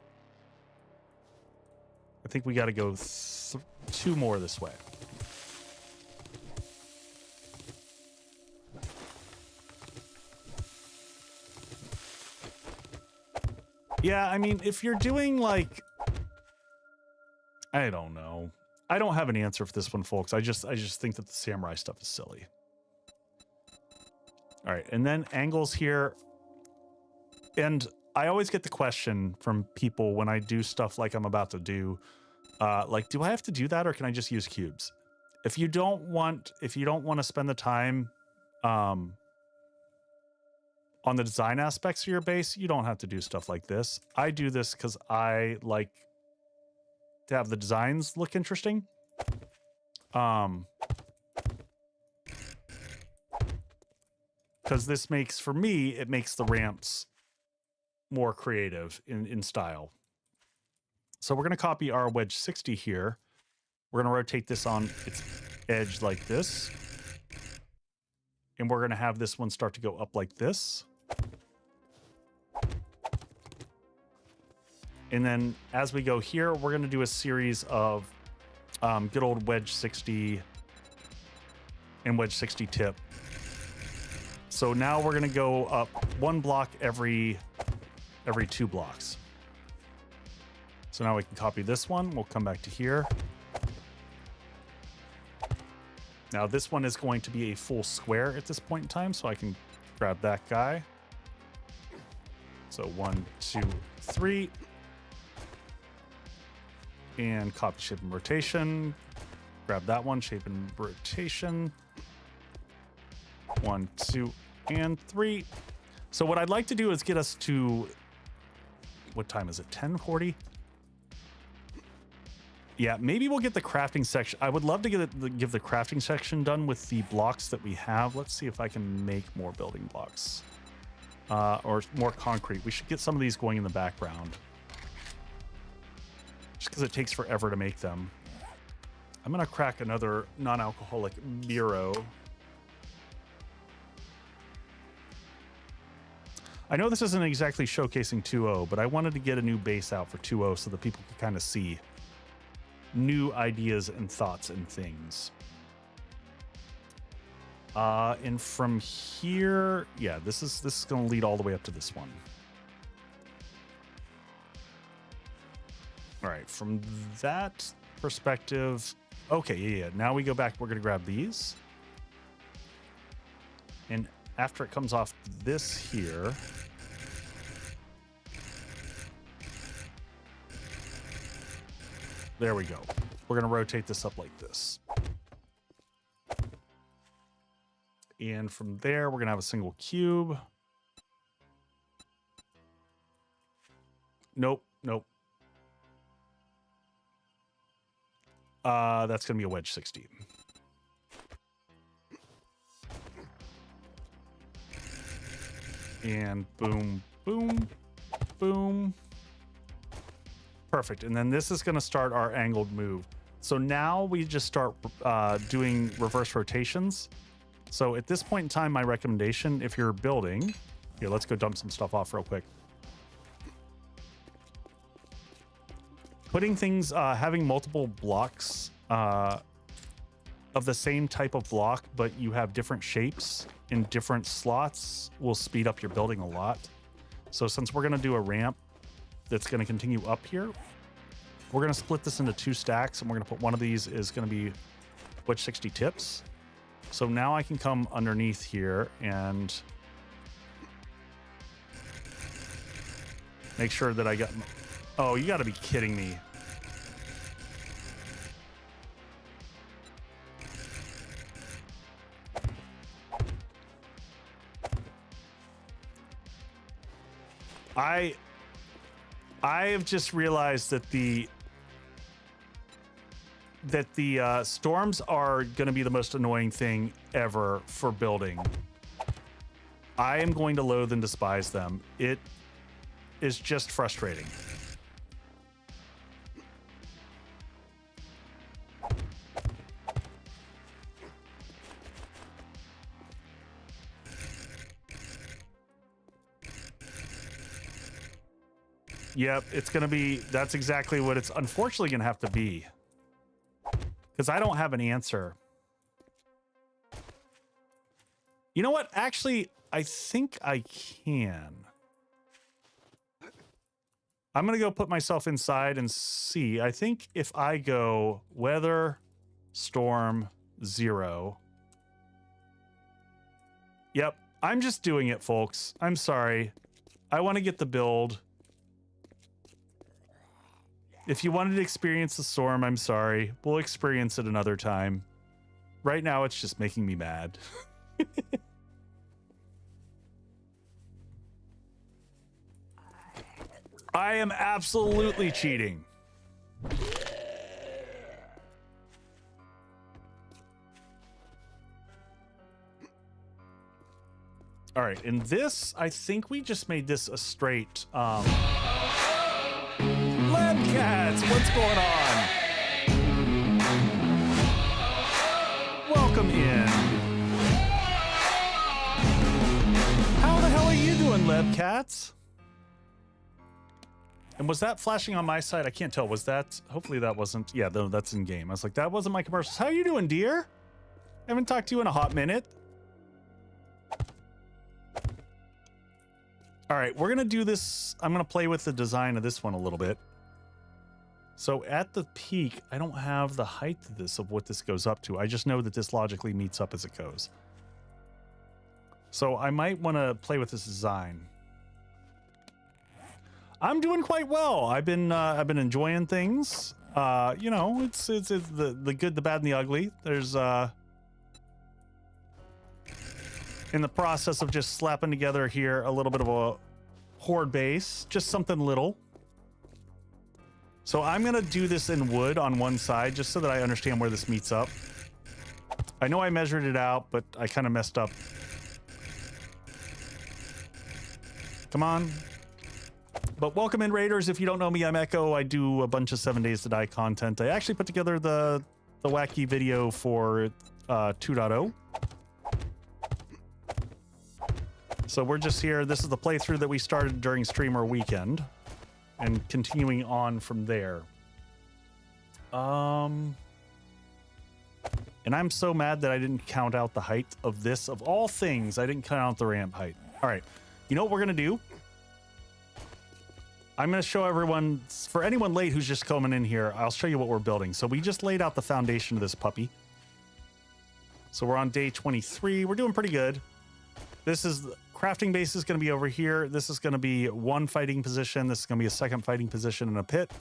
I think we got to go 2 more this way. Yeah, I mean, if you're doing like, I don't know. I don't have an answer for this one, folks. I just think that the samurai stuff is silly. All right, and then angles here. And I always get the question from people when I do stuff like I'm about to do, like, do I have to do that or can I just use cubes? If you don't want to spend the time on the design aspects of your base, you don't have to do stuff like this. I do this because I like to have the designs look interesting. Because this makes, for me, it makes the ramps more creative in style. So we're going to copy our wedge 60 here. We're going to rotate this on its edge like this. And we're going to have this one start to go up like this. And then as we go here, we're going to do a series of good old wedge 60 and wedge 60 tip. So now we're going to go up 1 block every 2 blocks. So now we can copy this one. We'll come back to here. Now this one is going to be a full square at this point in time, so I can grab that guy. So 1, 2, 3. And copy shape and rotation. Grab that one, shape and rotation. 1, 2, and 3. So what I'd like to do is get us to, what time is it? 10:40? Yeah, maybe we'll get the crafting section. I would love to give the crafting section done with the blocks that we have. Let's see if I can make more building blocks. Or more concrete. We should get some of these going in the background. Just because it takes forever to make them. I'm going to crack another non-alcoholic bureau. I know this isn't exactly showcasing 2.0, but I wanted to get a new base out for 2.0 so that people could kind of see new ideas and thoughts and things. And from here, yeah, this is going to lead all the way up to this one. All right, from that perspective, okay, yeah. Now we go back. We're going to grab these. And after it comes off this here, there we go. We're going to rotate this up like this. And from there, we're going to have a single cube. Nope, nope. That's going to be a wedge 60. And boom, boom, boom. Perfect. And then this is going to start our angled move. So now we just start doing reverse rotations. So at this point in time, my recommendation, if you're building, here, let's go dump some stuff off real quick. Putting things, having multiple blocks of the same type of block, but you have different shapes in different slots will speed up your building a lot. So since we're going to do a ramp that's going to continue up here, we're going to split this into 2 stacks, and we're going to put one of these is going to be wedge 60 tips. So now I can come underneath here and make sure that I got... Oh, you got to be kidding me. I have just realized that the storms are going to be the most annoying thing ever for building. I am going to loathe and despise them. It is just frustrating. Yep, it's going to be, that's exactly what it's unfortunately going to have to be. Because I don't have an answer. You know what? Actually, I think I can. I'm going to go put myself inside and see. I think if I go weather, storm, 0. Yep, I'm just doing it, folks. I'm sorry. I want to get the build. If you wanted to experience the storm, I'm sorry. We'll experience it another time. Right now, it's just making me mad. I am absolutely cheating. All right, in this, I think we just made this a straight... Cats, what's going on? Welcome in. How the hell are you doing, Lebcats? And was that flashing on my side? I can't tell. Was that? Hopefully that wasn't. Yeah, no, that's in game. I was like, that wasn't my commercials. How you doing, dear? I haven't talked to you in a hot minute. All right, we're gonna do this. I'm gonna play with the design of this one a little bit. So at the peak, I don't have the height of this, of what this goes up to. I just know that this logically meets up as it goes. So I might want to play with this design. I'm doing quite well. I've been enjoying things. You know, it's the good, the bad, and the ugly. There's in the process of just slapping together here a little bit of a horde base, just something little. So I'm going to do this in wood on one side just so that I understand where this meets up. I know I measured it out, but I kind of messed up. Come on. But welcome in, Raiders. If you don't know me, I'm Echo. I do a bunch of 7 Days to Die content. I actually put together the wacky video for 2.0. So we're just here. This is the playthrough that we started during Streamer Weekend. And continuing on from there. And I'm so mad that I didn't count out the height of this. Of all things, I didn't count out the ramp height. All right. You know what we're going to do? I'm going to show everyone, for anyone late who's just coming in here, I'll show you what we're building. So we just laid out the foundation of this puppy. So we're on day 23. We're doing pretty good. This is crafting base is going to be over here. This is going to be one fighting position. This is going to be a second fighting position in a pit.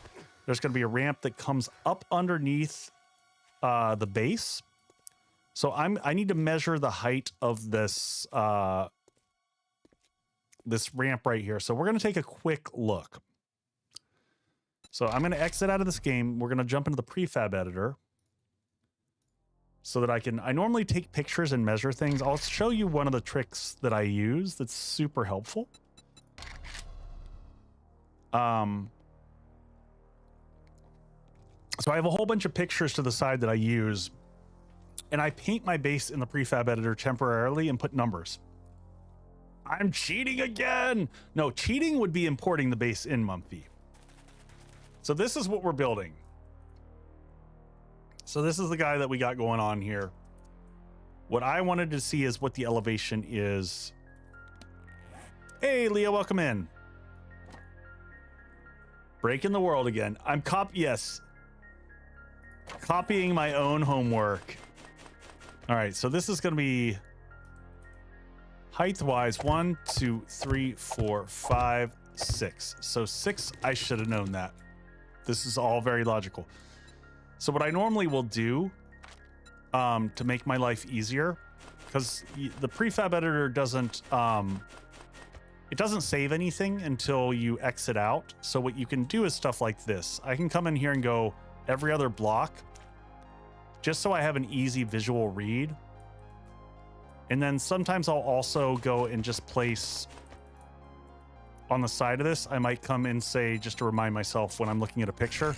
There's going to be a ramp that comes up underneath the base. So I need to measure the height of this this ramp right here. So we're going to take a quick look. So I'm going to exit out of this game. We're going to jump into the prefab editor so that I normally take pictures and measure things. I'll show you one of the tricks that I use that's super helpful. So I have a whole bunch of pictures to the side that I use, and I paint my base in the prefab editor temporarily and put numbers. I'm cheating again. No, cheating would be importing the base in Mumpfy. So this is what we're building. So this is the guy that we got going on here. What I wanted to see is what the elevation is. Hey, Leah, welcome in. Breaking the world again. Yes. Copying my own homework. All right, so this is going to be height-wise 1, 2, 3, 4, 5, 6. So 6, I should have known that. This is all very logical. So what I normally will do to make my life easier, because the prefab editor doesn't it doesn't save anything until you exit out. So what you can do is stuff like this. I can come in here and go every other block, just so I have an easy visual read. And then sometimes I'll also go and just place on the side of this. I might come and say, just to remind myself when I'm looking at a picture,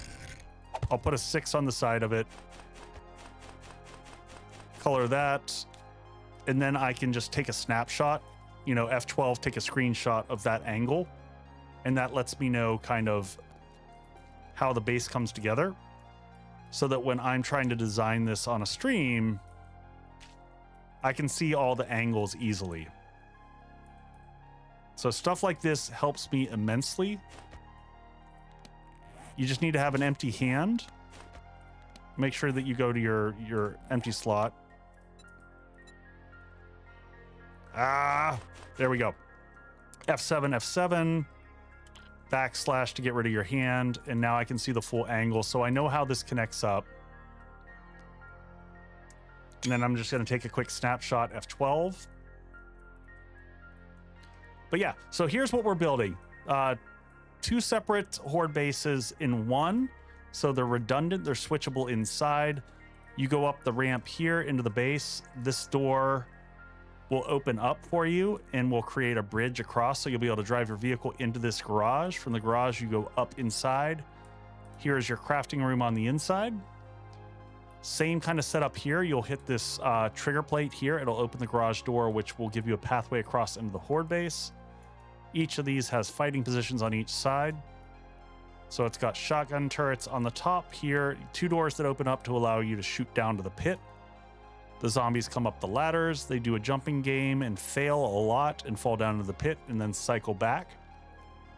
I'll put a 6 on the side of it, color that, and then I can just take a snapshot, you know, F12, take a screenshot of that angle, and that lets me know kind of how the base comes together, so that when I'm trying to design this on a stream, I can see all the angles easily. So stuff like this helps me immensely. You just need to have an empty hand. Make sure that you go to your empty slot. There we go. F7, F7, backslash to get rid of your hand. And now I can see the full angle. So I know how this connects up. And then I'm just going to take a quick snapshot, F12. But yeah, so here's what we're building. 2 separate horde bases in one. So they're redundant, they're switchable inside. You go up the ramp here into the base. This door will open up for you and will create a bridge across. So you'll be able to drive your vehicle into this garage. From the garage, you go up inside. Here is your crafting room on the inside. Same kind of setup here. You'll hit this trigger plate here. It'll open the garage door, which will give you a pathway across into the horde base. Each of these has fighting positions on each side. So it's got shotgun turrets on the top here, 2 doors that open up to allow you to shoot down to the pit. The zombies come up the ladders. They do a jumping game and fail a lot and fall down into the pit and then cycle back.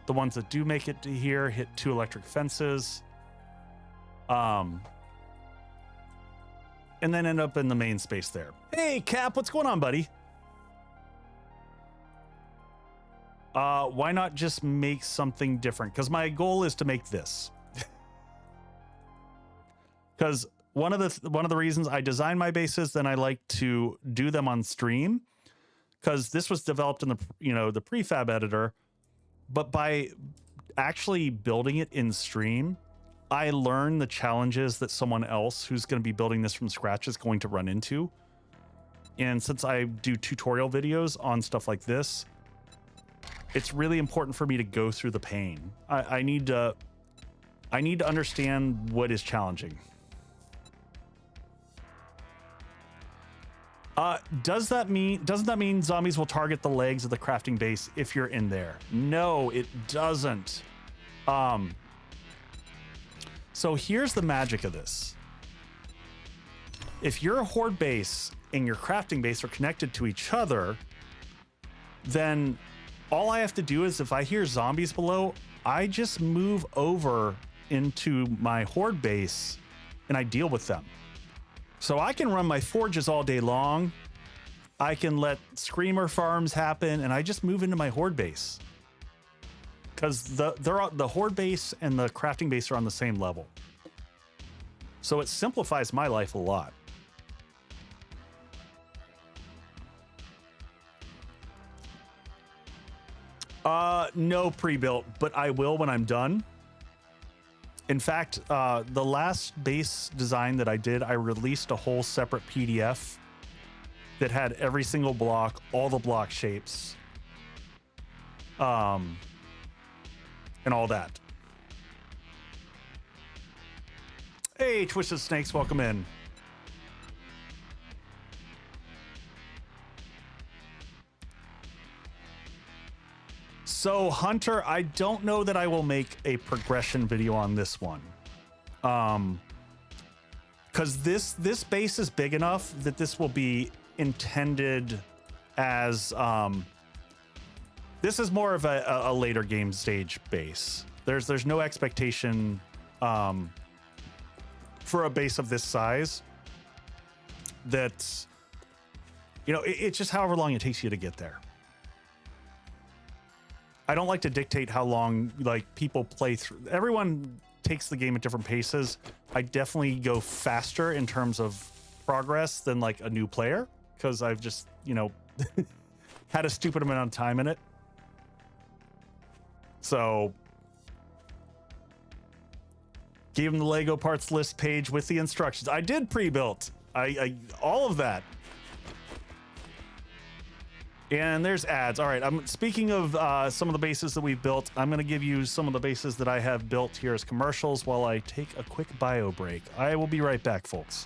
The ones that do make it to here hit 2 electric fences. And then end up in the main space there. Hey, Cap, what's going on, buddy? Why not just make something different? Because my goal is to make this. Because one of the reasons I design my bases, then I like to do them on stream. Because this was developed in the prefab editor, but by actually building it in stream, I learn the challenges that someone else who's going to be building this from scratch is going to run into. And since I do tutorial videos on stuff like this, it's really important for me to go through the pain. I need to understand what is challenging. Doesn't that mean zombies will target the legs of the crafting base if you're in there? No, it doesn't. So here's the magic of this. If your horde base and your crafting base are connected to each other, then all I have to do is if I hear zombies below, I just move over into my horde base and I deal with them. So I can run my forges all day long I can let screamer farms happen, and I just move into my horde base. Because the horde base and the crafting base are on the same level. So it simplifies my life a lot. No pre-built, but I will when I'm done. In fact, the last base design that I did, I released a whole separate PDF that had every single block, all the block shapes, and all that. Hey, Twisted Snakes, welcome in. So Hunter, I don't know that I will make a progression video on this one. Because this base is big enough that this will be intended as this is more of a later game stage base. There's no expectation for a base of this size that, you know, it's just however long it takes you to get there. I don't like to dictate how long like people play through. Everyone takes the game at different paces. I definitely go faster in terms of progress than like a new player because I've just, you know, had a stupid amount of time in it. So gave him the Lego parts list page with the instructions. I did pre-built. I all of that. And there's ads. All right, I'm speaking of some of the bases that we've built. I'm going to give you some of the bases that I have built here as commercials while I take a quick bio break. I will be right back, folks.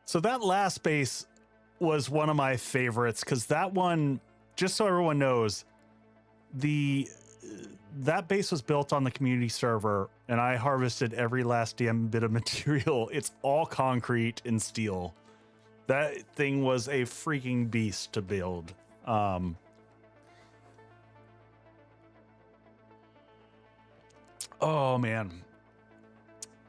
So that last base was one of my favorites because that one, just so everyone knows, the that base was built on the community server, and I harvested every last damn bit of material. It's all concrete and steel. That thing was a freaking beast to build. Oh man,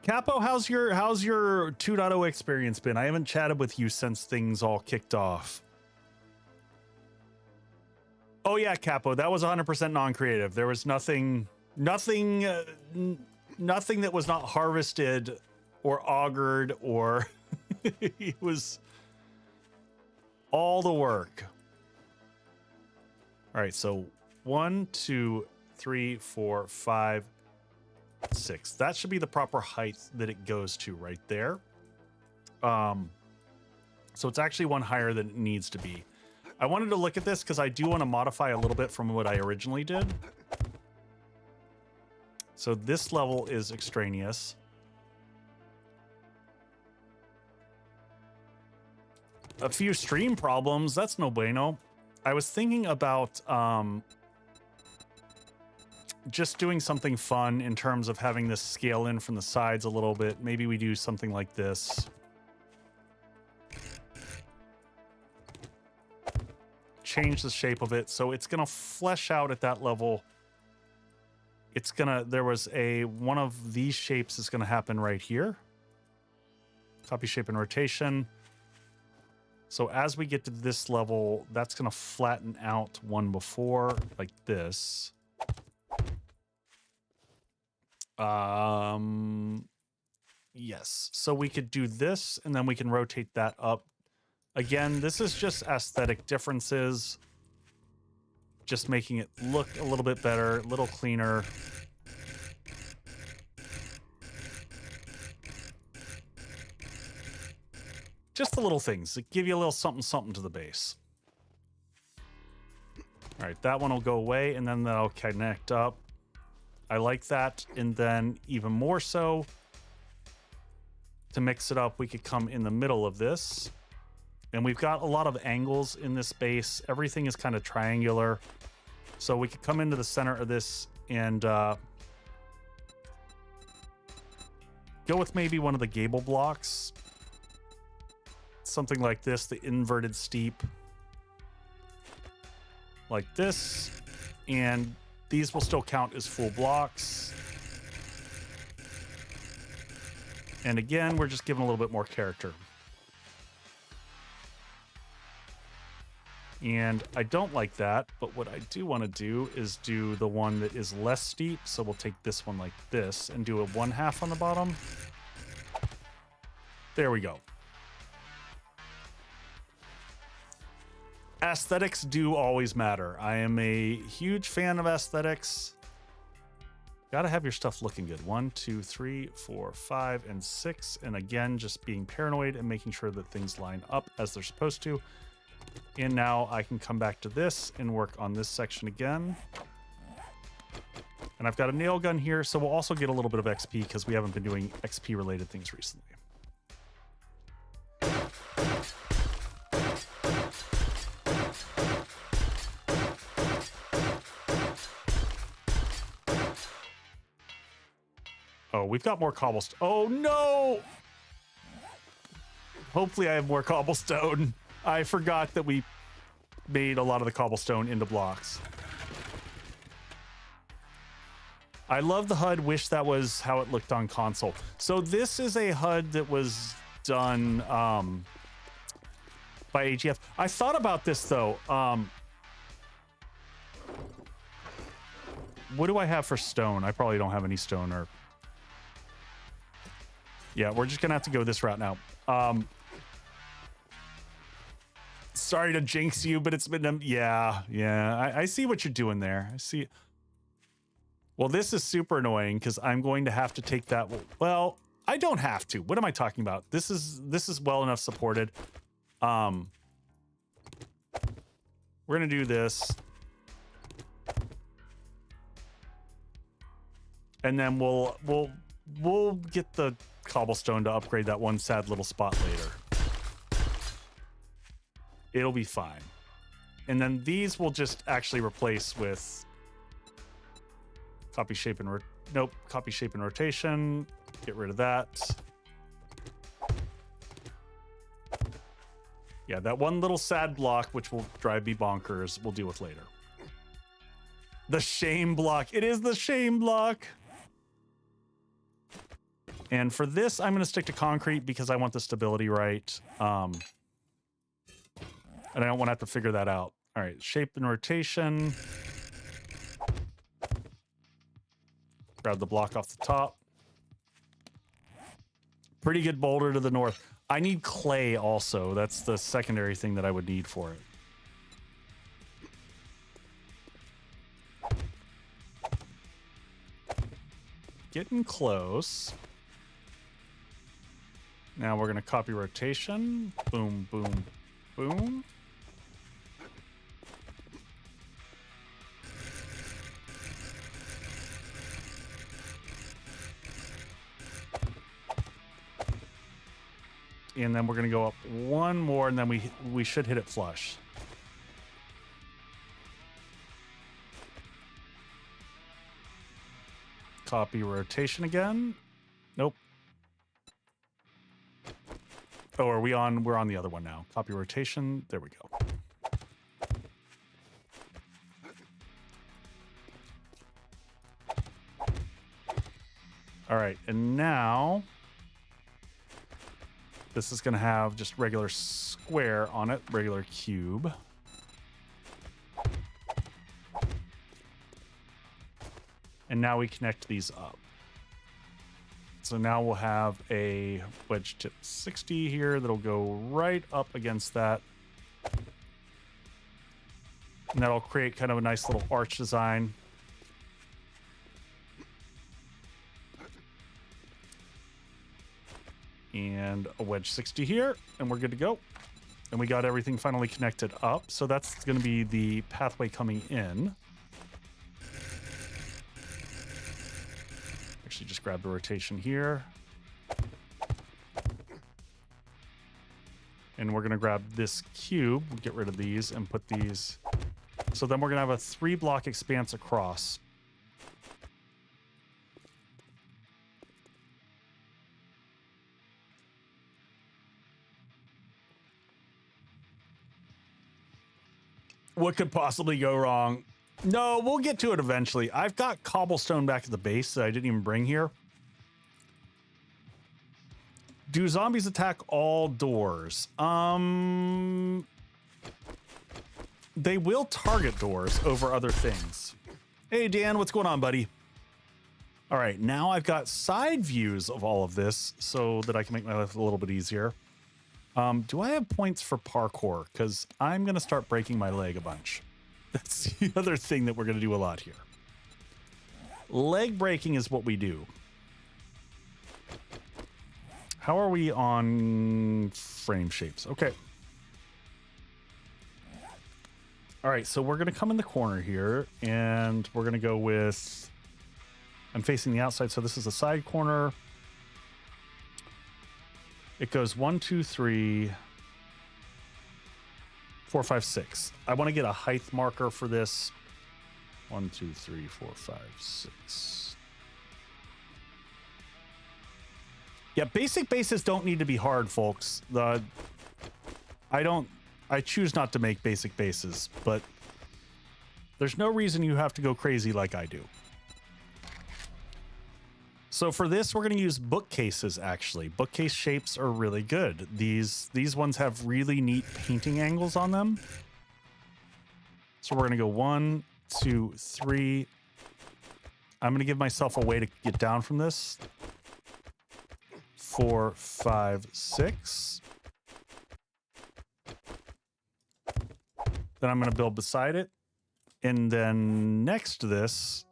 Capo, how's your 2.0 experience been? I haven't chatted with you since things all kicked off. Oh yeah, Capo, that was 100% non-creative. There was nothing that was not harvested or augured, or it was all the work. All right, so 1, 2, 3, 4, 5, 6. That should be the proper height that it goes to right there. So it's actually one higher than it needs to be. I wanted to look at this because I do want to modify a little bit from what I originally did. So this level is extraneous. A few stream problems, that's no bueno. I was thinking about just doing something fun in terms of having this scale in from the sides a little bit. Maybe we do something like this. Change the shape of it so it's gonna flesh out at that level. It's gonna, there was one of these shapes is gonna happen right here. Copy shape and rotation. So as we get to this level, that's gonna flatten out one before, like this. Yes, so we could do this and then we can rotate that up. Again, this is just aesthetic differences, just making it look a little bit better, a little cleaner. Just the little things that give you a little something something to the base. All right, that one will go away and then that'll connect up. I like that. And then even more so, to mix it up, we could come in the middle of this. And we've got a lot of angles in this base. Everything is kind of triangular. So we could come into the center of this and go with maybe one of the gable blocks. Something like this, the inverted steep. Like this. And these will still count as full blocks. And again, we're just giving a little bit more character. And I don't like that, but what I do want to do is do the one that is less steep. So we'll take this one like this and do a 1/2 on the bottom. There we go. Aesthetics do always matter. I am a huge fan of aesthetics. Gotta have your stuff looking good. 1, 2, 3, 4, 5, and 6. And again, just being paranoid and making sure that things line up as they're supposed to. And now I can come back to this and work on this section again. And I've got a nail gun here, so we'll also get a little bit of XP because we haven't been doing XP related things recently. Oh, we've got more cobblestone. Oh no! Hopefully I have more cobblestone. I forgot that we made a lot of the cobblestone into blocks. I love the HUD. Wish that was how it looked on console. So this is a HUD that was done by AGF. I thought about this though. What do I have for stone? I probably don't have any stone. Or yeah, we're just gonna have to go this route now. Sorry to jinx you, but it's been yeah. I see what you're doing there. I see. Well, this is super annoying because I'm going to have to take that. Well, I don't have to. What am I talking about? This is well enough supported. We're gonna do this, and then we'll get the cobblestone to upgrade that one sad little spot later. It'll be fine. And then these will just actually replace with Copy shape and nope. Copy shape and rotation. Get rid of that. Yeah, that one little sad block, which will drive me bonkers, we'll deal with later. The shame block. It is the shame block. And for this, I'm going to stick to concrete because I want the stability right. And I don't want to have to figure that out. All right, shape and rotation. Grab the block off the top. Pretty good boulder to the north. I need clay also. That's the secondary thing that I would need for it. Getting close. Now we're going to copy rotation. Boom, boom, boom. And then we're going to go up one more, and then we should hit it flush. Copy rotation again. Nope. Oh, are we on? We're on the other one now. Copy rotation. There we go. All right, and now this is going to have just regular square on it, regular cube. And now we connect these up. So now we'll have a wedge tip 60 here that'll go right up against that. And that'll create kind of a nice little arch design. And a wedge 60 here, and we're good to go. And we got everything finally connected up. So that's going to be the pathway coming in. Actually, just grab the rotation here. And we're going to grab this cube, get rid of these, and put these. So then we're going to have a 3-block expanse across. What could possibly go wrong? No, we'll get to it eventually. I've got cobblestone back at the base that I didn't even bring here. Do zombies attack all doors? They will target doors over other things. Hey, Dan, what's going on, buddy? All right, now I've got side views of all of this so that I can make my life a little bit easier. Do I have points for parkour? Because I'm going to start breaking my leg a bunch. That's the other thing that we're going to do a lot here. Leg breaking is what we do. How are we on frame shapes? Okay. All right, so we're going to come in the corner here, and we're going to go with... I'm facing the outside, so this is a side corner. It goes 1, 2, 3, 4, 5, 6. I want to get a height marker for this. 1, 2, 3, 4, 5, 6. Yeah, basic bases don't need to be hard, folks. I choose not to make basic bases, but there's no reason you have to go crazy like I do. So for this, we're going to use bookcases, actually. Bookcase shapes are really good. These ones have really neat painting angles on them. So we're going to go 1, 2, 3. I'm going to give myself a way to get down from this. 4, 5, 6. Then I'm going to build beside it. And then next to this,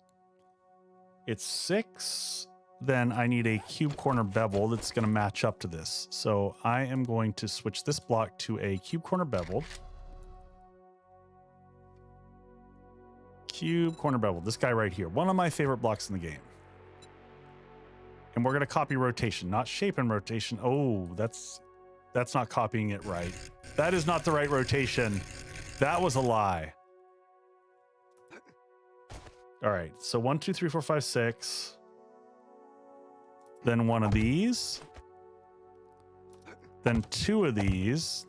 it's 6. Then I need a cube corner bevel that's going to match up to this. So I am going to switch this block to a cube corner bevel. Cube corner bevel, this guy right here. One of my favorite blocks in the game. And we're going to copy rotation, not shape and rotation. Oh, that's not copying it right. That is not the right rotation. That was a lie. All All right, so 1, 2, 3, 4, 5, 6. Then one of these. Then two of these.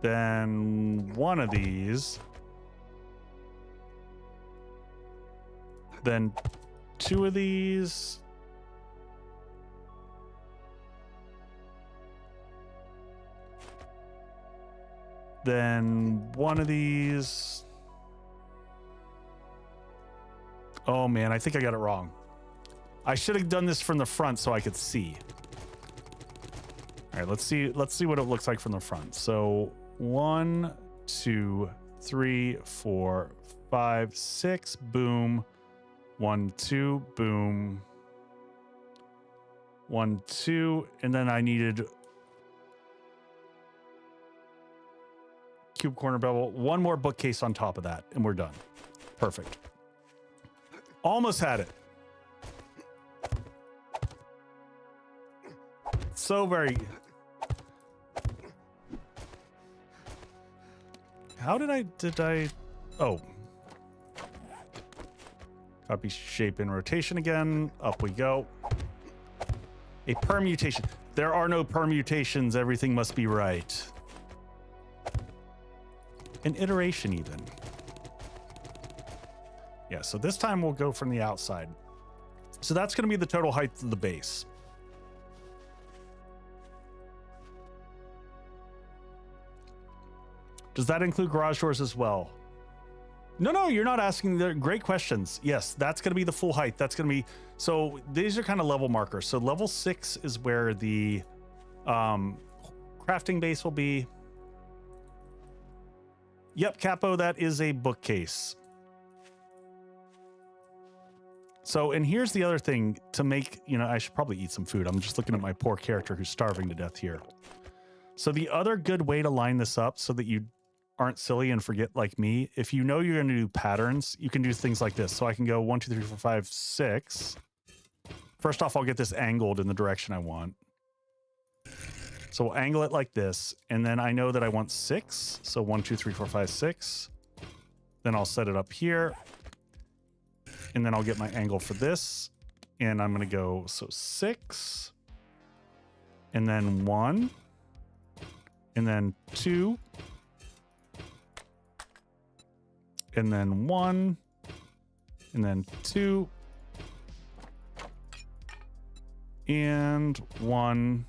Then one of these. Then two of these. Then one of these. Oh man, I think I got it wrong. I should have done this from the front so I could see. All right, let's see what it looks like from the front. So 1, 2, 3, 4, 5, 6, boom. 1, 2, boom. 1, 2, and then I needed cube corner bevel, one more bookcase on top of that, and we're done. Perfect. Almost had it. So very. How did I, oh. Copy shape and rotation again. Up we go. A permutation. There are no permutations. Everything must be right. An iteration even. Yeah, so this time we'll go from the outside. So that's going to be the total height of the base. Does that include garage doors as well? No, you're not asking the great questions. Yes, that's going to be the full height. That's going to be, so these are kind of level markers. So level 6 is where the crafting base will be. Yep, Capo, that is a bookcase. So, and here's the other thing to make, I should probably eat some food. I'm just looking at my poor character who's starving to death here. So the other good way to line this up so that you aren't silly and forget like me, if you know you're going to do patterns, you can do things like this. So I can go 1, 2, 3, 4, 5, 6. First off, I'll get this angled in the direction I want. So we'll angle it like this. And then I know that I want 6. So 1, 2, 3, 4, 5, 6. Then I'll set it up here. And then I'll get my angle for this. And I'm going to go, so 6. And then 1. And then 2. And then 1. And then 2. And 1.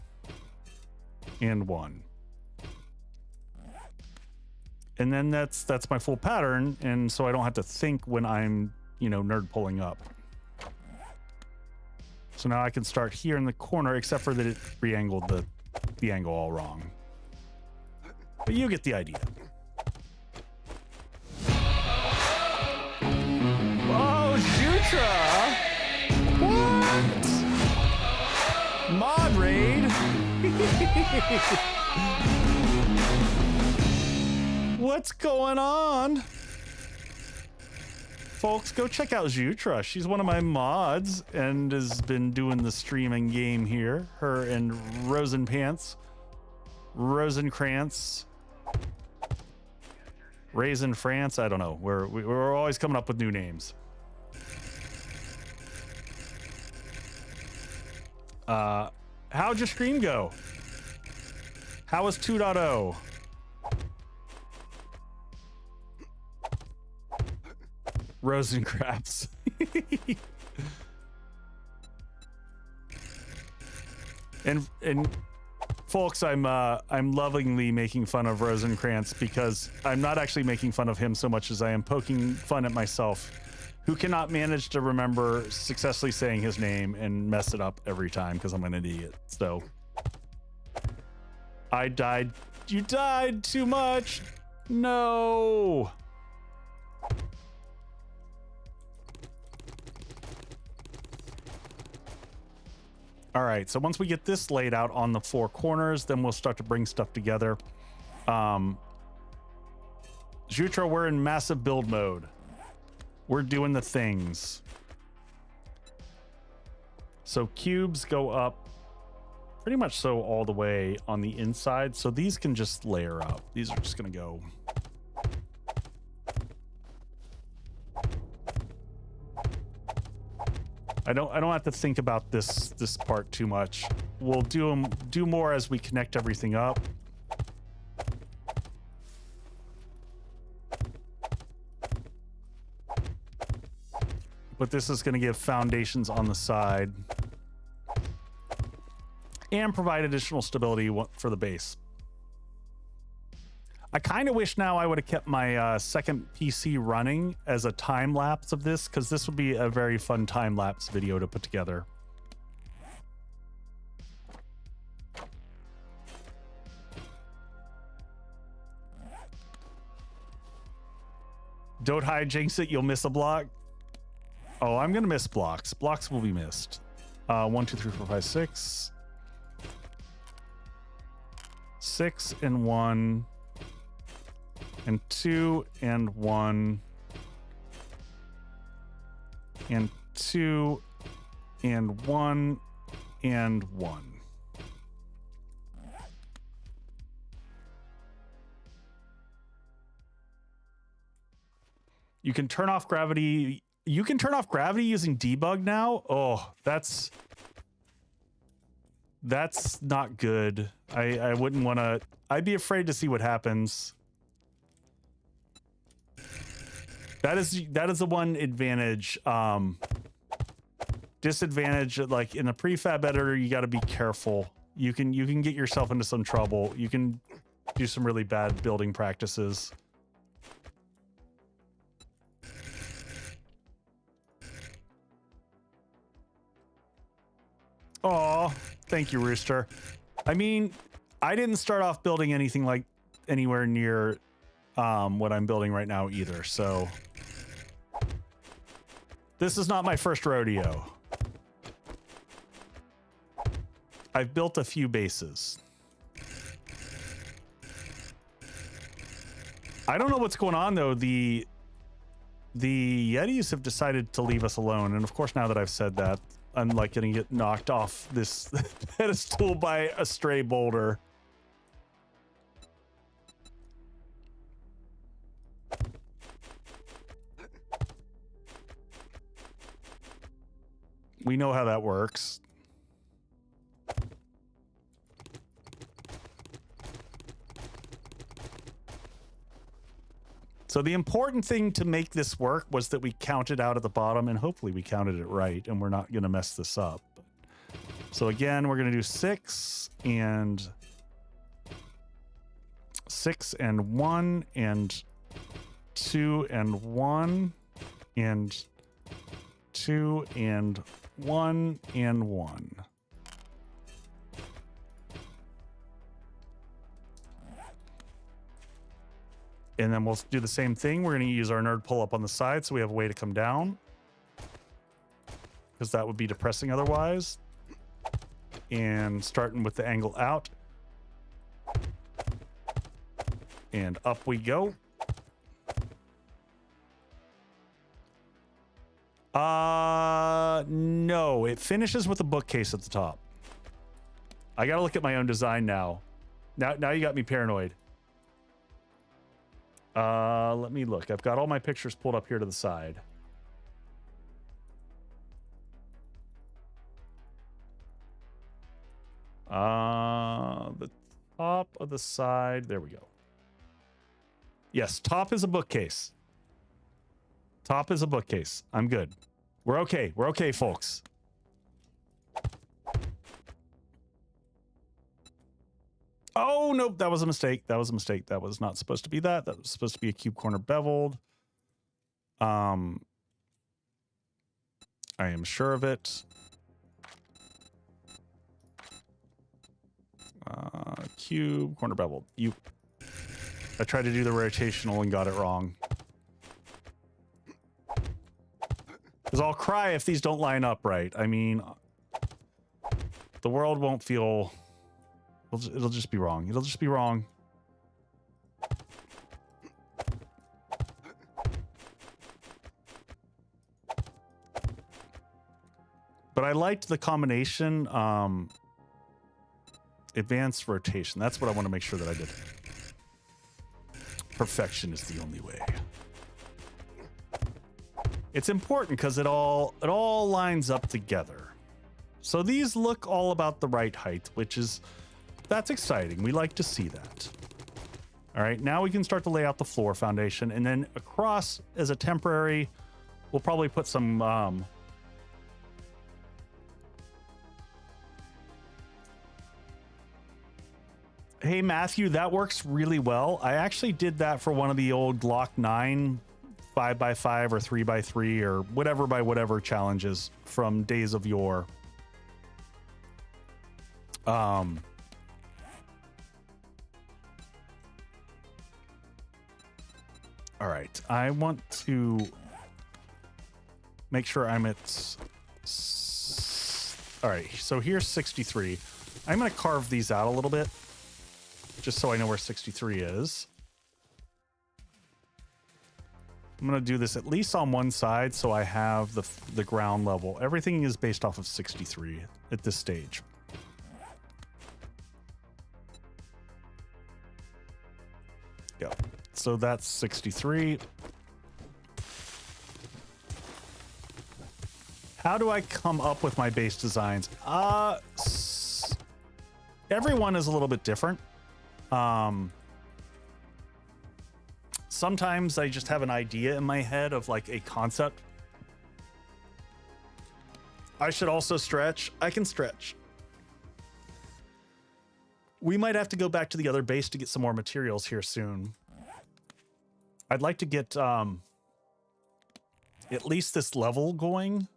And 1. And then that's my full pattern, and so I don't have to think when I'm, nerd pulling up. So now I can start here in the corner, except for that it re-angled the angle all wrong. But you get the idea. Oh, Jutra! What? Mod raid? What's going on? Folks, go check out Jutra. She's one of my mods and has been doing the streaming game here. Her and Rosenkrantz. Raisin France. I don't know. We're always coming up with new names. How'd your stream go? How was 2.0? Rosencrafts. and folks, I'm lovingly making fun of Rosenkrantz because I'm not actually making fun of him so much as I am poking fun at myself, who cannot manage to remember successfully saying his name and mess it up every time because I'm an idiot. So I died. You died too much. No. All right, so once we get this laid out on the 4 corners, then we'll start to bring stuff together. Jutra, we're in massive build mode. We're doing the things. So cubes go up pretty much so all the way on the inside. So these can just layer up. These are just going to go. I don't have to think about this part too much. We'll do more as we connect everything up. But this is going to give foundations on the side and provide additional stability for the base. I kind of wish now I would have kept my second PC running as a time lapse of this, because this would be a very fun time lapse video to put together. Don't hijinx it, you'll miss a block. Oh, I'm gonna miss blocks. Blocks will be missed. 1, 2, 3, 4, 5, 6. 6 and 1. And 2 and 1. And 2 and 1 and 1. You can turn off gravity. You can turn off gravity using debug now. Oh, that's not good. I wouldn't want to. I'd be afraid to see what happens. That is the one advantage. Disadvantage, like in a prefab editor, you got to be careful. You can get yourself into some trouble. You can do some really bad building practices. Oh, thank you, Rooster. I mean, I didn't start off building anything like anywhere near what I'm building right now either, so this is not my first rodeo. I've built a few bases. I don't know what's going on though. The Yetis have decided to leave us alone, and of course now that I've said that, I'm like gonna get knocked off this pedestal by a stray boulder. We know how that works. So the important thing to make this work was that we counted out at the bottom, and hopefully we counted it right, and we're not going to mess this up. So again, we're going to do 6 and 1 and 2 and 1 and 2 and 1 and 1. And then we'll do the same thing. We're going to use our nerd pull up on the side so we have a way to come down, because that would be depressing otherwise. And starting with the angle out. And up we go. No, it finishes with a bookcase at the top. I got to look at my own design now. Now you got me paranoid. Let me look. I've got all my pictures pulled up here to the side. The top of the side. There we go. Yes, top is a bookcase. Top is a bookcase. I'm good. We're okay. We're okay, folks. Oh, nope. That was a mistake. That was a mistake. That was not supposed to be that. That was supposed to be a cube corner beveled. I am sure of it. Cube corner beveled. I tried to do the rotational and got it wrong. Because I'll cry if these don't line up right. I mean, the world won't feel... It'll just be wrong. It'll just be wrong. But I liked the combination. Advanced rotation. That's what I want to make sure that I did. Perfection is the only way. It's important because it all lines up together. So these look all about the right height, that's exciting. We like to see that. All right, now we can start to lay out the floor foundation, and then across as a temporary, we'll probably put some Hey Matthew, that works really well. I actually did that for one of the old Glock 9 5x5 or 3x3 or whatever by whatever challenges from days of yore. All right, I want to make sure I'm at. All right, so here's 63. I'm going to carve these out a little bit, just so I know where 63 is. I'm going to do this at least on one side so I have the ground level. Everything is based off of 63 at this stage. Yeah, so that's 63. How do I come up with my base designs? Everyone is a little bit different. Sometimes I just have an idea in my head of like a concept. I should also stretch. I can stretch. We might have to go back to the other base to get some more materials here soon. I'd like to get at least this level going.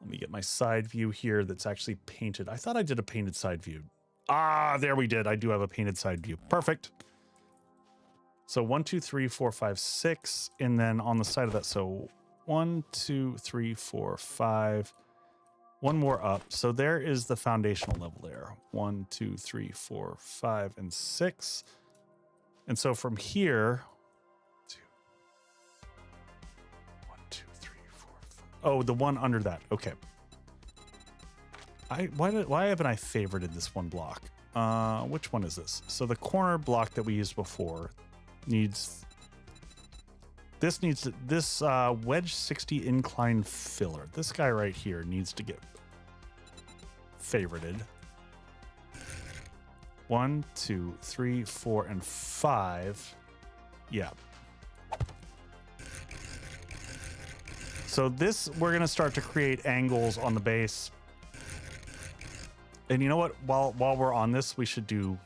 Let me get my side view here that's actually painted. I thought I did a painted side view. Ah, there we did. I do have a painted side view. Perfect. So 1, 2, 3, 4, 5, 6. And then on the side of that, so 1, 2, 3, 4, 5. One more up. So there is the foundational level there. 1, 2, 3, 4, 5, and 6. And so from here, 1, 2, 3, 4, 5. Oh, the one under that. Okay. Why haven't I favorited this one block? Which one is this? So the corner block that we used before needs this wedge 60 incline filler. This guy right here needs to get favorited. 1, 2, 3, 4, and 5. Yeah. So this, we're going to start to create angles on the base. And you know what? While we're on this, we should do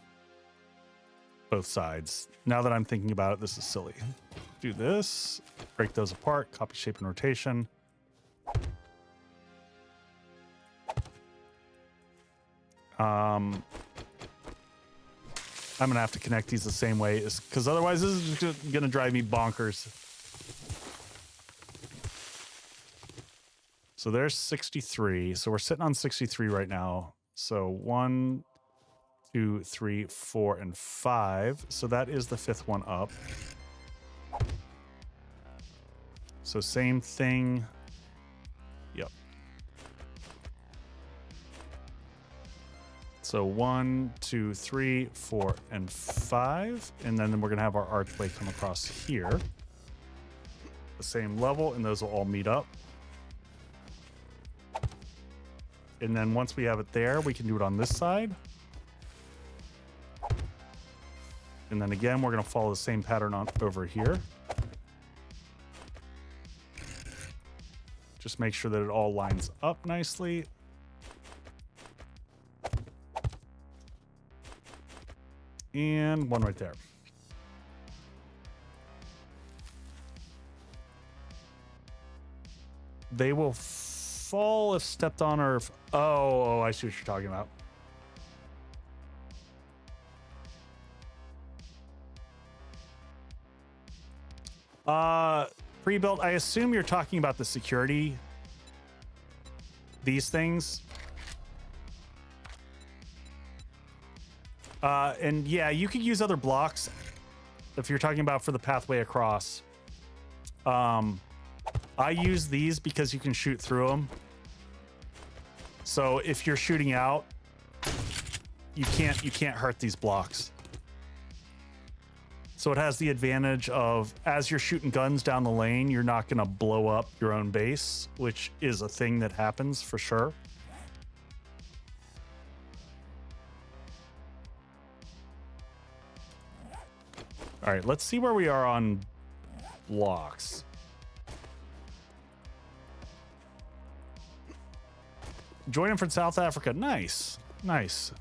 both sides. Now that I'm thinking about it, this is silly. Do this, break those apart, copy shape and rotation. I'm gonna have to connect these the same way, because otherwise this is just gonna drive me bonkers. So there's 63. So we're sitting on 63 right now. So 1, 2, 3, 4, and 5. So that is the 5th one up. So same thing. Yep. So 1, 2, 3, 4, and 5. And then we're going to have our archway come across here. The same level, and those will all meet up. And then once we have it there, we can do it on this side. And then again, we're going to follow the same pattern on over here. Just make sure that it all lines up nicely. And one right there. They will fall if stepped on or if... Oh, I see what you're talking about. Pre-built, I assume you're talking about the security. These things. And yeah, you could use other blocks if you're talking about for the pathway across. I use these because you can shoot through them. So if you're shooting out, you can't hurt these blocks. So it has the advantage of, as you're shooting guns down the lane, you're not going to blow up your own base, which is a thing that happens for sure. All right, let's see where we are on blocks. Joining from South Africa. Nice. Nice.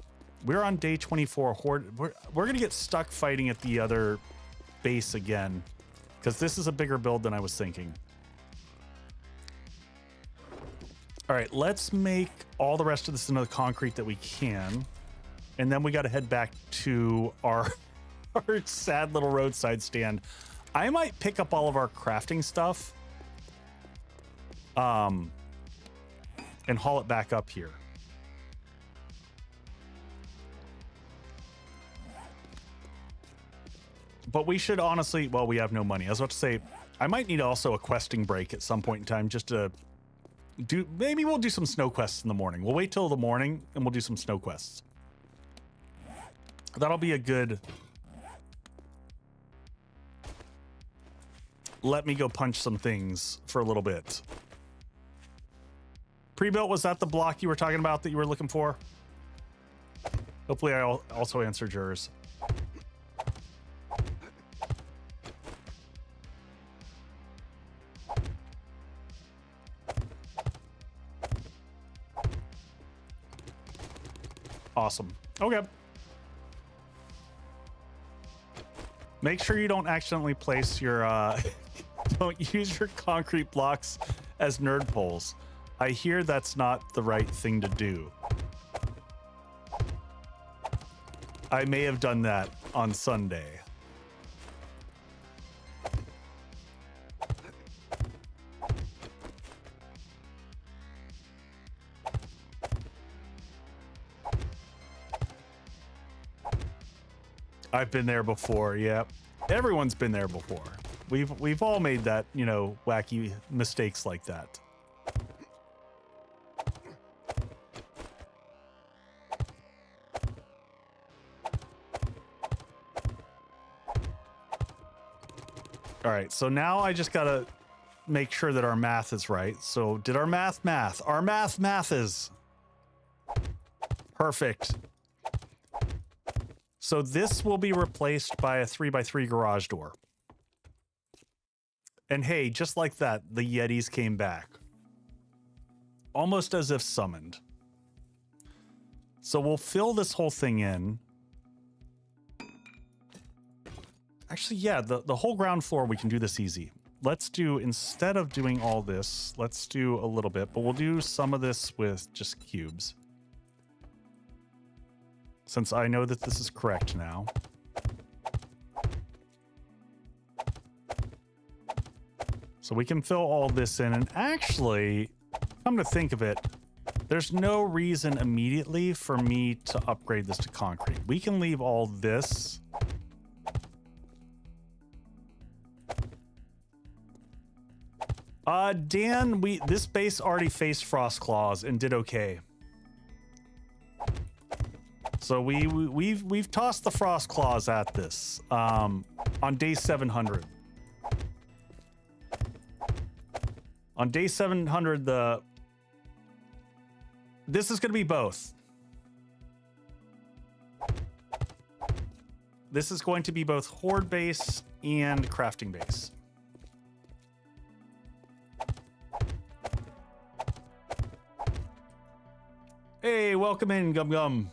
We're on day 24. Horde. We're going to get stuck fighting at the other base again, because this is a bigger build than I was thinking. All right, let's make all the rest of this into the concrete that we can. And then we got to head back to our sad little roadside stand. I might pick up all of our crafting stuff and haul it back up here. But we should honestly, well, we have no money. I was about to say, I might need also a questing break at some point in time just to do, maybe we'll do some snow quests in the morning. We'll wait till the morning and we'll do some snow quests. That'll be a good, let me go punch some things for a little bit. Pre-built, was that the block you were talking about that you were looking for? Hopefully I also answered yours. Awesome. Okay. Make sure you don't accidentally place your, don't use your concrete blocks as nerd poles. I hear that's not the right thing to do. I may have done that on Sunday. I've been there before. Yep. Everyone's been there before. We've all made that, you know, wacky mistakes like that. All right, so now I just gotta make sure that our math is right. So did our math? Our math is perfect. So this will be replaced by a 3x3 garage door. And hey, just like that, the Yetis came back. Almost as if summoned. So we'll fill this whole thing in. Actually, yeah, the whole ground floor, we can do this easy. Let's do, instead of doing all this, let's do a little bit, but we'll do some of this with just cubes. Since I know that this is correct now. So we can fill all this in, and actually, come to think of it, there's no reason immediately for me to upgrade this to concrete. We can leave all this. Dan, this base already faced frost claws and did okay. So we've tossed the frost claws at this on day 700. On day 700, this is going to be both. This is going to be both horde base and crafting base. Hey, welcome in, Gum Gum.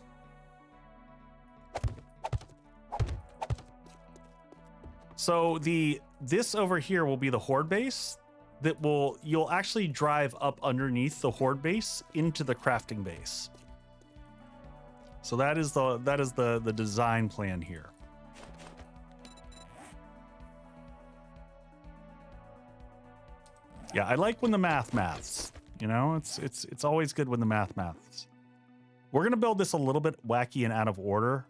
So this over here will be the horde base that you'll actually drive up underneath the horde base into the crafting base. So that is the design plan here. Yeah, I like when the maths. You know, it's always good when the maths. We're gonna build this a little bit wacky and out of order.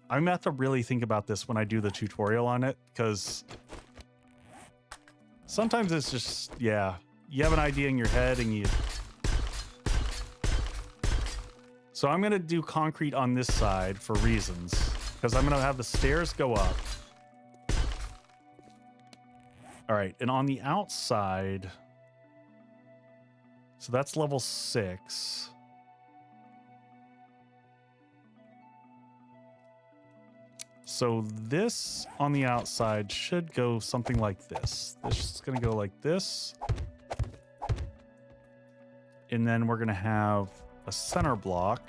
I'm gonna have to really think about this when I do the tutorial on it, because sometimes it's just, yeah, you have an idea in your head and So I'm going to do concrete on this side for reasons, because I'm going to have the stairs go up. All right, and on the outside, so that's level 6. So this on the outside should go something like this. This is going to go like this. And then we're going to have a center block.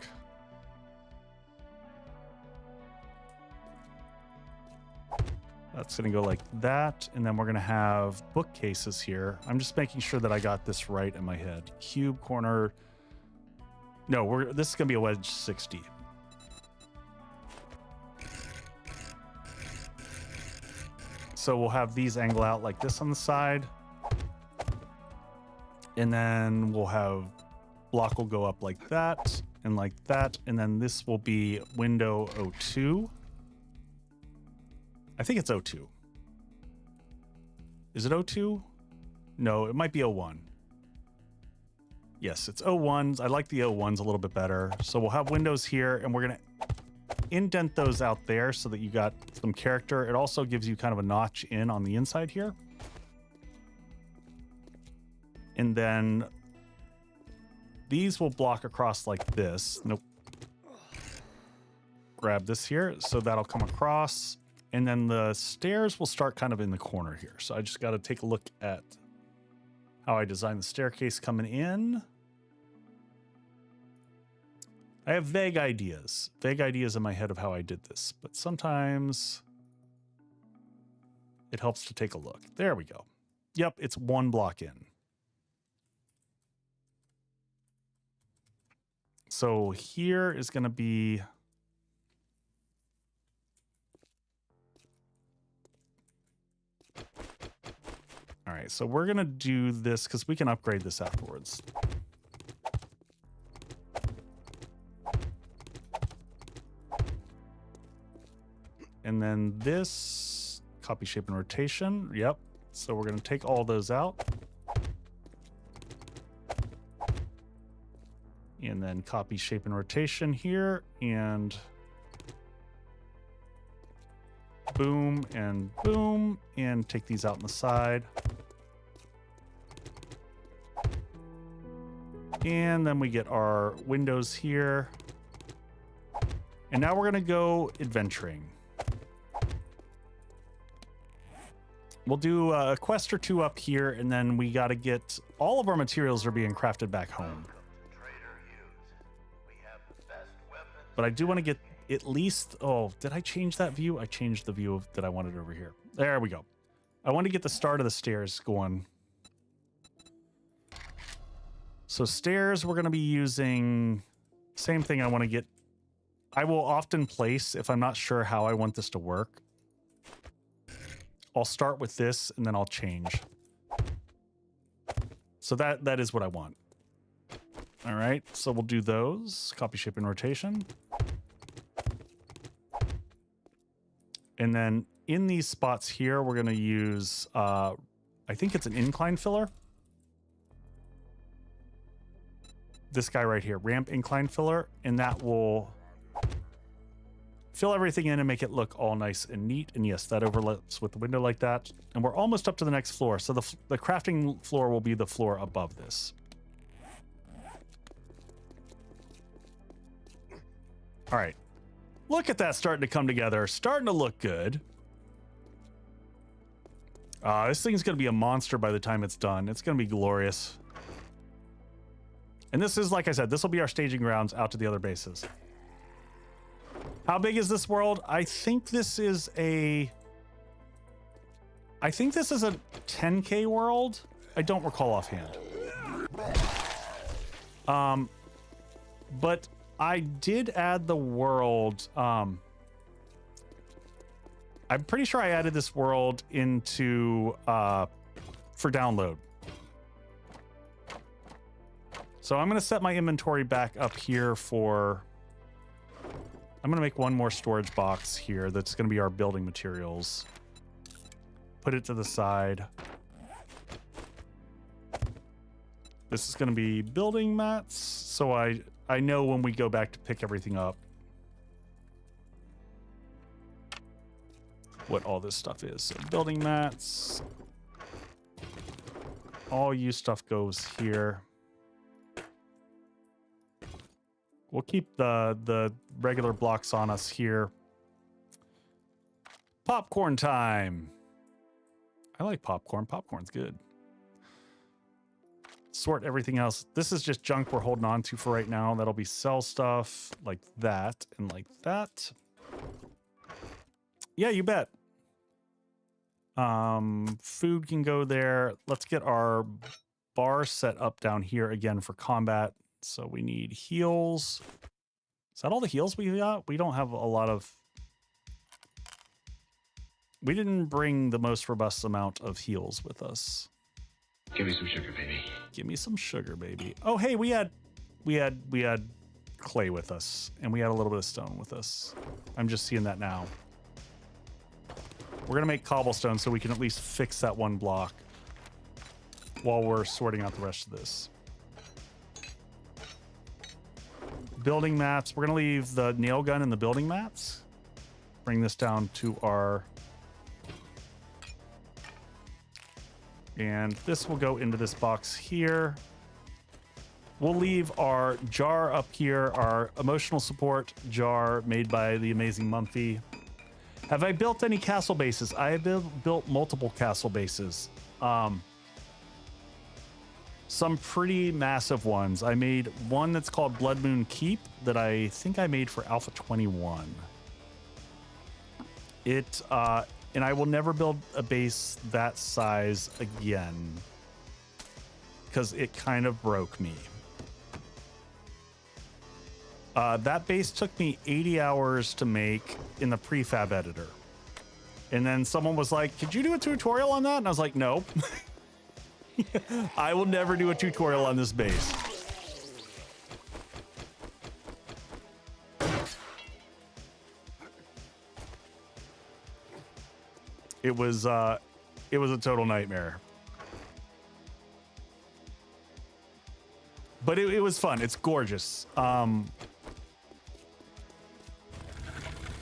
That's going to go like that. And then we're going to have bookcases here. I'm just making sure that I got this right in my head. Cube corner. No, this is going to be a wedge 60. So we'll have these angle out like this on the side. And then we'll have block will go up like that and like that. And then this will be window 02. I think it's 02. Is it 02? No, it might be 01. Yes, it's 01s. I like the 01s a little bit better. So we'll have windows here and we're going to indent those out there so that you got some character. It also gives you kind of a notch in on the inside here. And then these will block across like this. Nope. Grab this here. So that'll come across. And then the stairs will start kind of in the corner here. So I just got to take a look at how I designed the staircase coming in. I have vague ideas in my head of how I did this, but sometimes it helps to take a look. There we go. Yep, it's one block in. So here is going to be all right, so we're going to do this because we can upgrade this afterwards. And then this copy, shape, and rotation. Yep. So we're going to take all those out. And then copy, shape, and rotation here. And boom and boom. And take these out on the side. And then we get our windows here. And now we're going to go adventuring. We'll do a quest or two up here, and then we got to get all of our materials are being crafted back home. But I do want to get at least, oh, did I change that view? I changed the view that I wanted over here. There we go. I want to get the start of the stairs going. So stairs, we're going to be using same thing. I want to get, I will often place if I'm not sure how I want this to work. I'll start with this and then I'll change. So that is what I want. All right, so we'll do those. Copy, shape, and rotation. And then in these spots here, we're going to use, I think it's an incline filler. This guy right here, ramp incline filler, and that will fill everything in and make it look all nice and neat. And yes, that overlaps with the window like that. And we're almost up to the next floor. So the crafting floor will be the floor above this. All right. Look at that starting to come together. Starting to look good. This thing's going to be a monster by the time it's done. It's going to be glorious. And this is, like I said, this will be our staging grounds out to the other bases. How big is this world? I think this is a 10K world. I don't recall offhand. But I did add the world. I'm pretty sure I added this world into for download. So I'm going to set my inventory back up here for. I'm going to make one more storage box here. That's going to be our building materials. Put it to the side. This is going to be building mats. So I know when we go back to pick everything up what all this stuff is. So building mats, all you stuff goes here. We'll keep the regular blocks on us here. Popcorn time. I like popcorn. Popcorn's good. Sort everything else. This is just junk we're holding on to for right now. That'll be sell stuff like that and like that. Yeah, you bet. Food can go there. Let's get our bar set up down here again for combat. So we need heals. Is that all the heals we got? We don't have a lot of... We didn't bring the most robust amount of heals with us. Give me some sugar, baby. Give me some sugar, baby. Oh, hey, we had clay with us, and we had a little bit of stone with us. I'm just seeing that now. We're gonna make cobblestone so we can at least fix that one block while we're sorting out the rest of this. Building mats. We're gonna leave the nail gun in the building mats. Bring this down to our... And this will go into this box here. We'll leave our jar up here, our emotional support jar made by the amazing Mumpfy. Have I built any castle bases? I have built multiple castle bases. Some pretty massive ones. I made one that's called Blood Moon Keep that I think I made for Alpha 21. And I will never build a base that size again because it kind of broke me. That base took me 80 hours to make in the prefab editor. And then someone was like, could you do a tutorial on that? And I was like, nope. I will never do a tutorial on this base. It was a total nightmare. But it was fun. It's gorgeous.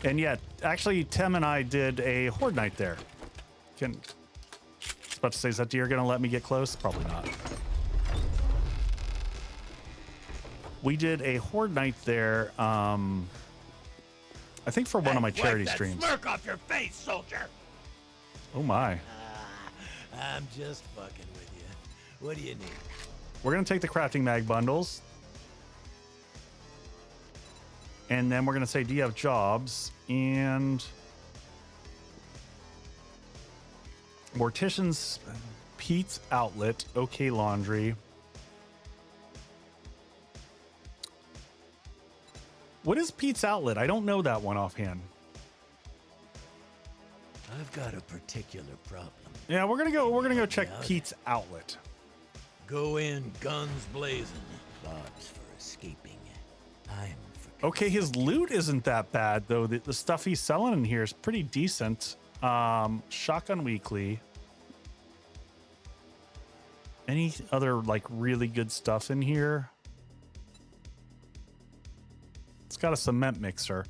And yeah, actually, Tem and I did a horde night there. I was about to say, is that deer gonna let me get close? Probably not. We did a horde night there. I think for one of my charity streams. Smirk off your face, soldier. Oh my. I'm just fucking with you. What do you need? We're gonna take the crafting mag bundles. And then we're gonna say, do you have jobs? And Mortician's Pete's Outlet, OK Laundry. What is Pete's Outlet? I don't know that one offhand. I've got a particular problem. Yeah, we're gonna go check Pete's Outlet. Go in, guns blazing. Bob's for escaping. I'm for... Okay, his loot isn't that bad though. The stuff he's selling in here is pretty decent. Shotgun Weekly. Any other like really good stuff in here? It's got a cement mixer.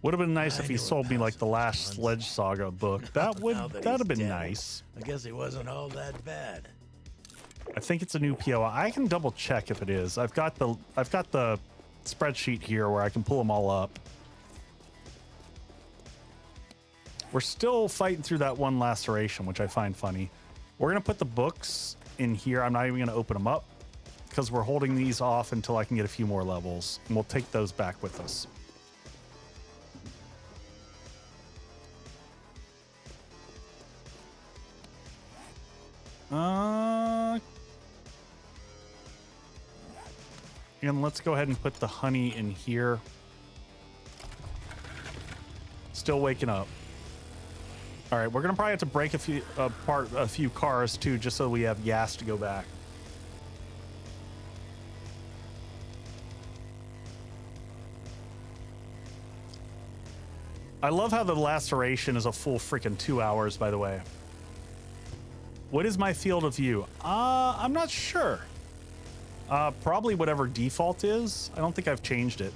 Would have been nice if he sold me like the last Sledge Saga book. That'd have been nice. I guess it wasn't all that bad. I think it's a new PO. I can double check if it is. I've got the spreadsheet here where I can pull them all up. We're still fighting through that one laceration, which I find funny. We're gonna put the books in here. I'm not even gonna open them up because we're holding these off until I can get a few more levels, and we'll take those back with us. And let's go ahead and put the honey in here. Still waking up. All right, we're gonna probably have to break apart a few cars too, just so we have gas to go back. I love how the laceration is a full freaking 2 hours, by the way. What is my field of view? I'm not sure. Probably whatever default is. I don't think I've changed it.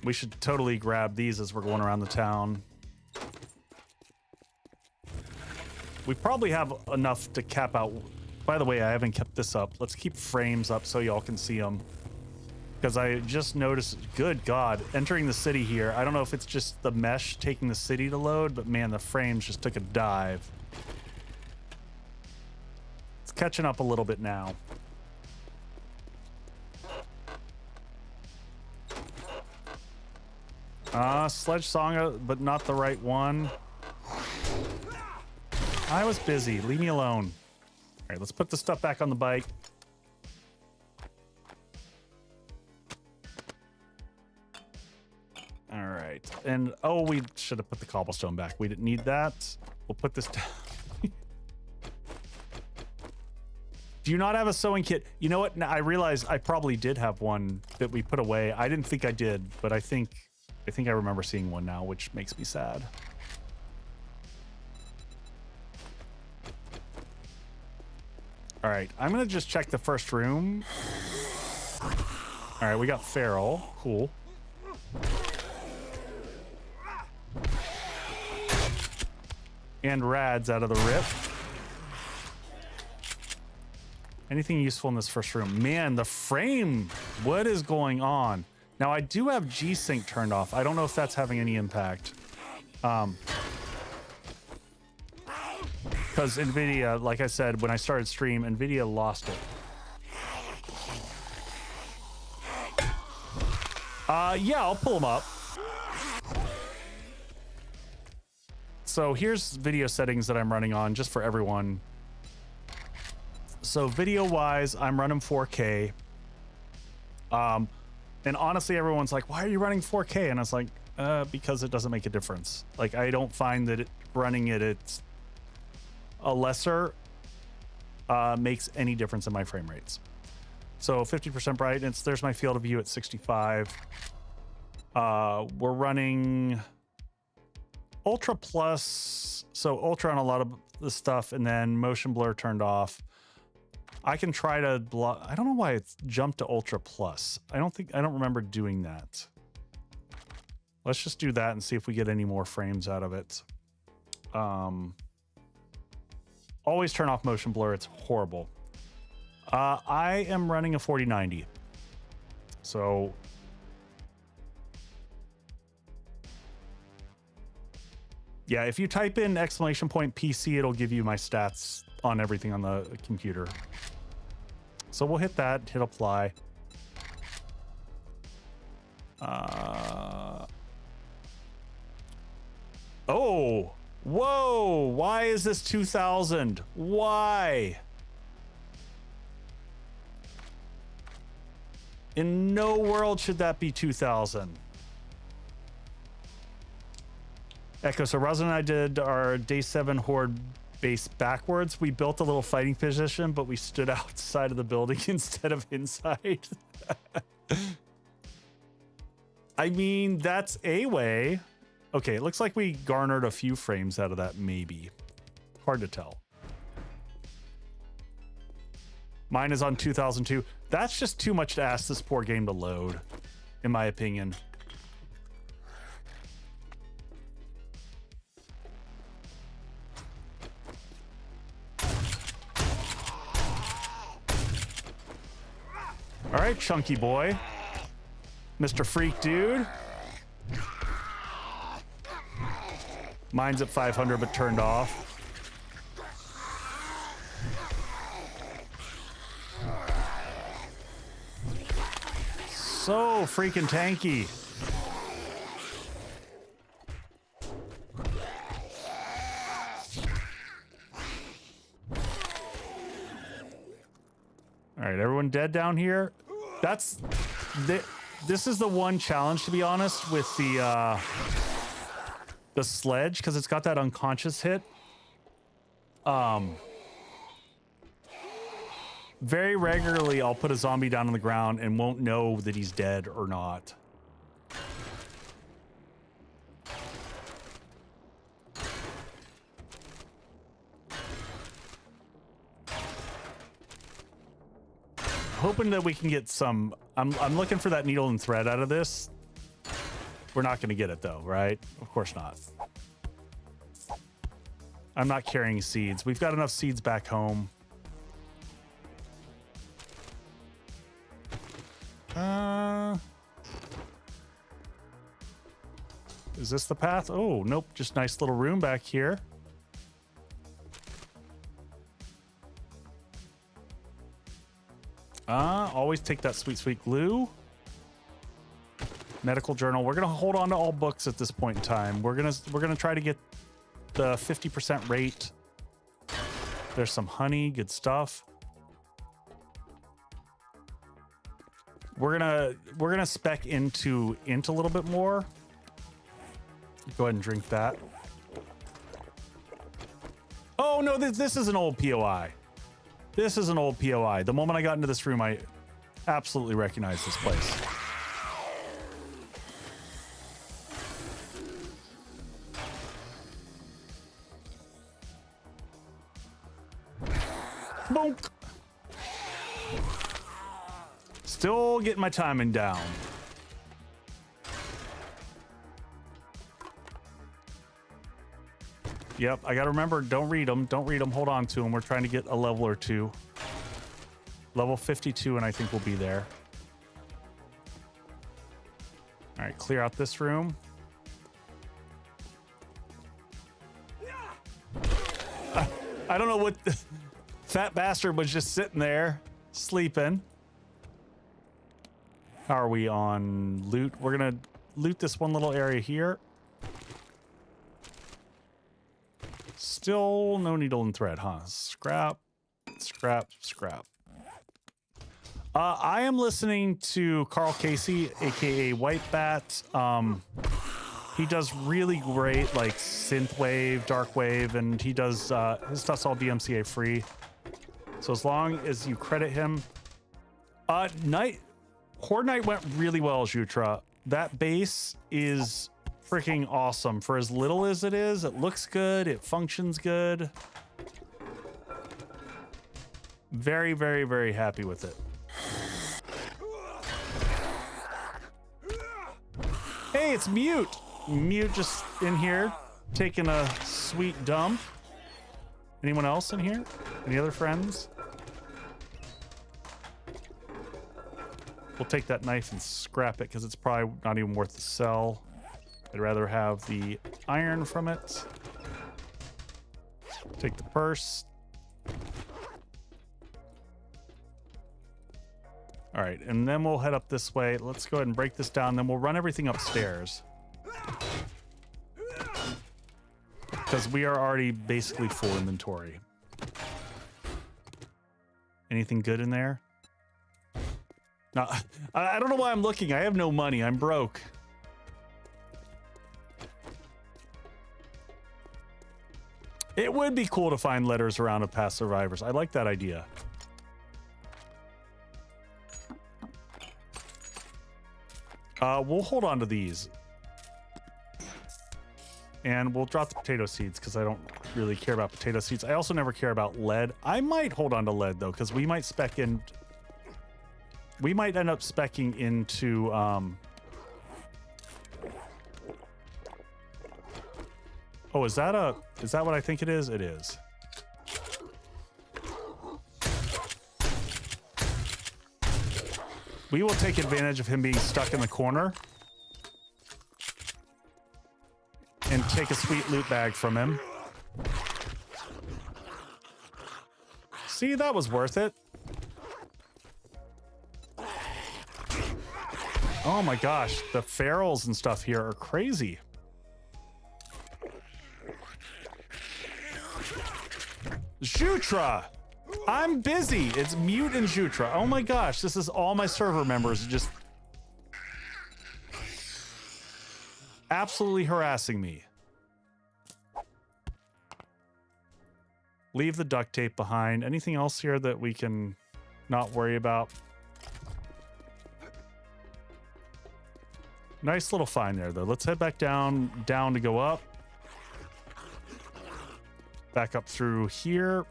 We should totally grab these as we're going around the town. We probably have enough to cap out. By the way, I haven't kept this up. Let's keep frames up so y'all can see them. Because I just noticed, good God, entering the city here. I don't know if it's just the mesh taking the city to load, but man, the frames just took a dive. It's catching up a little bit now. Sledge song, but not the right one. I was busy. Leave me alone. All right, let's put the stuff back on the bike. All right. And, oh, we should have put the cobblestone back. We didn't need that. We'll put this down. Do you not have a sewing kit? You know what? Now, I realize I probably did have one that we put away. I didn't think I did, but I think I remember seeing one now, which makes me sad. All right, I'm gonna just check the first room. All right, we got Feral, cool. And Rads out of the rip. Anything useful in this first room? Man, the frame, what is going on? Now I do have G-Sync turned off. I don't know if that's having any impact. Because NVIDIA, like I said, when I started stream, NVIDIA lost it. Yeah, I'll pull them up. So here's video settings that I'm running on just for everyone. So video wise, I'm running 4K. And honestly, everyone's like, why are you running 4K? And I was like, because it doesn't make a difference. Like, I don't find that running it at a lesser makes any difference in my frame rates. So 50% brightness, there's my field of view at 65. We're running Ultra Plus, so Ultra on a lot of the stuff, and then motion blur turned off. I can try to block. I don't know why it's jumped to Ultra Plus. I don't remember doing that. Let's just do that and see if we get any more frames out of it. Always turn off motion blur. It's horrible. I am running a 4090. So yeah, if you type in !PC, it'll give you my stats on everything on the computer. So we'll hit that, hit apply. Oh, whoa, why is this 2000? Why? In no world should that be 2000. Echo, so Rosin and I did our day 7 horde base backwards. We built a little fighting position, but we stood outside of the building instead of inside. I mean, that's a way. Okay, it looks like we garnered a few frames out of that, maybe. Hard to tell. Mine is on 2002. That's just too much to ask this poor game to load, in my opinion. All right, chunky boy. Mr. Freak Dude. Mine's at 500, but turned off. So freaking tanky. All right, everyone dead down here. This is the one challenge, to be honest, with the sledge, because it's got that unconscious hit. Very regularly, I'll put a zombie down on the ground and won't know that he's dead or not. hoping that we can get some. I'm looking for that needle and thread out of this. We're not going to get it though, right? Of course not. I'm not carrying seeds. We've got enough seeds back home. Is this the path? Oh, nope. Just nice little room back here. Always take that sweet, sweet glue. Medical journal. We're gonna hold on to all books at this point in time. We're gonna try to get the 50% rate. There's some honey, good stuff. We're gonna spec into a little bit more. Go ahead and drink that. Oh no, this is an old POI. This is an old POI. The moment I got into this room, I absolutely recognized this place. Bonk. Still getting my timing down. Yep, I gotta remember, don't read them. Don't read them. Hold on to them. We're trying to get a level or two. Level 52, and I think we'll be there. All right, clear out this room. I don't know what the fat bastard was just sitting there sleeping. How are we on loot? We're gonna loot this one little area here. Still no needle and thread, huh? Scrap, scrap, scrap. I am listening to Carl Casey, aka White Bat. He does really great like synthwave, dark wave, and he does his stuff's all DMCA free. So as long as you credit him, Horde Night went really well, Jutra. That base is freaking awesome. For as little as it is, it looks good, it functions good. Very, very, very happy with it. Hey, it's Mute. Mute just in here taking a sweet dump. Anyone else in here? Any other friends? We'll take that knife and scrap it because it's probably not even worth the sell. I'd rather have the iron from it. Take the purse. All right, and then we'll head up this way. Let's go ahead and break this down. Then we'll run everything upstairs. Because we are already basically full inventory. Anything good in there? No, I don't know why I'm looking. I have no money. I'm broke. It would be cool to find letters around of past survivors. I like that idea. We'll hold on to these. And we'll drop the potato seeds because I don't really care about potato seeds. I also never care about lead. I might hold on to lead though, because we might spec in. We might end up speccing into oh, is that what I think it is? It is. We will take advantage of him being stuck in the corner and take a sweet loot bag from him. See, that was worth it. Oh my gosh, the ferals and stuff here are crazy. Jutra! I'm busy. It's Mute and Jutra. Oh my gosh, this is all my server members just absolutely harassing me. Leave the duct tape behind. Anything else here that we can not worry about? Nice little find there, though. Let's head back down to go up. Back up through here.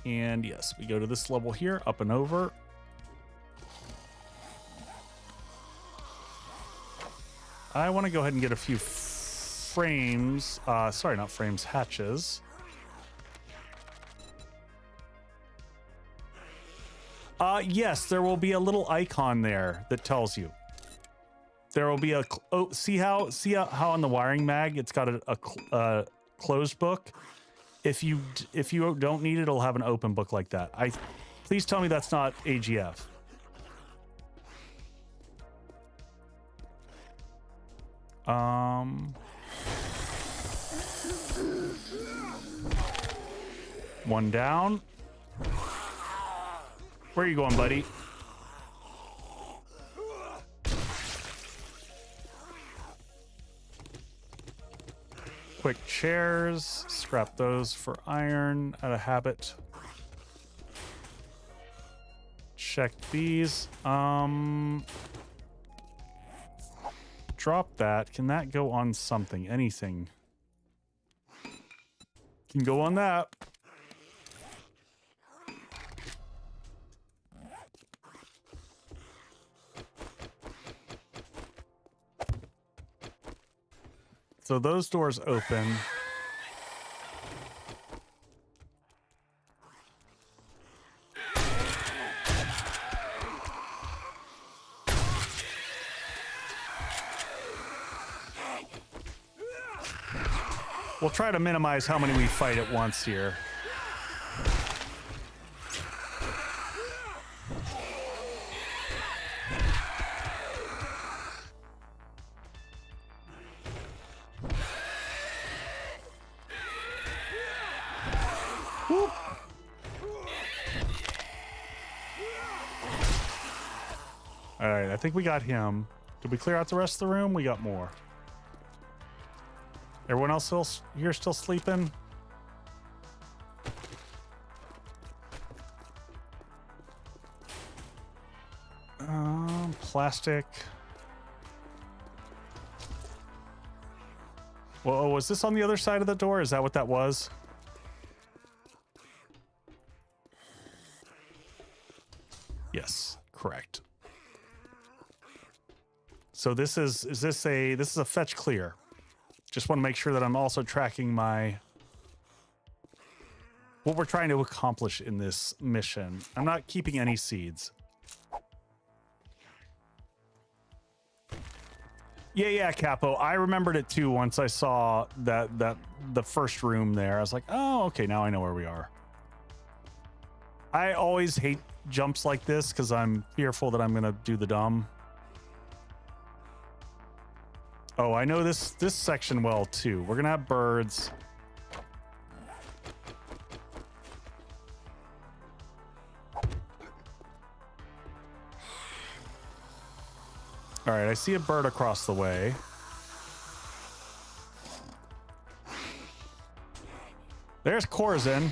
And yes, we go to this level here, up and over. I want to go ahead and get a few frames. Sorry, not frames, hatches. Yes, there will be a little icon there that tells you. There will be a see how on the wiring mag it's got a closed book. If you don't need it, it'll have an open book like that. Please tell me that's not AGF. One down. Where are you going, buddy? Quick chairs. Scrap those for iron out of habit. Check these. Drop that. Can that go on something? Anything? Can go on that. So those doors open. We'll try to minimize how many we fight at once here. Whoop. All right, I think we got him. Did we clear out the rest of the room? We got more. Everyone else here still sleeping? Plastic. Whoa, was this on the other side of the door? Is that what that was? Yes, correct. So this is this a fetch clear? Just want to make sure that I'm also tracking what we're trying to accomplish in this mission. I'm not keeping any seeds. Yeah, Capo. I remembered it too once I saw that the first room there. I was like, oh, okay, now I know where we are. I always hate jumps like this because I'm fearful that I'm gonna do the dumb. Oh, I know this section well too. We're gonna have birds. All right, I see a bird across the way. There's Corzin.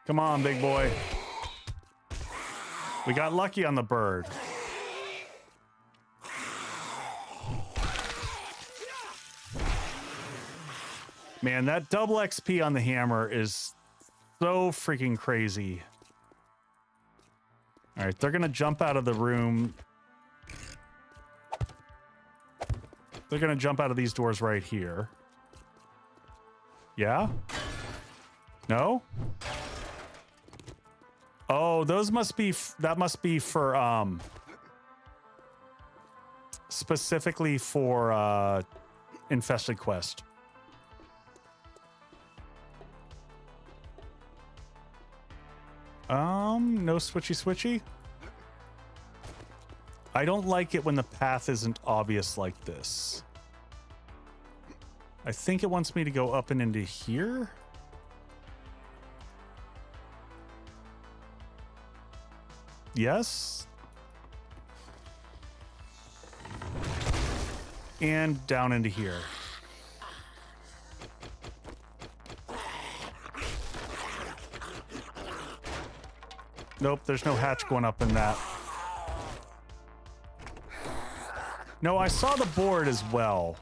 Come on, big boy. We got lucky on the bird. Man, that double XP on the hammer is so freaking crazy. All right, they're gonna jump out of the room. They're gonna jump out of these doors right here. Yeah? No? Oh, those must be, that must be for, specifically for, Infested Quest. No switchy. I don't like it when the path isn't obvious like this. I think it wants me to go up and into here. Yes. And down into here. Nope, there's no hatch going up in that. No, I saw the board as well.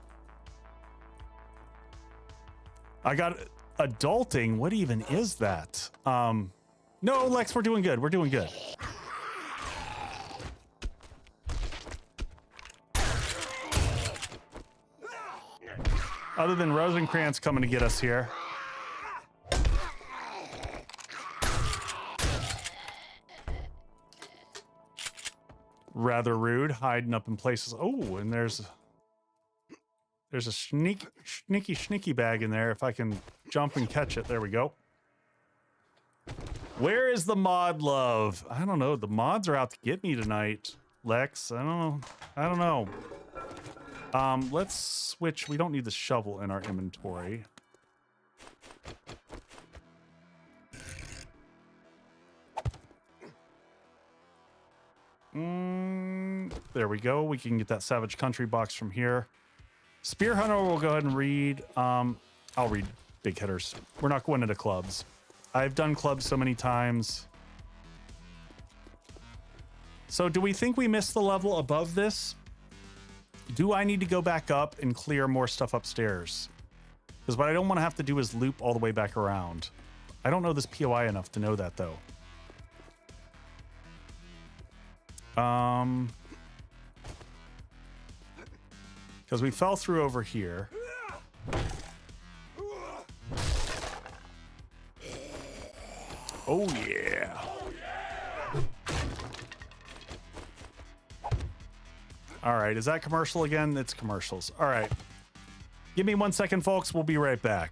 I got adulting. What even is that? No, Lex, we're doing good. We're doing good. Other than Rosencrantz coming to get us here. Rather rude, hiding up in places. Oh, and there's a sneaky bag in there. If I can jump and catch it. There we go. Where is the mod love? I don't know. The mods are out to get me tonight, Lex. I don't know. Let's switch. We don't need the shovel in our inventory. There we go. We can get that Savage Country box from here. Spear Hunter will go ahead and read. I'll read big hitters. We're not going into clubs. I've done clubs so many times. So do we think we missed the level above this? Do I need to go back up and clear more stuff upstairs? Because what I don't want to have to do is loop all the way back around. I don't know this POI enough to know that, though. Because we fell through over here. Oh, yeah. All right, is that commercial again? It's commercials. All right. Give me 1 second, folks. We'll be right back.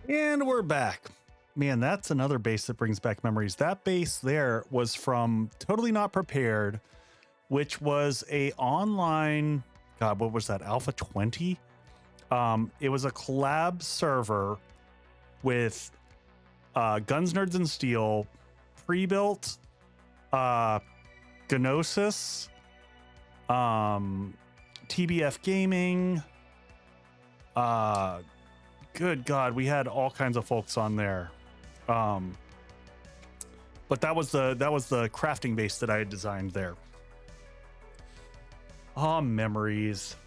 And we're back. Man, that's another base that brings back memories. That base there was from Totally Not Prepared, which was a online, God, what was that? Alpha 20? It was a collab server with Guns, Nerds, and Steel, pre-built, Gnosis, TBF Gaming. Good God, we had all kinds of folks on there. But that was the crafting base that I had designed there. Ah, memories.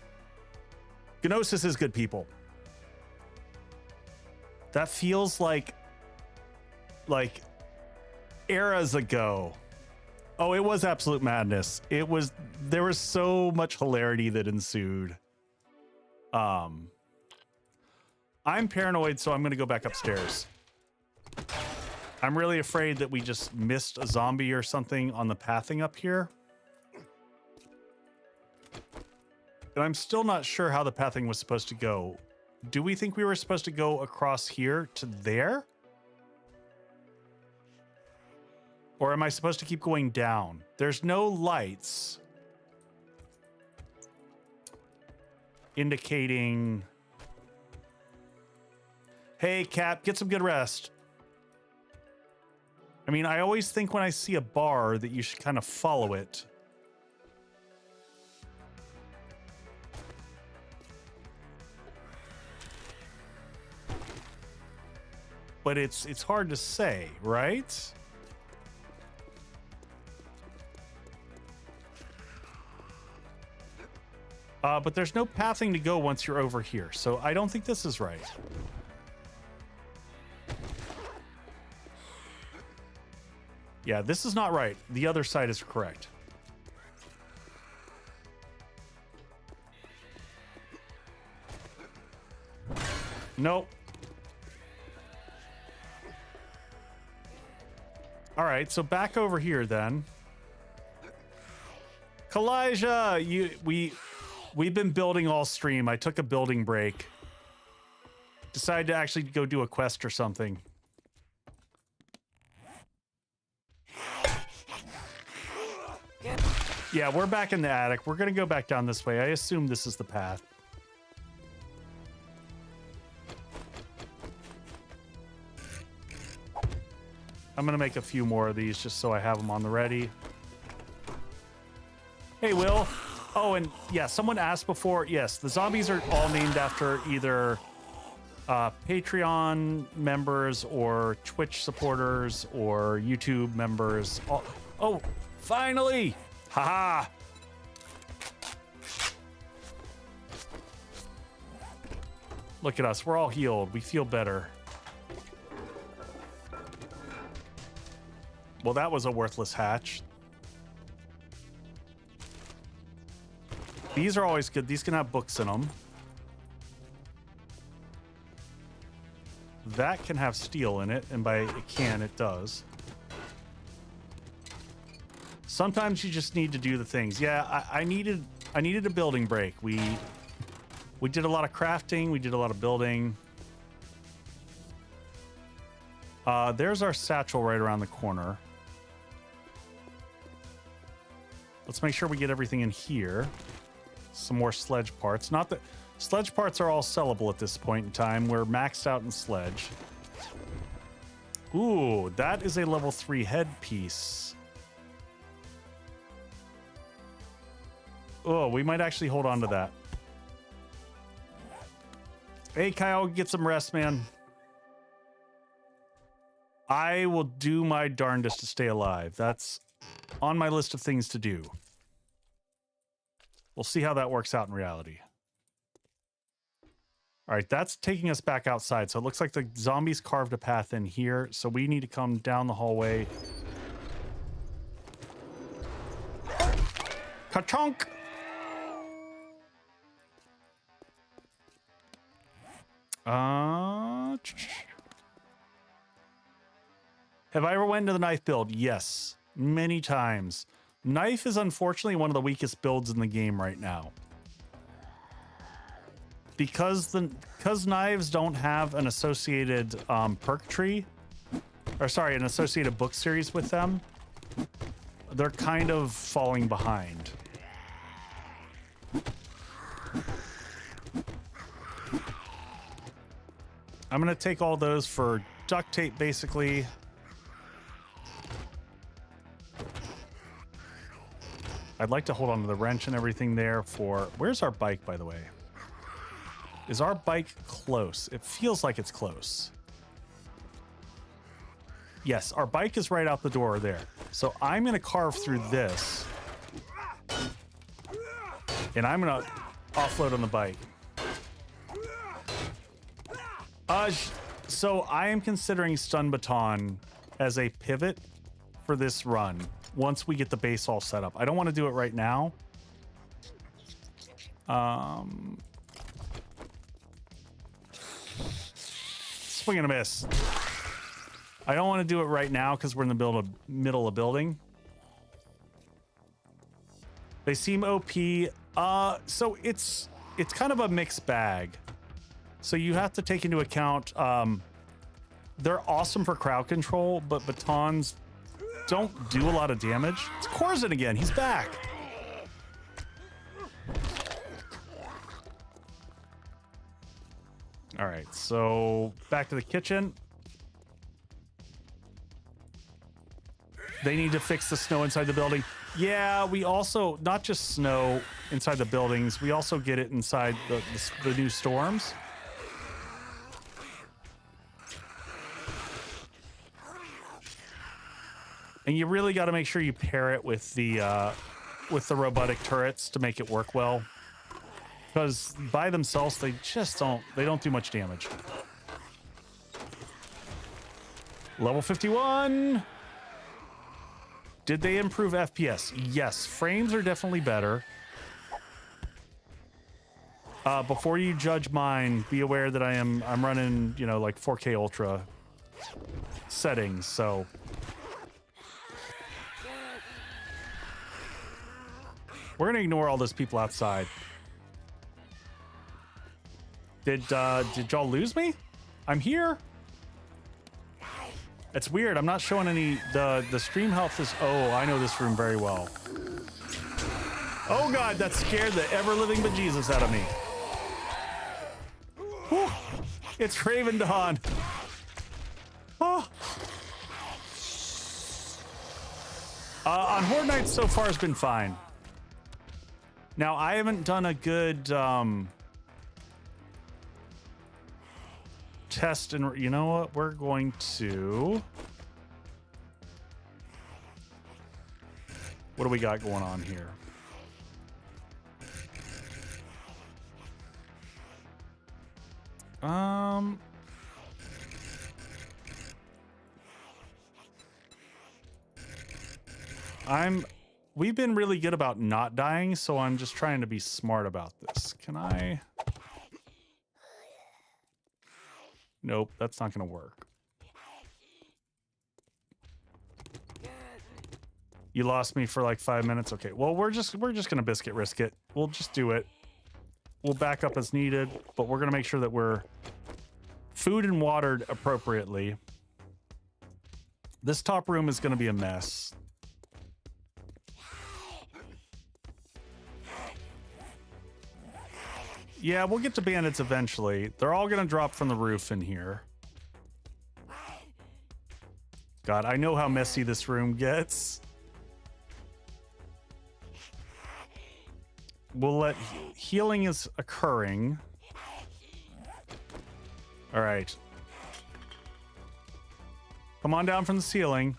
Gnosis is good people. That feels like eras ago. Oh, it was absolute madness. There was so much hilarity that ensued. I'm paranoid, so I'm gonna go back upstairs. I'm really afraid that we just missed a zombie or something on the pathing up here. And I'm still not sure how the pathing was supposed to go. Do we think we were supposed to go across here to there? Or am I supposed to keep going down? There's no lights indicating, hey, Cap, get some good rest. I mean, I always think when I see a bar that you should kind of follow it. But it's hard to say, right? But there's no pathing to go once you're over here, so I don't think this is right. Yeah, this is not right. The other side is correct. Nope. All right, so back over here then. Kalijah, we've been building all stream. I took a building break. Decided to actually go do a quest or something. Yeah, we're back in the attic. We're gonna go back down this way. I assume this is the path. I'm gonna make a few more of these just so I have them on the ready. Hey, Will. Oh, and yeah, someone asked before. Yes, the zombies are all named after either Patreon members or Twitch supporters or YouTube members. Oh, finally! Haha! Look at us. We're all healed. We feel better. Well, that was a worthless hatch. These are always good. These can have books in them. That can have steel in it, and by it can, it does. Sometimes you just need to do the things. Yeah, I needed a building break. We did a lot of crafting. We did a lot of building. There's our satchel right around the corner. Let's make sure we get everything in here. Some more sledge parts. Not that sledge parts are all sellable at this point in time. We're maxed out in sledge. Ooh, that is a level 3 headpiece. Oh, we might actually hold on to that. Hey, Kyle, get some rest, man. I will do my darndest to stay alive. That's on my list of things to do. We'll see how that works out in reality. All right, that's taking us back outside. So it looks like the zombies carved a path in here. So we need to come down the hallway. Ka-chonk! Have I ever went into the knife build? Yes, many times. Knife is unfortunately one of the weakest builds in the game right now. Because knives don't have an associated perk tree, or sorry, an associated book series with them, they're kind of falling behind. I'm gonna take all those for duct tape, basically. I'd like to hold on to the wrench and everything there for... Where's our bike, by the way? Is our bike close? It feels like it's close. Yes, our bike is right out the door there. So I'm going to carve through this. And I'm going to offload on the bike. So I am considering stun baton as a pivot for this run once we get the base all set up. I don't want to do it right now. Swing and a miss. I don't want to do it right now because we're in the middle of building. They seem OP. So it's kind of a mixed bag. So you have to take into account, they're awesome for crowd control, but batons don't do a lot of damage. It's Corzin again. He's back. All right, so back to the kitchen. They need to fix the snow inside the building. Yeah, we also, not just snow inside the buildings, we also get it inside the new storms. And you really got to make sure you pair it with the robotic turrets to make it work well. Because by themselves, they don't do much damage. Level 51. Did they improve FPS? Yes, frames are definitely better. Before you judge mine, be aware that I'm running, you know, like 4K Ultra settings, so. We're gonna ignore all those people outside. Did y'all lose me? I'm here. It's weird. I'm not showing any. The stream health is. Oh, I know this room very well. Oh God, that scared the ever-living bejesus out of me. Whew. It's Raven Dawn. Oh. On Horde Nights so far has been fine. Now I haven't done a good test, and you know what? We're going to. What do we got going on here? We've been really good about not dying, so I'm just trying to be smart about this. Can I? Nope, that's not gonna work. You lost me for like 5 minutes. Okay, well, we're just gonna biscuit risk it. We'll just do it. We'll back up as needed, but we're gonna make sure that we're food and watered appropriately. This top room is gonna be a mess. Yeah, we'll get to bandits eventually. They're all gonna drop from the roof in here. God, I know how messy this room gets. We'll let healing is occurring. All right. Come on down from the ceiling.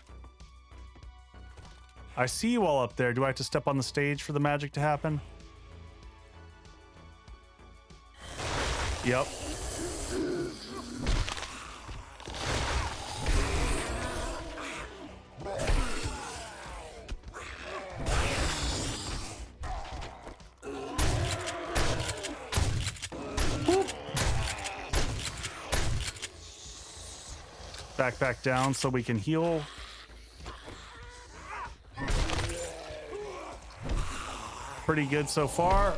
I see you all up there. Do I have to step on the stage for the magic to happen? Yep. Back down so we can heal. Pretty good so far.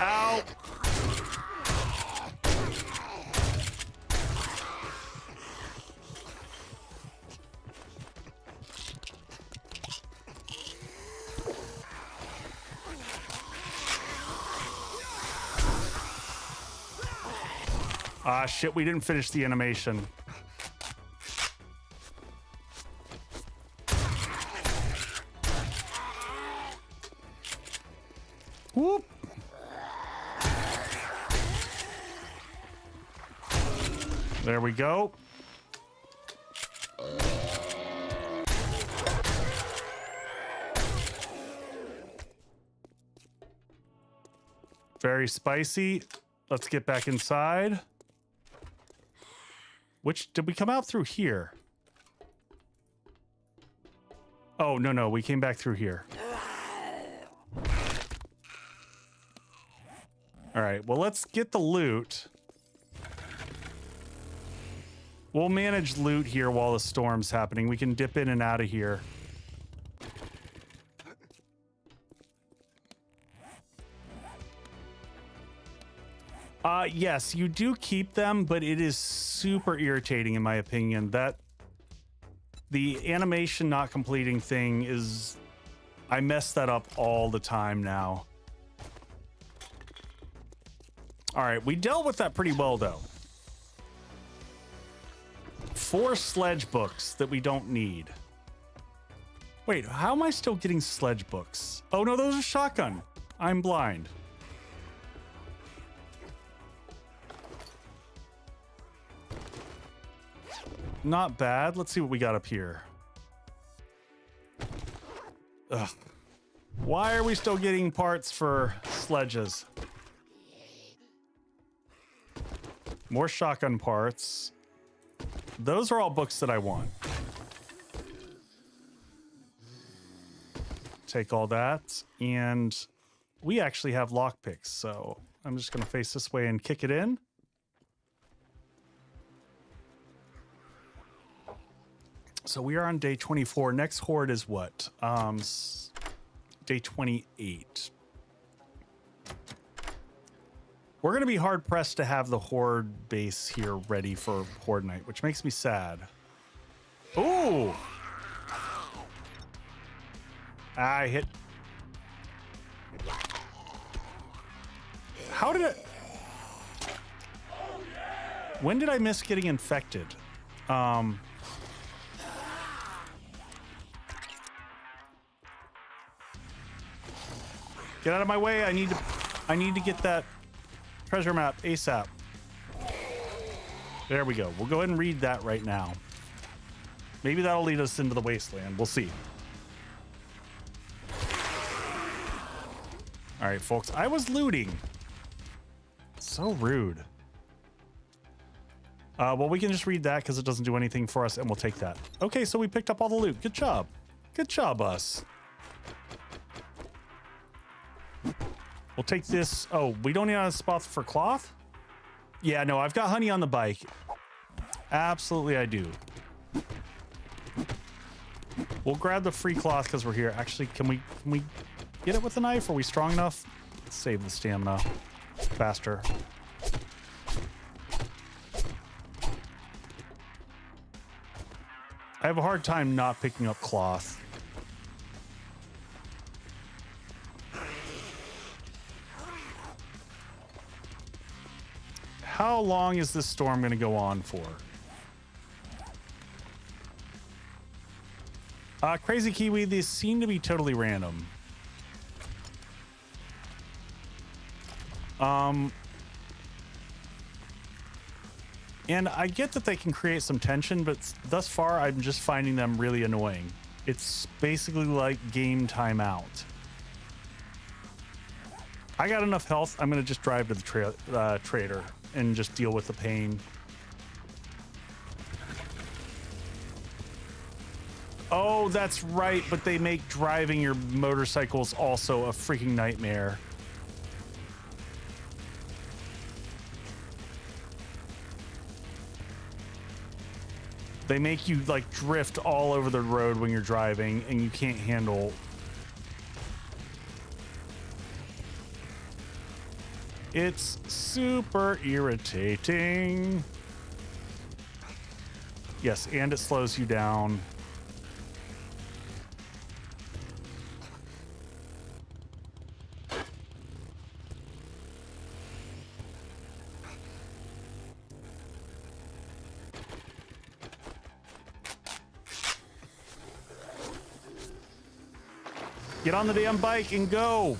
Ow. Ah, shit, we didn't finish the animation. Whoop. There we go. Very spicy. Let's get back inside. Which, did we come out through here? Oh, no, we came back through here. All right, well, let's get the loot. We'll manage loot here while the storm's happening. We can dip in and out of here. Yes, you do keep them, but it is super irritating in my opinion that the animation not completing thing is, I mess that up all the time now. All right, we dealt with that pretty well though. 4 sledge books that we don't need. Wait, how am I still getting sledge books? Oh no, those are shotgun. I'm blind. Not bad. Let's see what we got up here. Ugh. Why are we still getting parts for sledges? More shotgun parts. Those are all books that I want. Take all that. And we actually have lockpicks, so I'm just going to face this way and kick it in. So we are on day 24. Next horde is what? Day 28. We're going to be hard pressed to have the horde base here ready for horde night, which makes me sad. Ooh! I hit. How did it? When did I miss getting infected? Get out of my way. I need to get that treasure map ASAP. There we go. We'll go ahead and read that right now. Maybe that'll lead us into the wasteland. We'll see. All right, folks. I was looting. So rude. Well, we can just read that because it doesn't do anything for us, and we'll take that. Okay, so we picked up all the loot. Good job. Good job, us. We'll take this. Oh, we don't need a spot for cloth? Yeah, no, I've got honey on the bike. Absolutely, I do. We'll grab the free cloth because we're here. Actually, can we get it with a knife? Are we strong enough? Let's save the stamina faster. I have a hard time not picking up cloth. How long is this storm going to go on for? Crazy Kiwi, these seem to be totally random. And I get that they can create some tension, but thus far I'm just finding them really annoying. It's basically like game timeout. I got enough health. I'm going to just drive to the trader and just deal with the pain. Oh, that's right, but they make driving your motorcycles also a freaking nightmare. They make you like drift all over the road when you're driving and you can't handle. It's super irritating. Yes, and it slows you down. Get on the damn bike and go.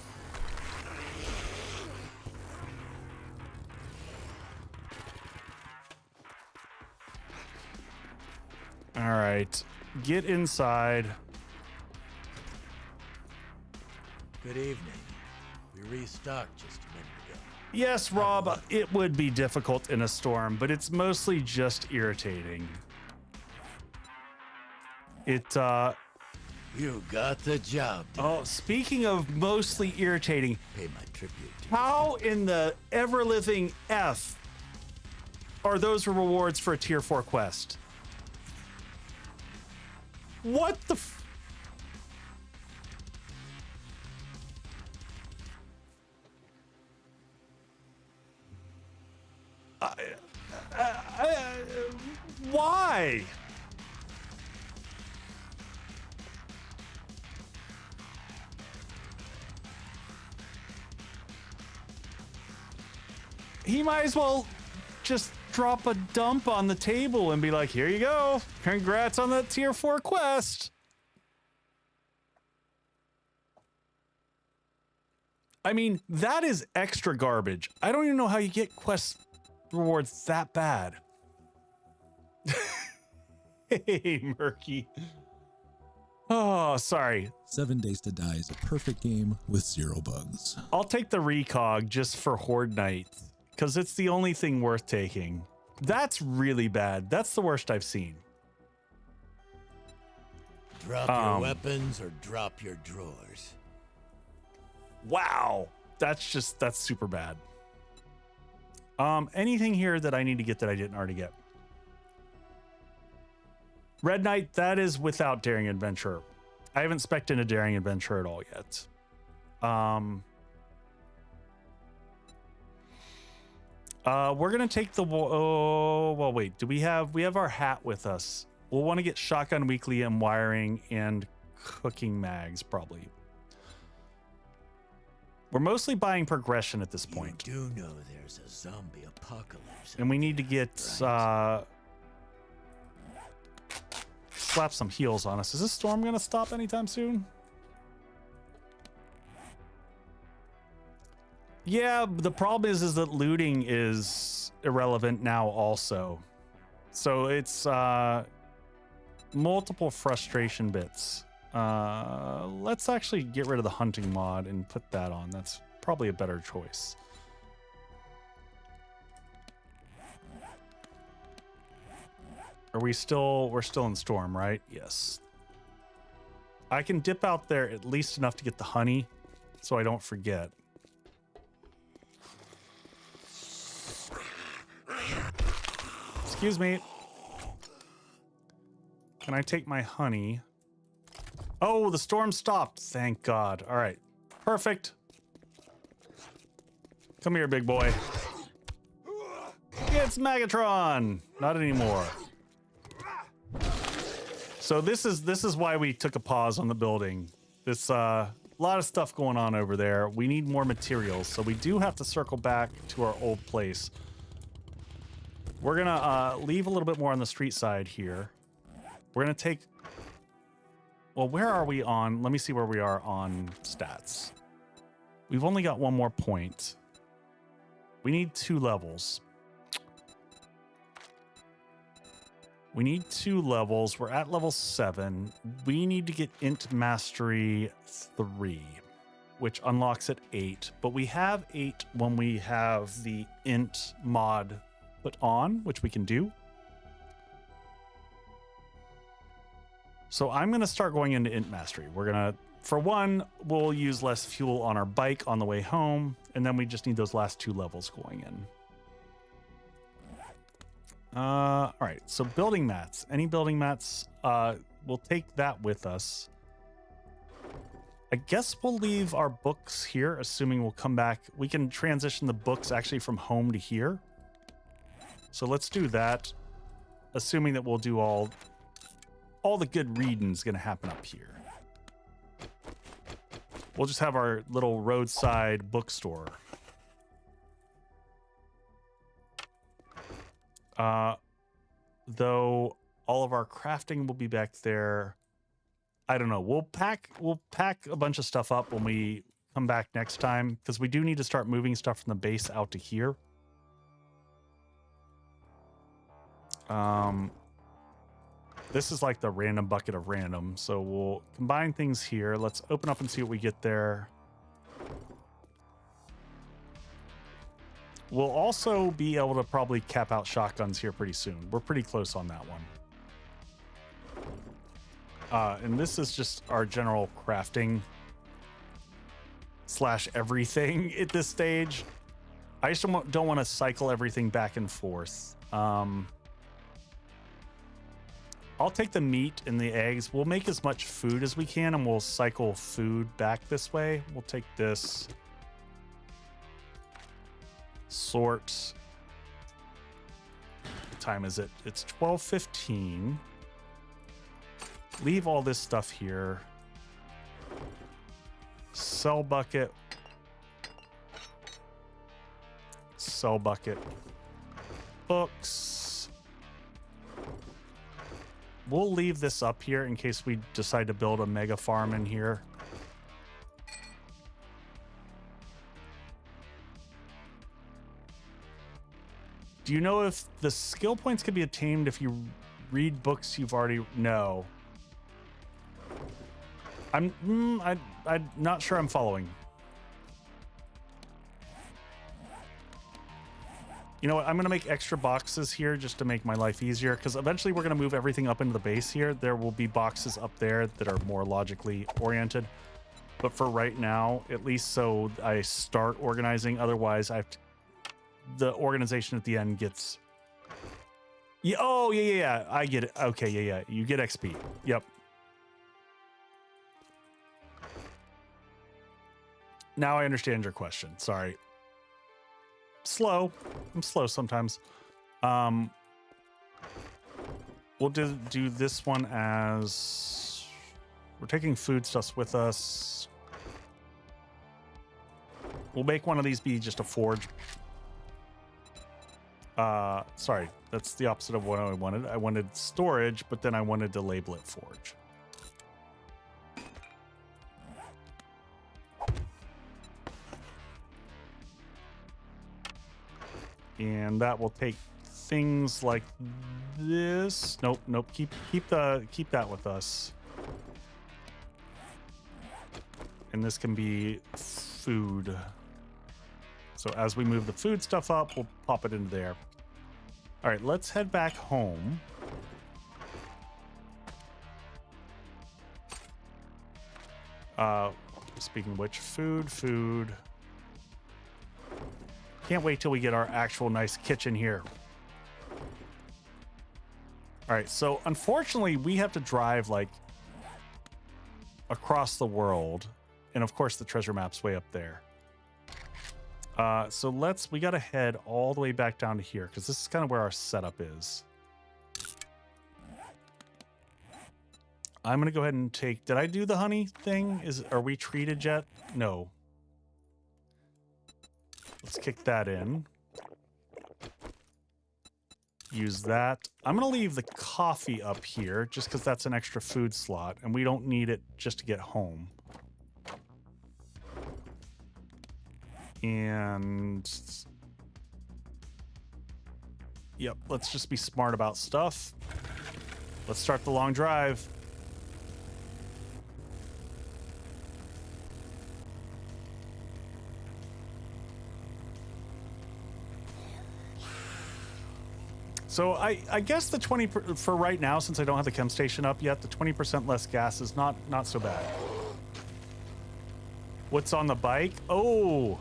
All right, get inside. Good evening. We restocked just a minute ago. Yes, Rob, it would be difficult in a storm, but it's mostly just irritating. You got the job done. Oh, speaking of mostly irritating, Pay my tribute to you. how in the ever-living F are those rewards for a tier 4 quest? What the why? He might as well just drop a dump on the table and be like, here you go. Congrats on that tier 4 quest. I mean, that is extra garbage. I don't even know how you get quest rewards that bad. Hey, Murky. Oh, sorry. 7 Days to Die is a perfect game with 0 bugs. I'll take the recog just for Horde Night, because it's the only thing worth taking. That's really bad. That's the worst I've seen. Drop your weapons or drop your drawers. Wow. That's super bad. Anything here that I need to get that I didn't already get? Red Knight, that is without Daring Adventure. I haven't spec'd in a Daring Adventure at all yet. We're gonna take the well, wait, we have our hat with us. We'll want to get Shotgun Weekly and wiring and cooking mags probably. We're mostly buying progression at this point. You do know there's a zombie apocalypse. And we need to get slap some heals on us. Is this storm gonna stop anytime soon? Yeah, the problem is that looting is irrelevant now also. So it's multiple frustration bits. Let's actually get rid of the hunting mod and put that on. That's probably a better choice. We're still in storm, right? Yes. I can dip out there at least enough to get the honey so I don't forget. Excuse me. Can I take my honey? Oh, the storm stopped. Thank God. All right. Perfect. Come here, big boy. It's Megatron. Not anymore. So this is why we took a pause on the building. This a lot of stuff going on over there. We need more materials, so we do have to circle back to our old place. We're gonna leave a little bit more on the street side here. We're gonna take. Well, where are we on? Let me see where we are on stats. We've only got one more point. We need 2 levels. We need 2 levels. We're at level 7. We need to get Int Mastery 3, which unlocks at 8. But we have 8 when we have the Int mod put on, which we can do. So I'm going to start going into Int Mastery. We're going to, for one, we'll use less fuel on our bike on the way home. And then we just need those last 2 levels going in. All right, so building mats. Any building mats, we'll take that with us. I guess we'll leave our books here, assuming we'll come back. We can transition the books actually from home to here. So let's do that, assuming that we'll do all the good reading's gonna happen up here. We'll just have our little roadside bookstore. Though all of our crafting will be back there. I don't know. We'll pack a bunch of stuff up when we come back next time, because we do need to start moving stuff from the base out to here. This is like the random bucket of random, so we'll combine things here. Let's open up and see what we get there. We'll also be able to probably cap out shotguns here pretty soon. We're pretty close on that one. And this is just our general crafting / everything at this stage. I just don't want to cycle everything back and forth. I'll take the meat and the eggs. We'll make as much food as we can, and we'll cycle food back this way. We'll take this. Sort. What time is it? It's 12:15. Leave all this stuff here. Sell bucket. Sell bucket. Books. We'll leave this up here in case we decide to build a mega farm in here. Do you know if the skill points can be attained if you read books you've already... No. I'm not sure I'm following. You know what? I'm going to make extra boxes here just to make my life easier, because eventually we're going to move everything up into the base here. There will be boxes up there that are more logically oriented. But for right now, at least so I start organizing. Otherwise, I have to... The organization at the end gets... Yeah, oh, yeah. I get it. Okay, yeah. You get XP. Yep. Now I understand your question. Sorry. Slow. I'm slow sometimes. We'll do this one as... We're taking foodstuffs with us. We'll make one of these be just a forge. Sorry, that's the opposite of what I wanted. I wanted storage, but then I wanted to label it forge. And that will take things like this. Nope. Keep that with us. And this can be food. So as we move the food stuff up, we'll pop it into there. All right, let's head back home. Speaking of which, food. Can't wait till we get our actual nice kitchen here. All right, so unfortunately, we have to drive like across the world. And of course, the treasure map's way up there. So we got to head all the way back down to here, because this is kind of where our setup is. I'm going to go ahead and take... Did I do the honey thing? Are we treated yet? No. Let's kick that in. Use that. I'm going to leave the coffee up here just because that's an extra food slot, and we don't need it just to get home. And... Yep, let's just be smart about stuff. Let's start the long drive. So I guess the 20 for right now, since I don't have the chem station up yet, the 20% less gas is not so bad. What's on the bike? Oh,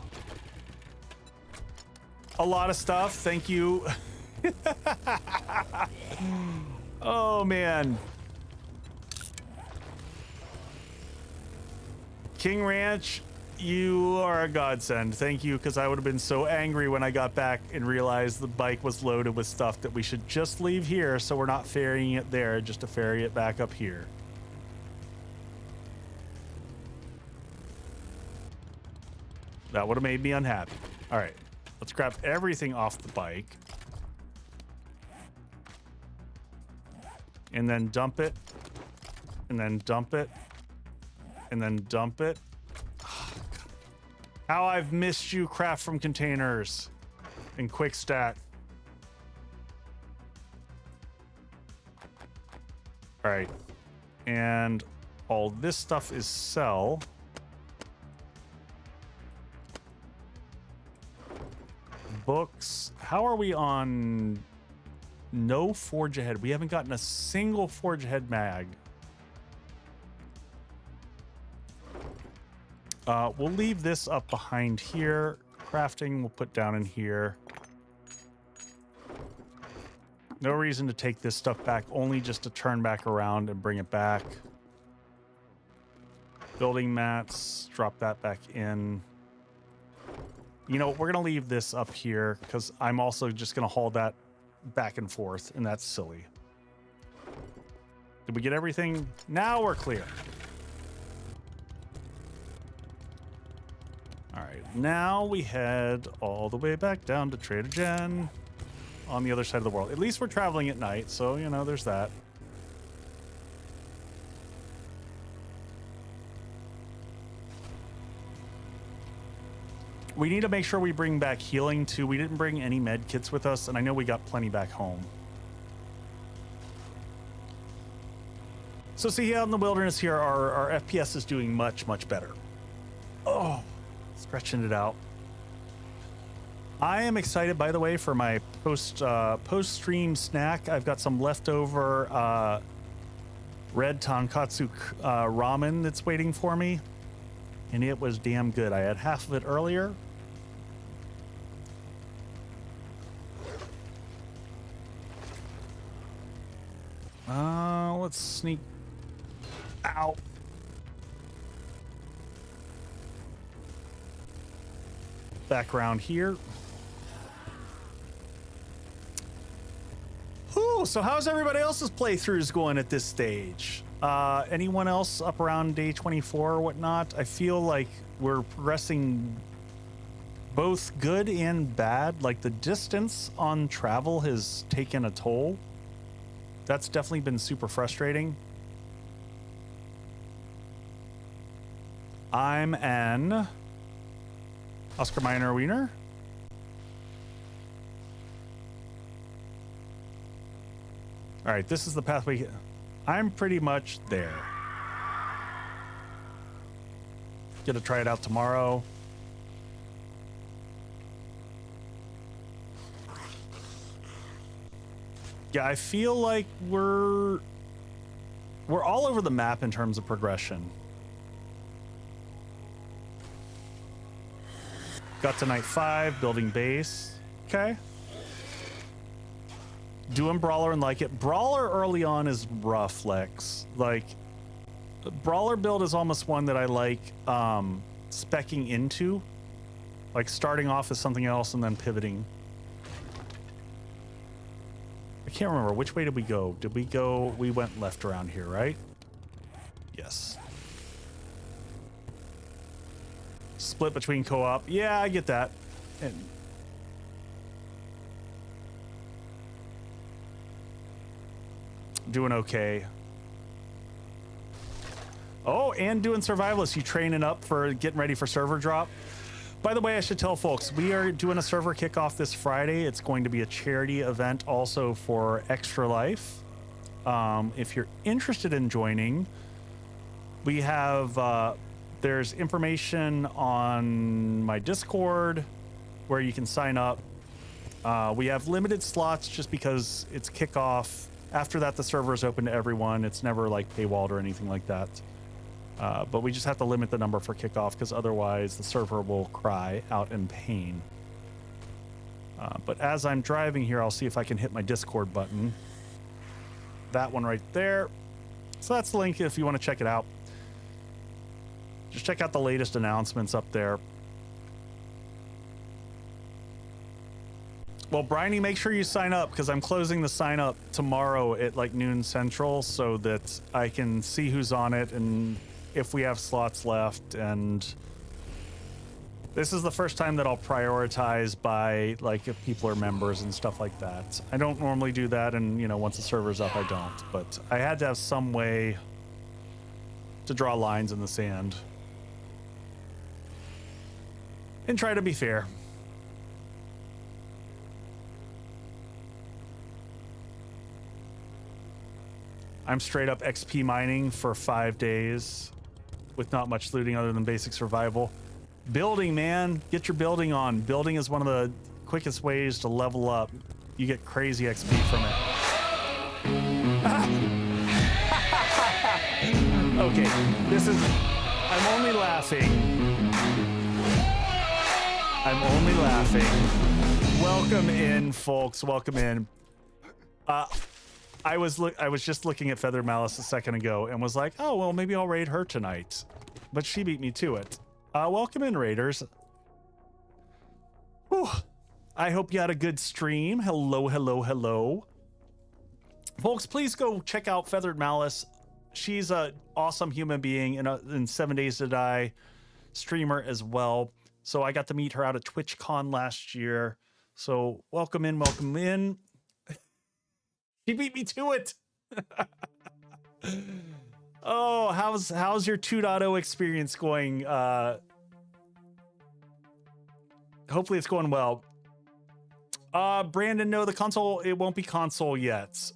a lot of stuff. Thank you. Oh man. King Ranch, you are a godsend. Thank you, because I would have been so angry when I got back and realized the bike was loaded with stuff that we should just leave here, so we're not ferrying it there, just to ferry it back up here. That would have made me unhappy. All right, let's grab everything off the bike. And then dump it and then dump it, and then dump it. How I've missed you, craft from containers and quick stack. All right, and all this stuff is sell. Books. How are we on no forge ahead? We haven't gotten a single forge ahead mag. We'll leave this up behind here. Crafting we'll put down in here. No reason to take this stuff back, only just to turn back around and bring it back. Building mats, drop that back in. You know, we're going to leave this up here because I'm also just going to haul that back and forth, and that's silly. Did we get everything? Now we're clear. All right, now we head all the way back down to Trader Jen on the other side of the world. At least we're traveling at night, so, you know, there's that. We need to make sure we bring back healing too. We didn't bring any med kits with us, and I know we got plenty back home. So see, out in the wilderness here, our FPS is doing much, much better. Oh, stretching it out. I am excited, by the way, for my post-stream snack. I've got some leftover red tonkatsu ramen that's waiting for me, and it was damn good. I had half of it earlier. Let's sneak out. Back around here. Whew, so how's everybody else's playthroughs going at this stage? Anyone else up around day 24 or whatnot? I feel like we're progressing both good and bad. Like the distance on travel has taken a toll. That's definitely been super frustrating. I'm an Oscar Minor Wiener. All right, this is the pathway. I'm pretty much there. Gonna try it out tomorrow. Yeah, I feel like we're all over the map in terms of progression. Got to night 5, building base. Okay. Doing Brawler and like it. Brawler early on is rough, Lex. Like, Brawler build is almost one that I like speccing into. Like starting off as something else and then pivoting. I can't remember. Which way did we go? We went left around here, right? Yes. Split between co-op. Yeah, I get that. And doing okay. Oh, and doing survivalist. You training up for getting ready for server drop. By the way, I should tell folks, we are doing a server kickoff this Friday. It's going to be a charity event also for Extra Life. If you're interested in joining, we have there's information on my Discord where you can sign up. We have limited slots just because it's kickoff. After that, the server is open to everyone. It's never like paywalled or anything like that. But we just have to limit the number for kickoff because otherwise the server will cry out in pain. But as I'm driving here, I'll see if I can hit my Discord button. That one right there. So that's the link if you want to check it out. Just check out the latest announcements up there. Well, Bryony, make sure you sign up because I'm closing the sign up tomorrow at like noon central so that I can see who's on it and if we have slots left. And this is the first time that I'll prioritize by like if people are members and stuff like that. I don't normally do that, and you know, once the server's up I don't, but I had to have some way to draw lines in the sand and try to be fair. I'm straight up XP mining for 5 days with not much looting other than basic survival. Building, man, get your building on. Building is one of the quickest ways to level up. You get crazy XP from it. Okay, I'm only laughing. I'm only laughing. Welcome in, folks, welcome in. I was just looking at Feathered Malice a second ago and was like, oh, well, maybe I'll raid her tonight. But she beat me to it. Welcome in, raiders. Whew. I hope you had a good stream. Hello, hello, hello. Folks, please go check out Feathered Malice. She's an awesome human being and 7 Days to Die streamer as well. So I got to meet her out at TwitchCon last year. So welcome in, welcome in. She beat me to it. Oh, how's your 2.0 experience going? Hopefully it's going well. Brandon, no, the console, it won't be console yet.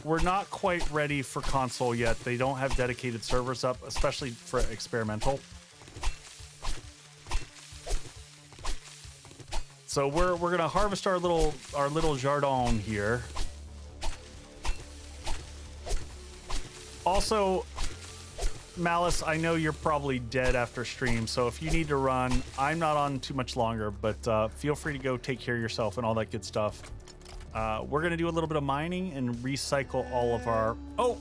We're not quite ready for console yet. They don't have dedicated servers up, especially for experimental. So we're gonna harvest our little jardin here. Also, Malice, I know you're probably dead after stream, so if you need to run, I'm not on too much longer, but feel free to go take care of yourself and all that good stuff. We're gonna do a little bit of mining and recycle all of our... Oh!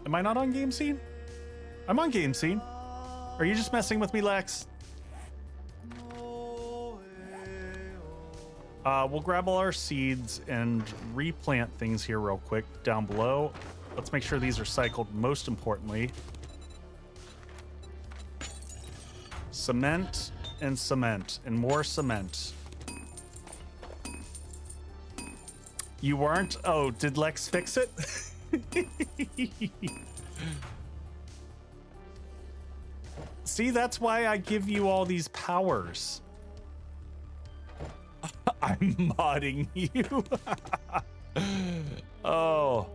Am I not on Game Scene? I'm on Game Scene. Are you just messing with me, Lex? We'll grab all our seeds and replant things here real quick down below. Let's make sure these are cycled, most importantly. Cement and cement and more cement. You weren't? Oh, did Lex fix it? See, that's why I give you all these powers. I'm modding you. Oh.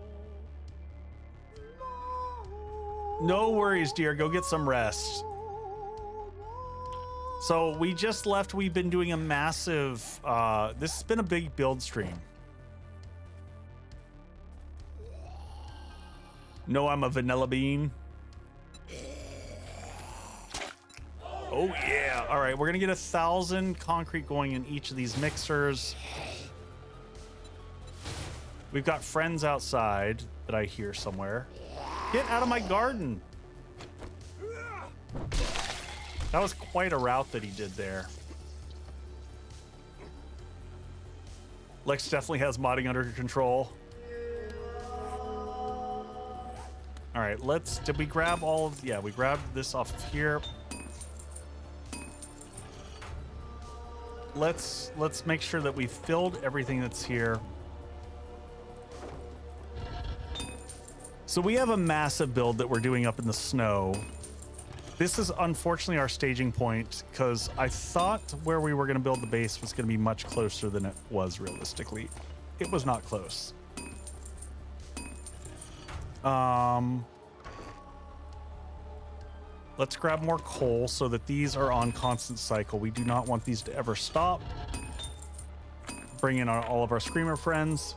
No worries, dear. Go get some rest. So we just left. We've been doing a massive... this has been a big build stream. No, I'm a vanilla bean. Oh yeah. All right, we're gonna get 1,000 concrete going in each of these mixers. We've got friends outside that I hear somewhere. Get out of my garden. That was quite a route that he did there. Lex definitely has modding under control. All right, did we grab all of, yeah, we grabbed this off of here. Let's make sure that we filled everything that's here. So we have a massive build that we're doing up in the snow. This is unfortunately our staging point because I thought where we were going to build the base was going to be much closer than it was realistically. It was not close. Let's grab more coal so that these are on constant cycle. We do not want these to ever stop. Bring in all of our screamer friends.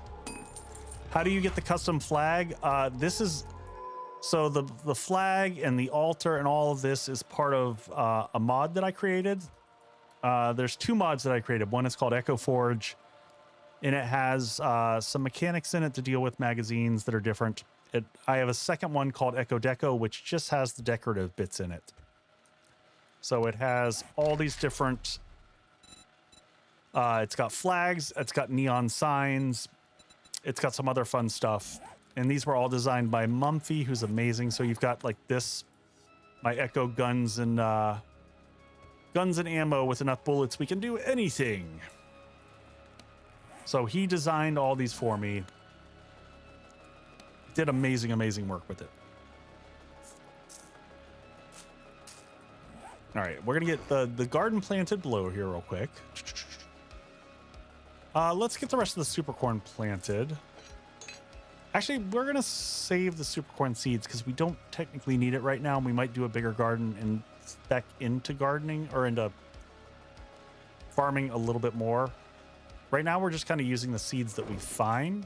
How do you get the custom flag? This is... So the flag and the altar and all of this is part of a mod that I created. There's 2 mods that I created. One is called Echo Forge, and it has some mechanics in it to deal with magazines that are different. I have a second one called Echo Deco, which just has the decorative bits in it. So it has all these different... it's got flags, it's got neon signs, it's got some other fun stuff. And these were all designed by Mumpfy, who's amazing. So you've got like this, my Echo guns and ammo with enough bullets. We can do anything. So he designed all these for me. did amazing, amazing work with it. All right, we're gonna get the garden planted below here real quick. Let's get the rest of the super corn planted. Actually, we're gonna save the super corn seeds because we don't technically need it right now. And we might do a bigger garden and spec into gardening or into farming a little bit more. Right now, we're just kind of using the seeds that we find.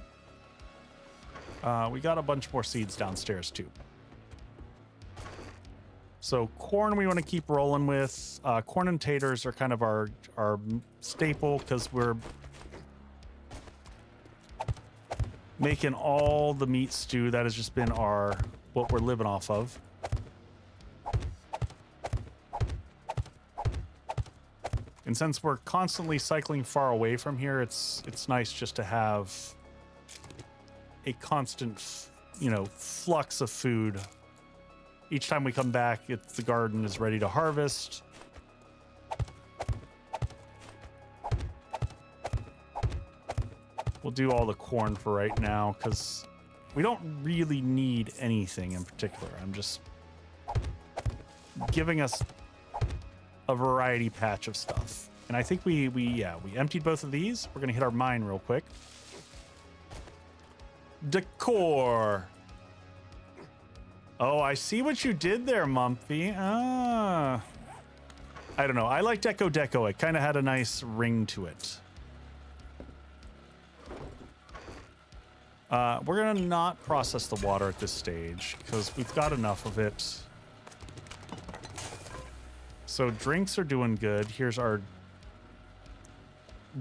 We got a bunch more seeds downstairs too. So corn we want to keep rolling with. Corn and taters are kind of our staple because we're making all the meat stew. That has just been what we're living off of. And since we're constantly cycling far away from here, it's nice just to have a constant, flux of food. Each time we come back, the garden is ready to harvest. We'll do all the corn for right now because we don't really need anything in particular. I'm just giving us a variety patch of stuff. And I think we emptied both of these. We're gonna hit our mine real quick. Decor. Oh, I see what you did there, Mumpfy. I don't know. I like deco. It kind of had a nice ring to it. We're gonna not process the water at this stage because we've got enough of it. So drinks are doing good. Here's our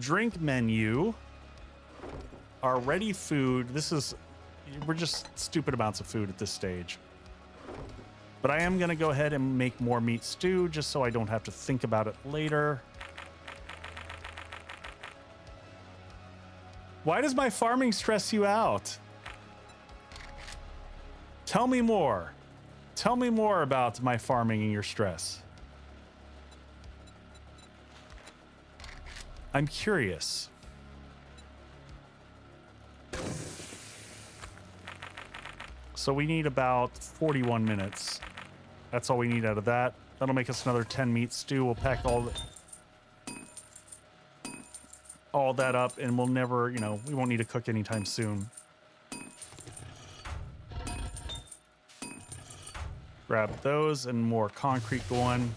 drink menu. Our ready food. We're just stupid amounts of food at this stage. But I am going to go ahead and make more meat stew just so I don't have to think about it later. Why does my farming stress you out? Tell me more. Tell me more about my farming and your stress. I'm curious. So we need about 41 minutes. That's all we need out of that. That'll make us another 10 meat stew. We'll pack all that up and we'll never, we won't need to cook anytime soon. Grab those and more concrete going.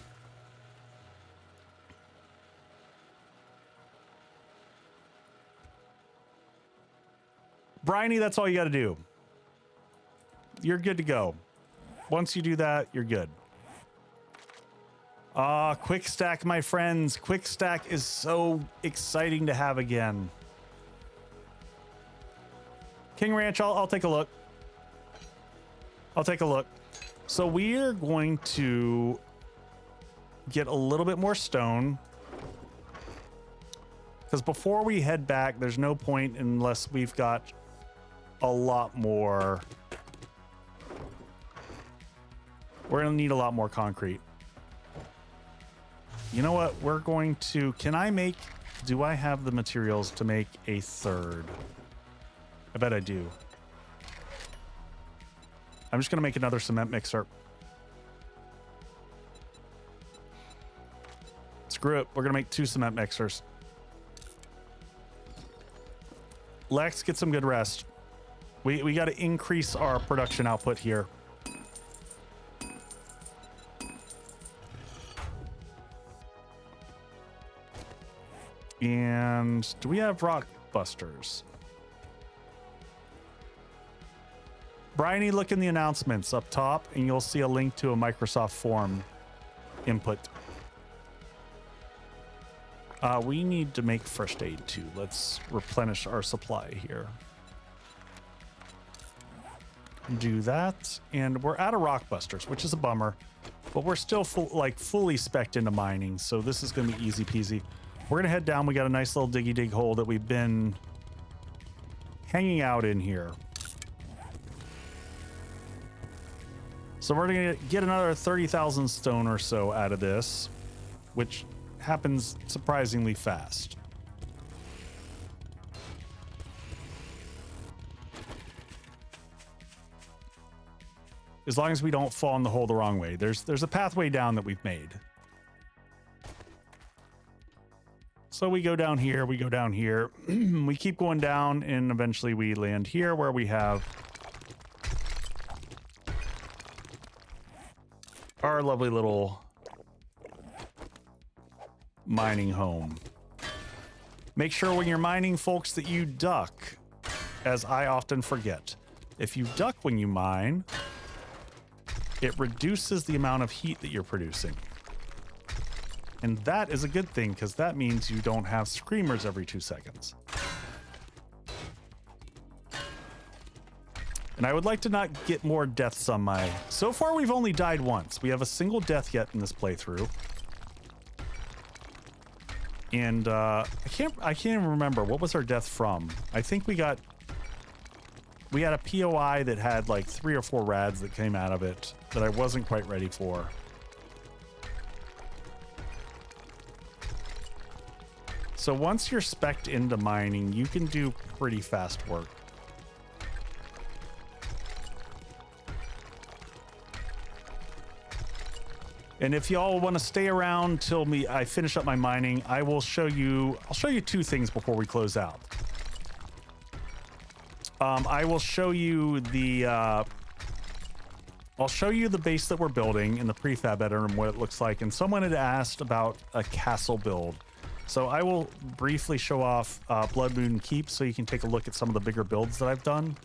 Bryony, that's all you got to do. You're good to go. Once you do that, you're good. Quick stack, my friends. Quick stack is so exciting to have again. King Ranch, I'll take a look. I'll take a look. So we're going to get a little bit more stone. Because before we head back, there's no point unless we've got a lot more. We're going to need a lot more concrete. You know what? We're going to... Do I have the materials to make a third? I bet I do. I'm just going to make another cement mixer. Screw it. We're going to make 2 cement mixers. Lex, get some good rest. We got to increase our production output here. And do we have rock busters? Bryony, look in the announcements up top and you'll see a link to a Microsoft form input. We need to make first aid too. Let's replenish our supply here. Do that. And we're out of rock busters, which is a bummer, but we're still fully spec'd into mining. So this is going to be easy peasy. We're going to head down. We got a nice little diggy dig hole that we've been hanging out in here. So we're going to get another 30,000 stone or so out of this, which happens surprisingly fast. as long as we don't fall in the hole the wrong way. There's a pathway down that we've made. So we go down here, we go down here, we keep going down, and eventually we land here where we have our lovely little mining home. Make sure when you're mining, folks, that you duck, as I often forget. If you duck when you mine, it reduces the amount of heat that you're producing. And that is a good thing, because that means you don't have screamers every 2 seconds. And I would like to not get more deaths on my... So far, we've only died once. We have a single death yet in this playthrough. And I can't even remember. What was our death from? I think we had a POI that had like 3 or 4 rads that came out of it that I wasn't quite ready for. So once you're spec'd into mining, you can do pretty fast work. And if y'all want to stay around till I finish up my mining, I'll show you 2 things before we close out. I will show you I'll show you the base that we're building in the prefab editor and what it looks like. And someone had asked about a castle build. So I will briefly show off Blood Moon Keep so you can take a look at some of the bigger builds that I've done.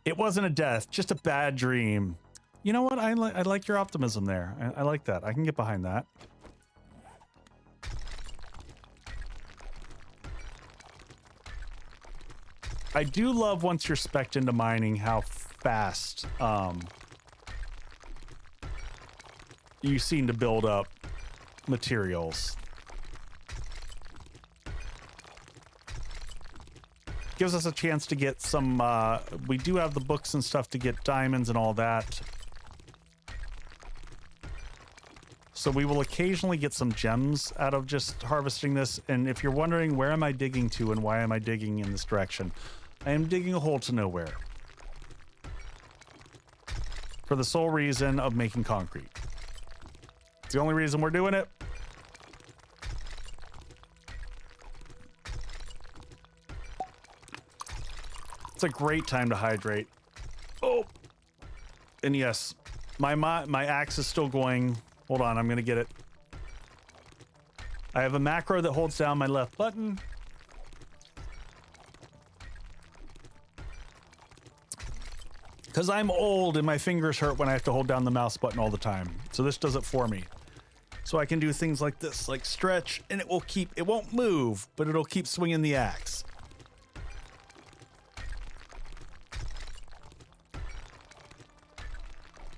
It wasn't a death, just a bad dream. You know what? I like your optimism there. I like that. I can get behind that. I do love once you're spec'd into mining how fast you seem to build up materials. Gives us a chance to get some, we do have the books and stuff to get diamonds and all that. So we will occasionally get some gems out of just harvesting this. And if you're wondering where am I digging to and why am I digging in this direction, I am digging a hole to nowhere. For the sole reason of making concrete. It's the only reason we're doing it. It's a great time to hydrate. Oh, and yes, my axe is still going. Hold on, I'm gonna get it. I have a macro that holds down my left button. Because I'm old and my fingers hurt when I have to hold down the mouse button all the time. So this does it for me. So I can do things like this, like stretch, and it won't move, but it'll keep swinging the axe.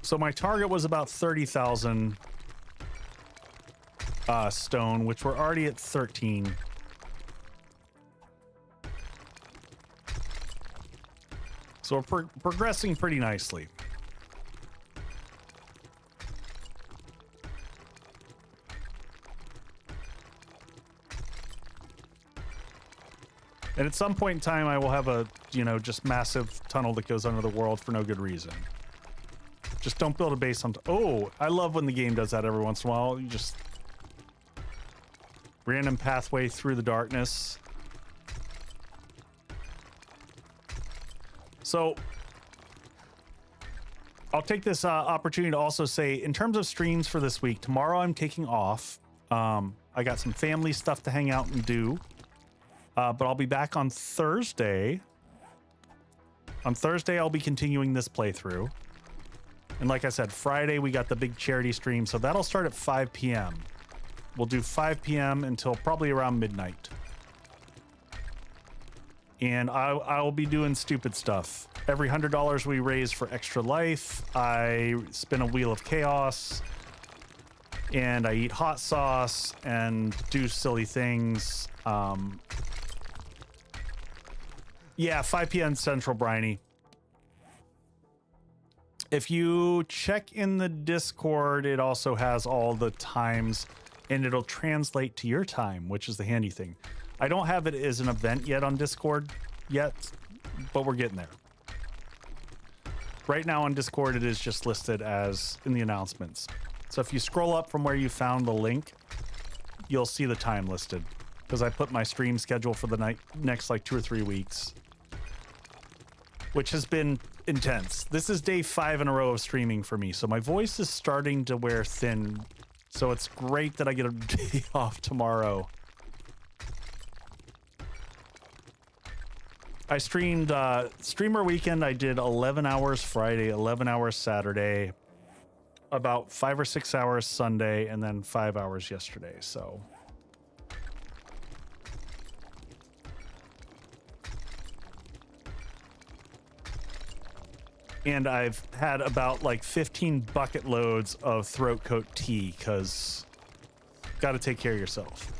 So my target was about 30,000 stone, which we're already at 13. So we're progressing pretty nicely. And at some point in time, I will have a, just massive tunnel that goes under the world for no good reason. Just don't build a base on... Oh, I love when the game does that every once in a while. You just... Random pathway through the darkness. So... I'll take this opportunity to also say, in terms of streams for this week, tomorrow I'm taking off. I got some family stuff to hang out and do. But I'll be back on Thursday. On Thursday, I'll be continuing this playthrough. And like I said, Friday, we got the big charity stream. So that'll start at 5 p.m. We'll do 5 p.m. until probably around midnight. And I'll be doing stupid stuff. Every $100 we raise for Extra Life, I spin a Wheel of Chaos. And I eat hot sauce and do silly things. Yeah, 5 p.m. Central, Briny. If you check in the Discord, it also has all the times and it'll translate to your time, which is the handy thing. I don't have it as an event yet on Discord, yet, but we're getting there. Right now on Discord, it is just listed as in the announcements. So if you scroll up from where you found the link, you'll see the time listed, because I put my stream schedule for the next like 2 or 3 weeks, which has been intense. This is day 5 in a row of streaming for me, so my voice is starting to wear thin. So it's great that I get a day off tomorrow. I streamed streamer weekend. I did 11 hours Friday, 11 hours Saturday, about 5 or 6 hours Sunday, and then 5 hours yesterday. So and I've had about like 15 bucket loads of throat coat tea, because got to take care of yourself.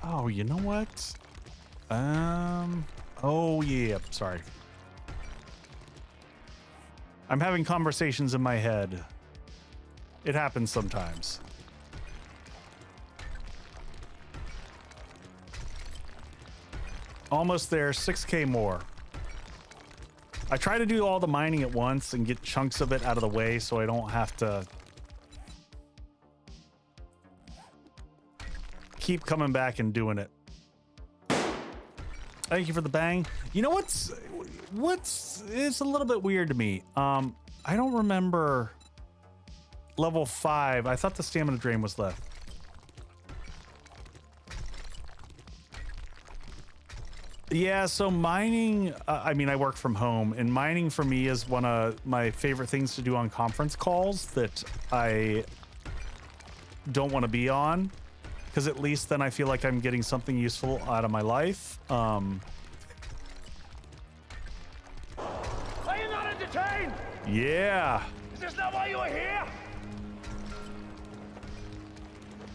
Oh, you know what? Oh yeah, sorry. I'm having conversations in my head. It happens sometimes. Almost there, 6K more. I try to do all the mining at once and get chunks of it out of the way so I don't have to keep coming back and doing it. Thank you for the bang. You know what's it's a little bit weird to me. I don't remember level 5. I thought the stamina drain was left. Yeah, so mining, I mean, I work from home, and mining for me is one of my favorite things to do on conference calls that I don't want to be on, because at least then I feel like I'm getting something useful out of my life. Are you not entertained? Yeah. Is this not why you are here?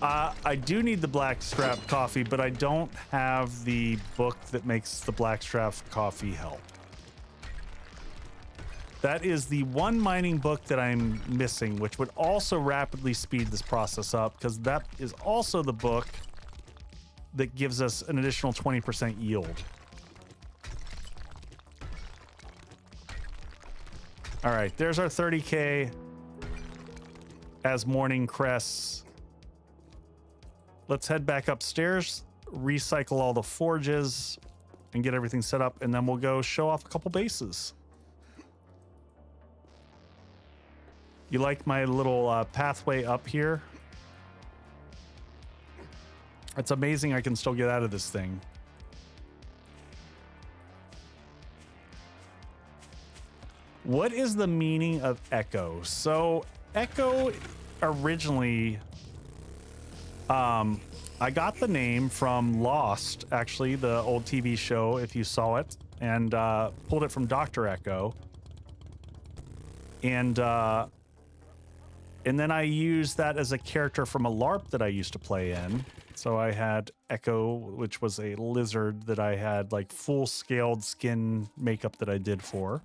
I do need the blackstrap coffee, but I don't have the book that makes the blackstrap coffee help. That is the one mining book that I'm missing, which would also rapidly speed this process up, because that is also the book that gives us an additional 20% yield. All right, there's our 30K as morning crests. Let's head back upstairs, recycle all the forges, and get everything set up, and then we'll go show off a couple bases. You like my little pathway up here? It's amazing I can still get out of this thing. What is the meaning of echo? So echo originally, I got the name from Lost, actually, the old TV show, if you saw it, and pulled it from Dr. Echo. And then I used that as a character from a LARP that I used to play in. So I had Echo, which was a lizard that I had like full scaled skin makeup that I did for.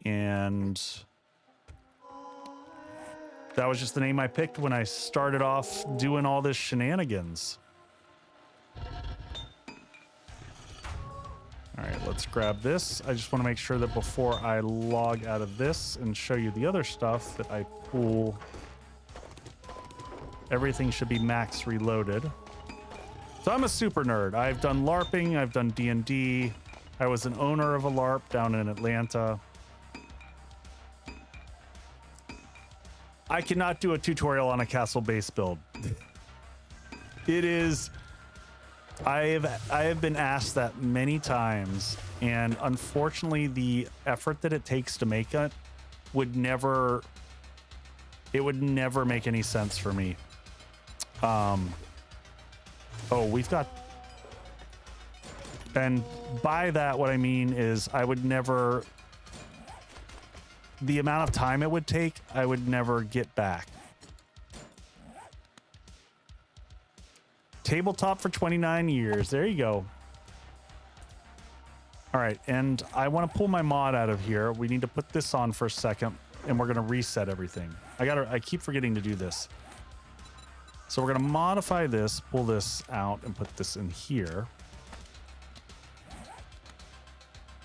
And that was just the name I picked when I started off doing all this shenanigans. All right, let's grab this. I just want to make sure that before I log out of this and show you the other stuff that I pull, everything should be max reloaded. So I'm a super nerd. I've done LARPing, I've done D&D. I was an owner of a LARP down in Atlanta. I cannot do a tutorial on a castle base build. It is, I have been asked that many times, and unfortunately the effort that it takes to make it would never make any sense for me. Oh, we've got, and by that what I mean is I would never, the amount of time it would take, I would never get back. Tabletop for 29 years. There you go. All right, and I want to pull my mod out of here. We need to put this on for a second, and we're going to reset everything. I keep forgetting to do this. So we're going to modify this, pull this out, and put this in here.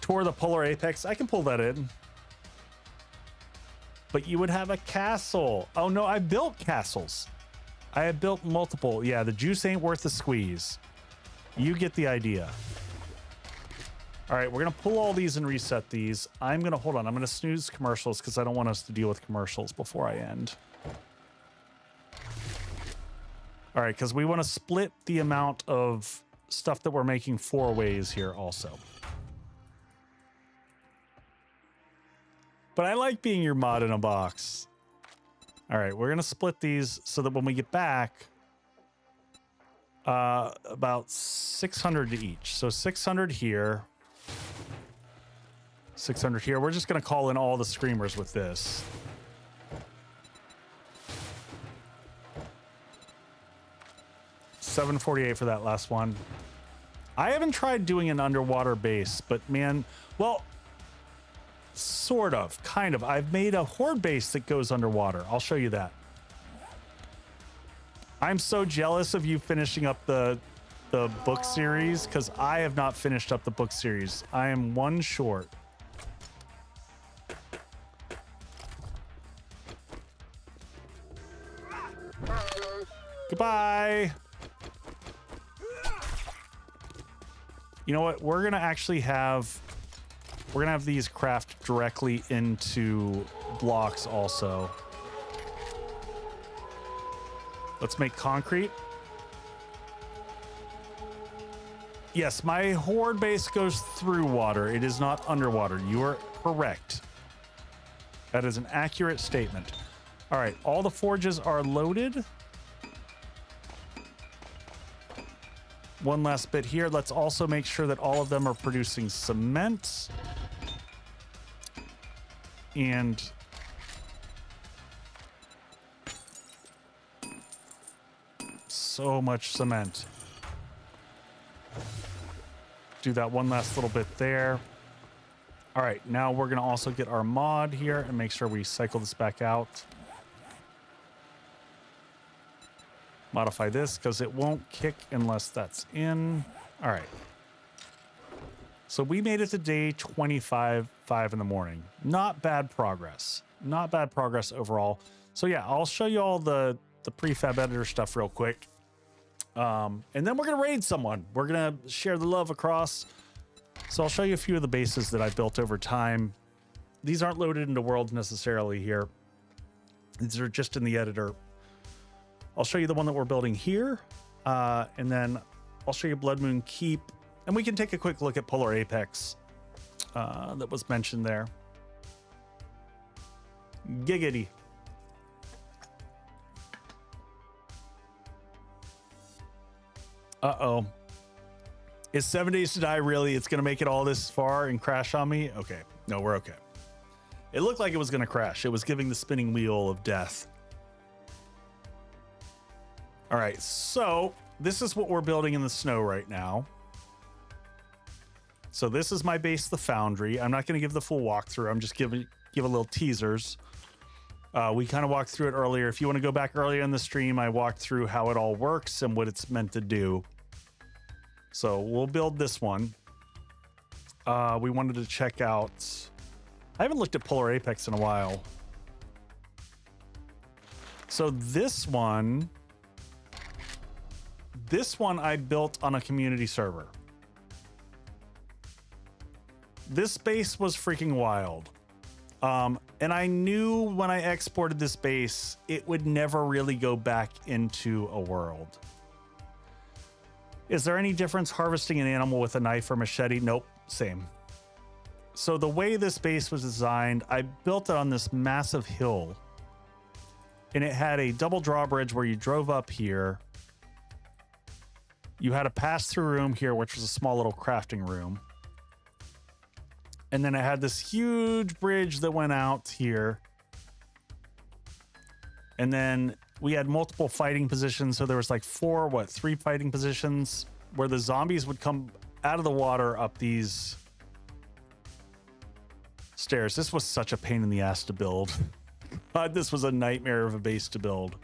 Tour the polar apex. I can pull that in. But you would have a castle. Oh no, I built castles. I have built multiple. Yeah, the juice ain't worth the squeeze. You get the idea. All right, we're gonna pull all these and reset these. I'm gonna, hold on, I'm gonna snooze commercials because I don't want us to deal with commercials before I end. All right, because we want to split the amount of stuff that we're making 4 ways here also. But I like being your mod in a box. All right, we're gonna split these so that when we get back, about 600 to each. So 600 here, 600 here. We're just gonna call in all the screamers with this. $748 for that last one. I haven't tried doing an underwater base, but man, well, sort of, kind of. I've made a horde base that goes underwater. I'll show you that. I'm so jealous of you finishing up the book series because I have not finished up the book series. I am one short. Goodbye. You know what? We're gonna have these craft directly into blocks also. Let's make concrete. Yes, my horde base goes through water. It is not underwater. You are correct. That is an accurate statement. All right, all the forges are loaded. One last bit here. Let's also make sure that all of them are producing cement. And so much cement. Do that one last little bit there. All right, now we're gonna also get our mod here and make sure we cycle this back out. Modify this because it won't kick unless that's in. All right. So we made it to day 25, 5 in the morning. Not bad progress. Not bad progress overall. So yeah, I'll show you all the prefab editor stuff real quick. And then we're gonna raid someone. We're gonna share the love across. So I'll show you a few of the bases that I built over time. These aren't loaded into worlds necessarily here. These are just in the editor. I'll show you the one that we're building here, and then I'll show you Blood Moon Keep, and we can take a quick look at Polar Apex that was mentioned there. Giggity. Uh-oh. Is 7 Days to Die really? It's going to make it all this far and crash on me? Okay. No, we're okay. It looked like it was going to crash. It was giving the spinning wheel of death. All right, so this is what we're building in the snow right now. So this is my base, the Foundry. I'm not going to give the full walkthrough. I'm just give a little teasers. We kind of walked through it earlier. If you want to go back earlier in the stream, I walked through how it all works and what it's meant to do. So we'll build this one. We wanted to check out... I haven't looked at Polar Apex in a while. So this one I built on a community server. This base was freaking wild. And I knew when I exported this base, it would never really go back into a world. Is there any difference harvesting an animal with a knife or machete? Nope, same. So the way this base was designed, I built it on this massive hill. And it had a double drawbridge where you drove up here. You had a pass-through room here, which was a small little crafting room. And then it had this huge bridge that went out here. And then we had multiple fighting positions. So there was like 3 fighting positions where the zombies would come out of the water up these stairs. This was such a pain in the ass to build. God, this was a nightmare of a base to build.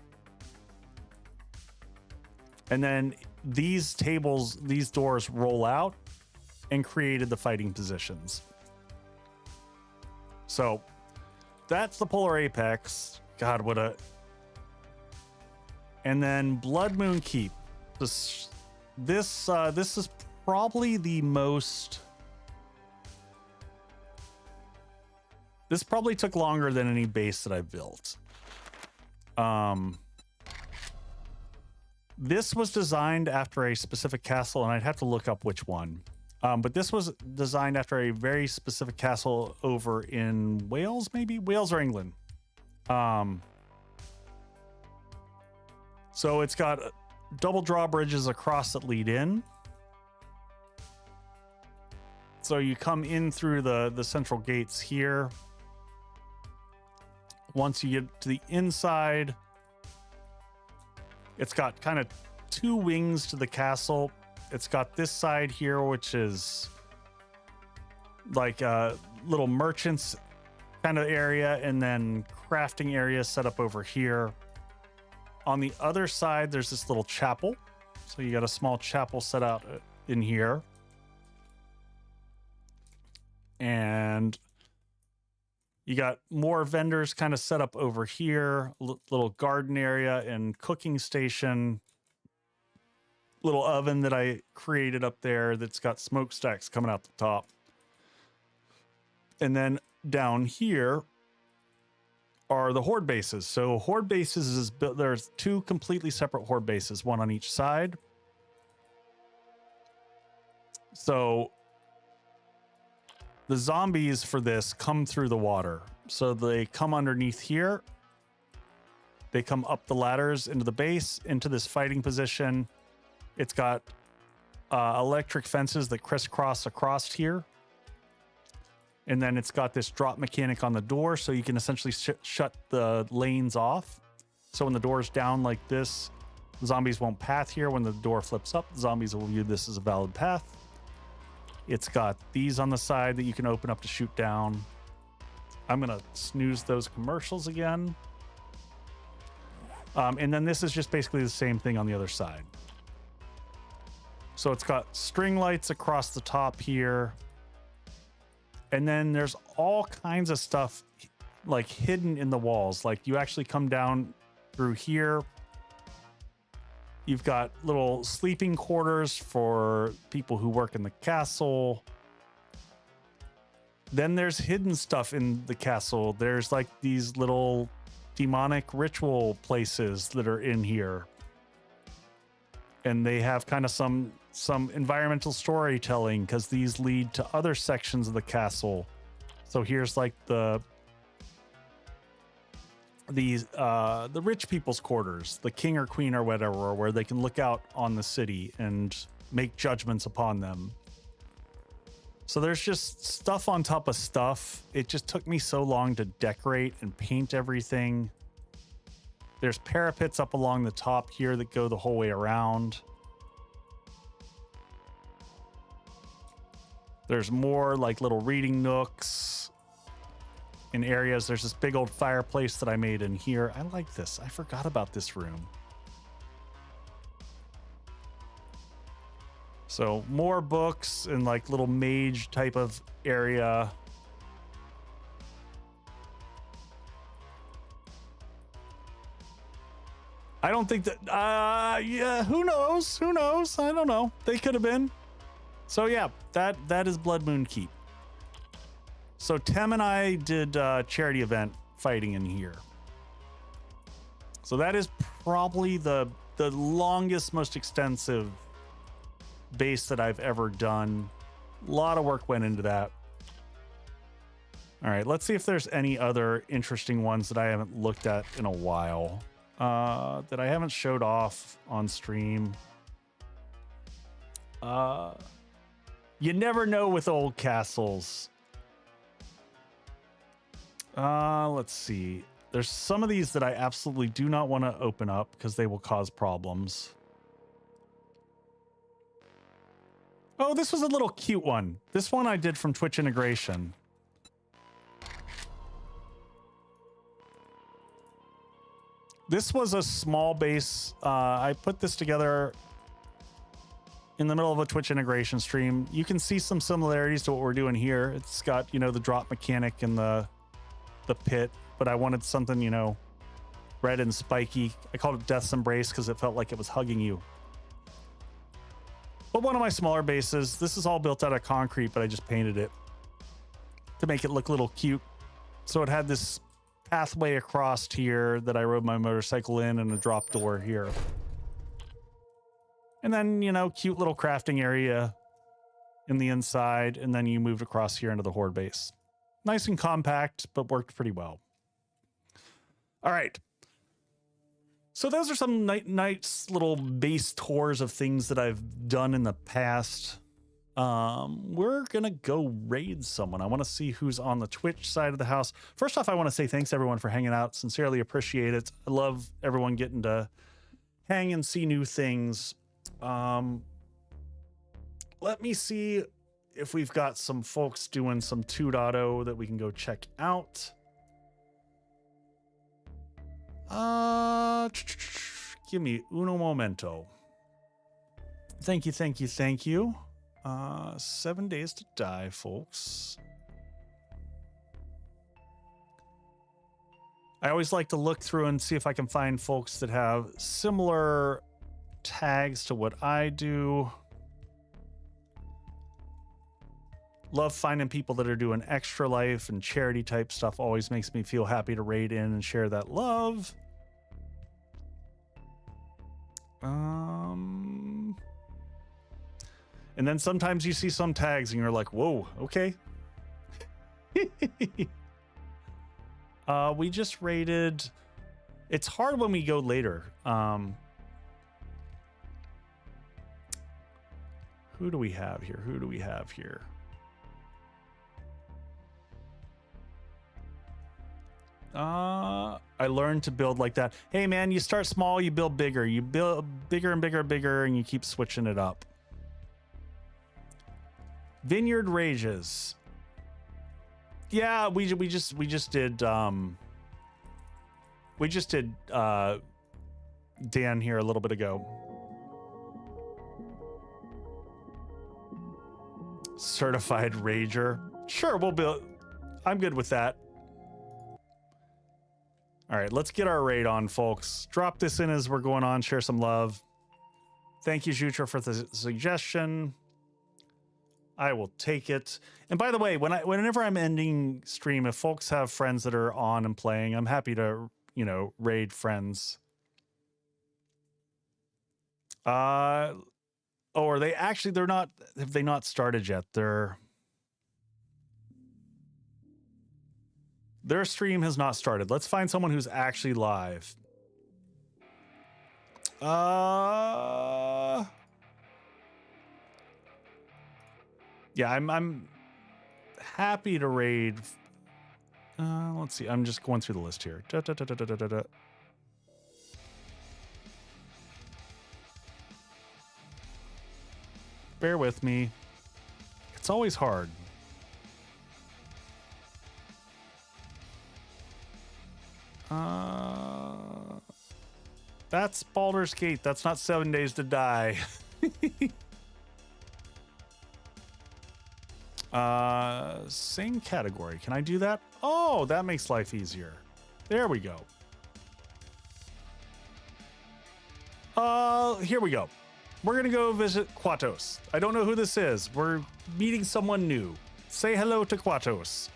And then these tables, these doors roll out and created the fighting positions. So that's the polar apex. God, what a... And then Blood Moon Keep. This is probably the most... This probably took longer than any base that I've built. This was designed after a specific castle, and I'd have to look up which one. But this was designed after a very specific castle over in Wales, maybe? Wales or England. So it's got double drawbridges across that lead in. So you come in through the central gates here. Once you get to the inside, it's got kind of two wings to the castle. It's got this side here, which is like a little merchants kind of area, and then crafting area set up over here. On the other side, there's this little chapel. So you got a small chapel set out in here. And you got more vendors kind of set up over here, little garden area and cooking station, little oven that I created up there that's got smokestacks coming out the top. And then down here are the horde bases. So horde bases is built, there's two completely separate horde bases, one on each side. So the zombies for this come through the water. So they come underneath here. They come up the ladders into the base, into this fighting position. It's got electric fences that crisscross across here. And then it's got this drop mechanic on the door, so you can essentially shut the lanes off. So when the door's down like this, zombies won't path here. When the door flips up, zombies will view this as a valid path. It's got these on the side that you can open up to shoot down. I'm going to snooze those commercials again. And then this is just basically the same thing on the other side. So it's got string lights across the top here. And then there's all kinds of stuff like hidden in the walls. Like you actually come down through here. You've got little sleeping quarters for people who work in the castle. Then there's hidden stuff in the castle. There's like these little demonic ritual places that are in here. And they have kind of some environmental storytelling because these lead to other sections of the castle. So here's like the rich people's quarters, the king or queen or whatever, where they can look out on the city and make judgments upon them. So there's just stuff on top of stuff. It just took me so long to decorate and paint everything. There's parapets up along the top here that go the whole way around. There's more like little reading nooks in areas. There's this big old fireplace that I made in here. I like this. I forgot about this room. So more books and like little mage type of area. I don't think that, yeah, who knows? Who knows? I don't know. They could have been. So yeah, that is Blood Moon Keep. So Tem and I did a charity event fighting in here. So that is probably the longest, most extensive base that I've ever done. A lot of work went into that. All right, let's see if there's any other interesting ones that I haven't looked at in a while, that I haven't showed off on stream. You never know with old castles. Let's see. There's some of these that I absolutely do not want to open up because they will cause problems. Oh, this was a little cute one. This one I did from Twitch integration. This was a small base. I put this together in the middle of a Twitch integration stream. You can see some similarities to what we're doing here. It's got, you know, the drop mechanic and the pit, but I wanted something, you know, red and spiky. I called it Death's Embrace because it felt like it was hugging you. But one of my smaller bases, this is all built out of concrete, but I just painted it to make it look a little cute. So it had this pathway across here that I rode my motorcycle in and a drop door here. And then, you know, cute little crafting area in the inside. And then you moved across here into the Horde base. Nice and compact, but worked pretty well. All right. So those are some nice little base tours of things that I've done in the past. We're gonna go raid someone. I want to see who's on the Twitch side of the house. First off, I want to say thanks everyone for hanging out. Sincerely appreciate it. I love everyone getting to hang and see new things. Let me see if we've got some folks doing some 2.0 that we can go check out. Give me uno momento. Thank you, thank you, thank you. 7 days to die, folks. I always like to look through and see if I can find folks that have similar tags to what I do. Love finding people that are doing extra life and charity type stuff. Always makes me feel happy to raid in and share that love. And then sometimes you see some tags and you're like, whoa, okay. We just raided. It's hard when we go later. Who do we have here? Who do we have here? I learned to build like that. Hey man, you start small, you build bigger. You build bigger and bigger and bigger, and you keep switching it up. Vineyard Rages. Yeah, we just did Dan here a little bit ago. Certified Rager. Sure, we'll build. I'm good with that. All right, let's get our raid on, folks. Drop this in as we're going on. Share some love. Thank you, Jutra, for the suggestion. I will take it. And by the way, whenever I'm ending stream, if folks have friends that are on and playing, I'm happy to, you know, raid friends. Are they actually, have they not started yet? Their stream has not started. Let's find someone who's actually live. Yeah, I'm happy to raid. Let's see. I'm just going through the list here. Bear with me. It's always hard. That's Baldur's Gate. That's not 7 Days to Die. Same category. Can I do that? Oh, that makes life easier. There we go. Here we go. We're gonna go visit Quatos. I don't know who this is. We're meeting someone new. Say hello to Quatos.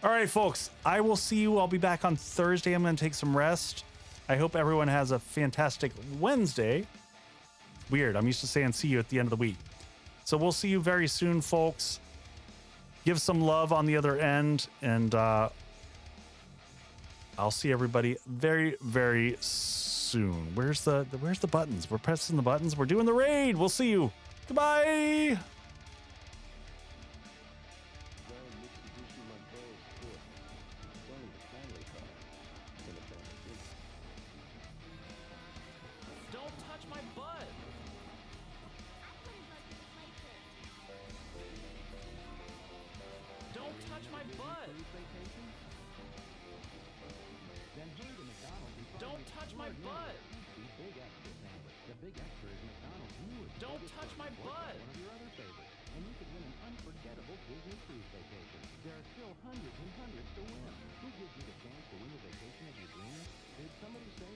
All right, folks, I will see you. I'll be back on Thursday. I'm gonna take some rest. I hope everyone has a fantastic Wednesday. Weird, I'm used to saying see you at the end of the week. So we'll see you very soon, folks. Give some love on the other end, and I'll see everybody very, very soon. Where's the buttons? We're pressing the buttons. We're doing the raid. We'll see you. Goodbye. Don't touch Big Extra is McDonald's newest. Don't touch my butt! One of your other favorites. And you could win an unforgettable Disney cruise vacation. There are still hundreds and hundreds to win. Who gives you the chance to win the vacation of your dreams? Did somebody say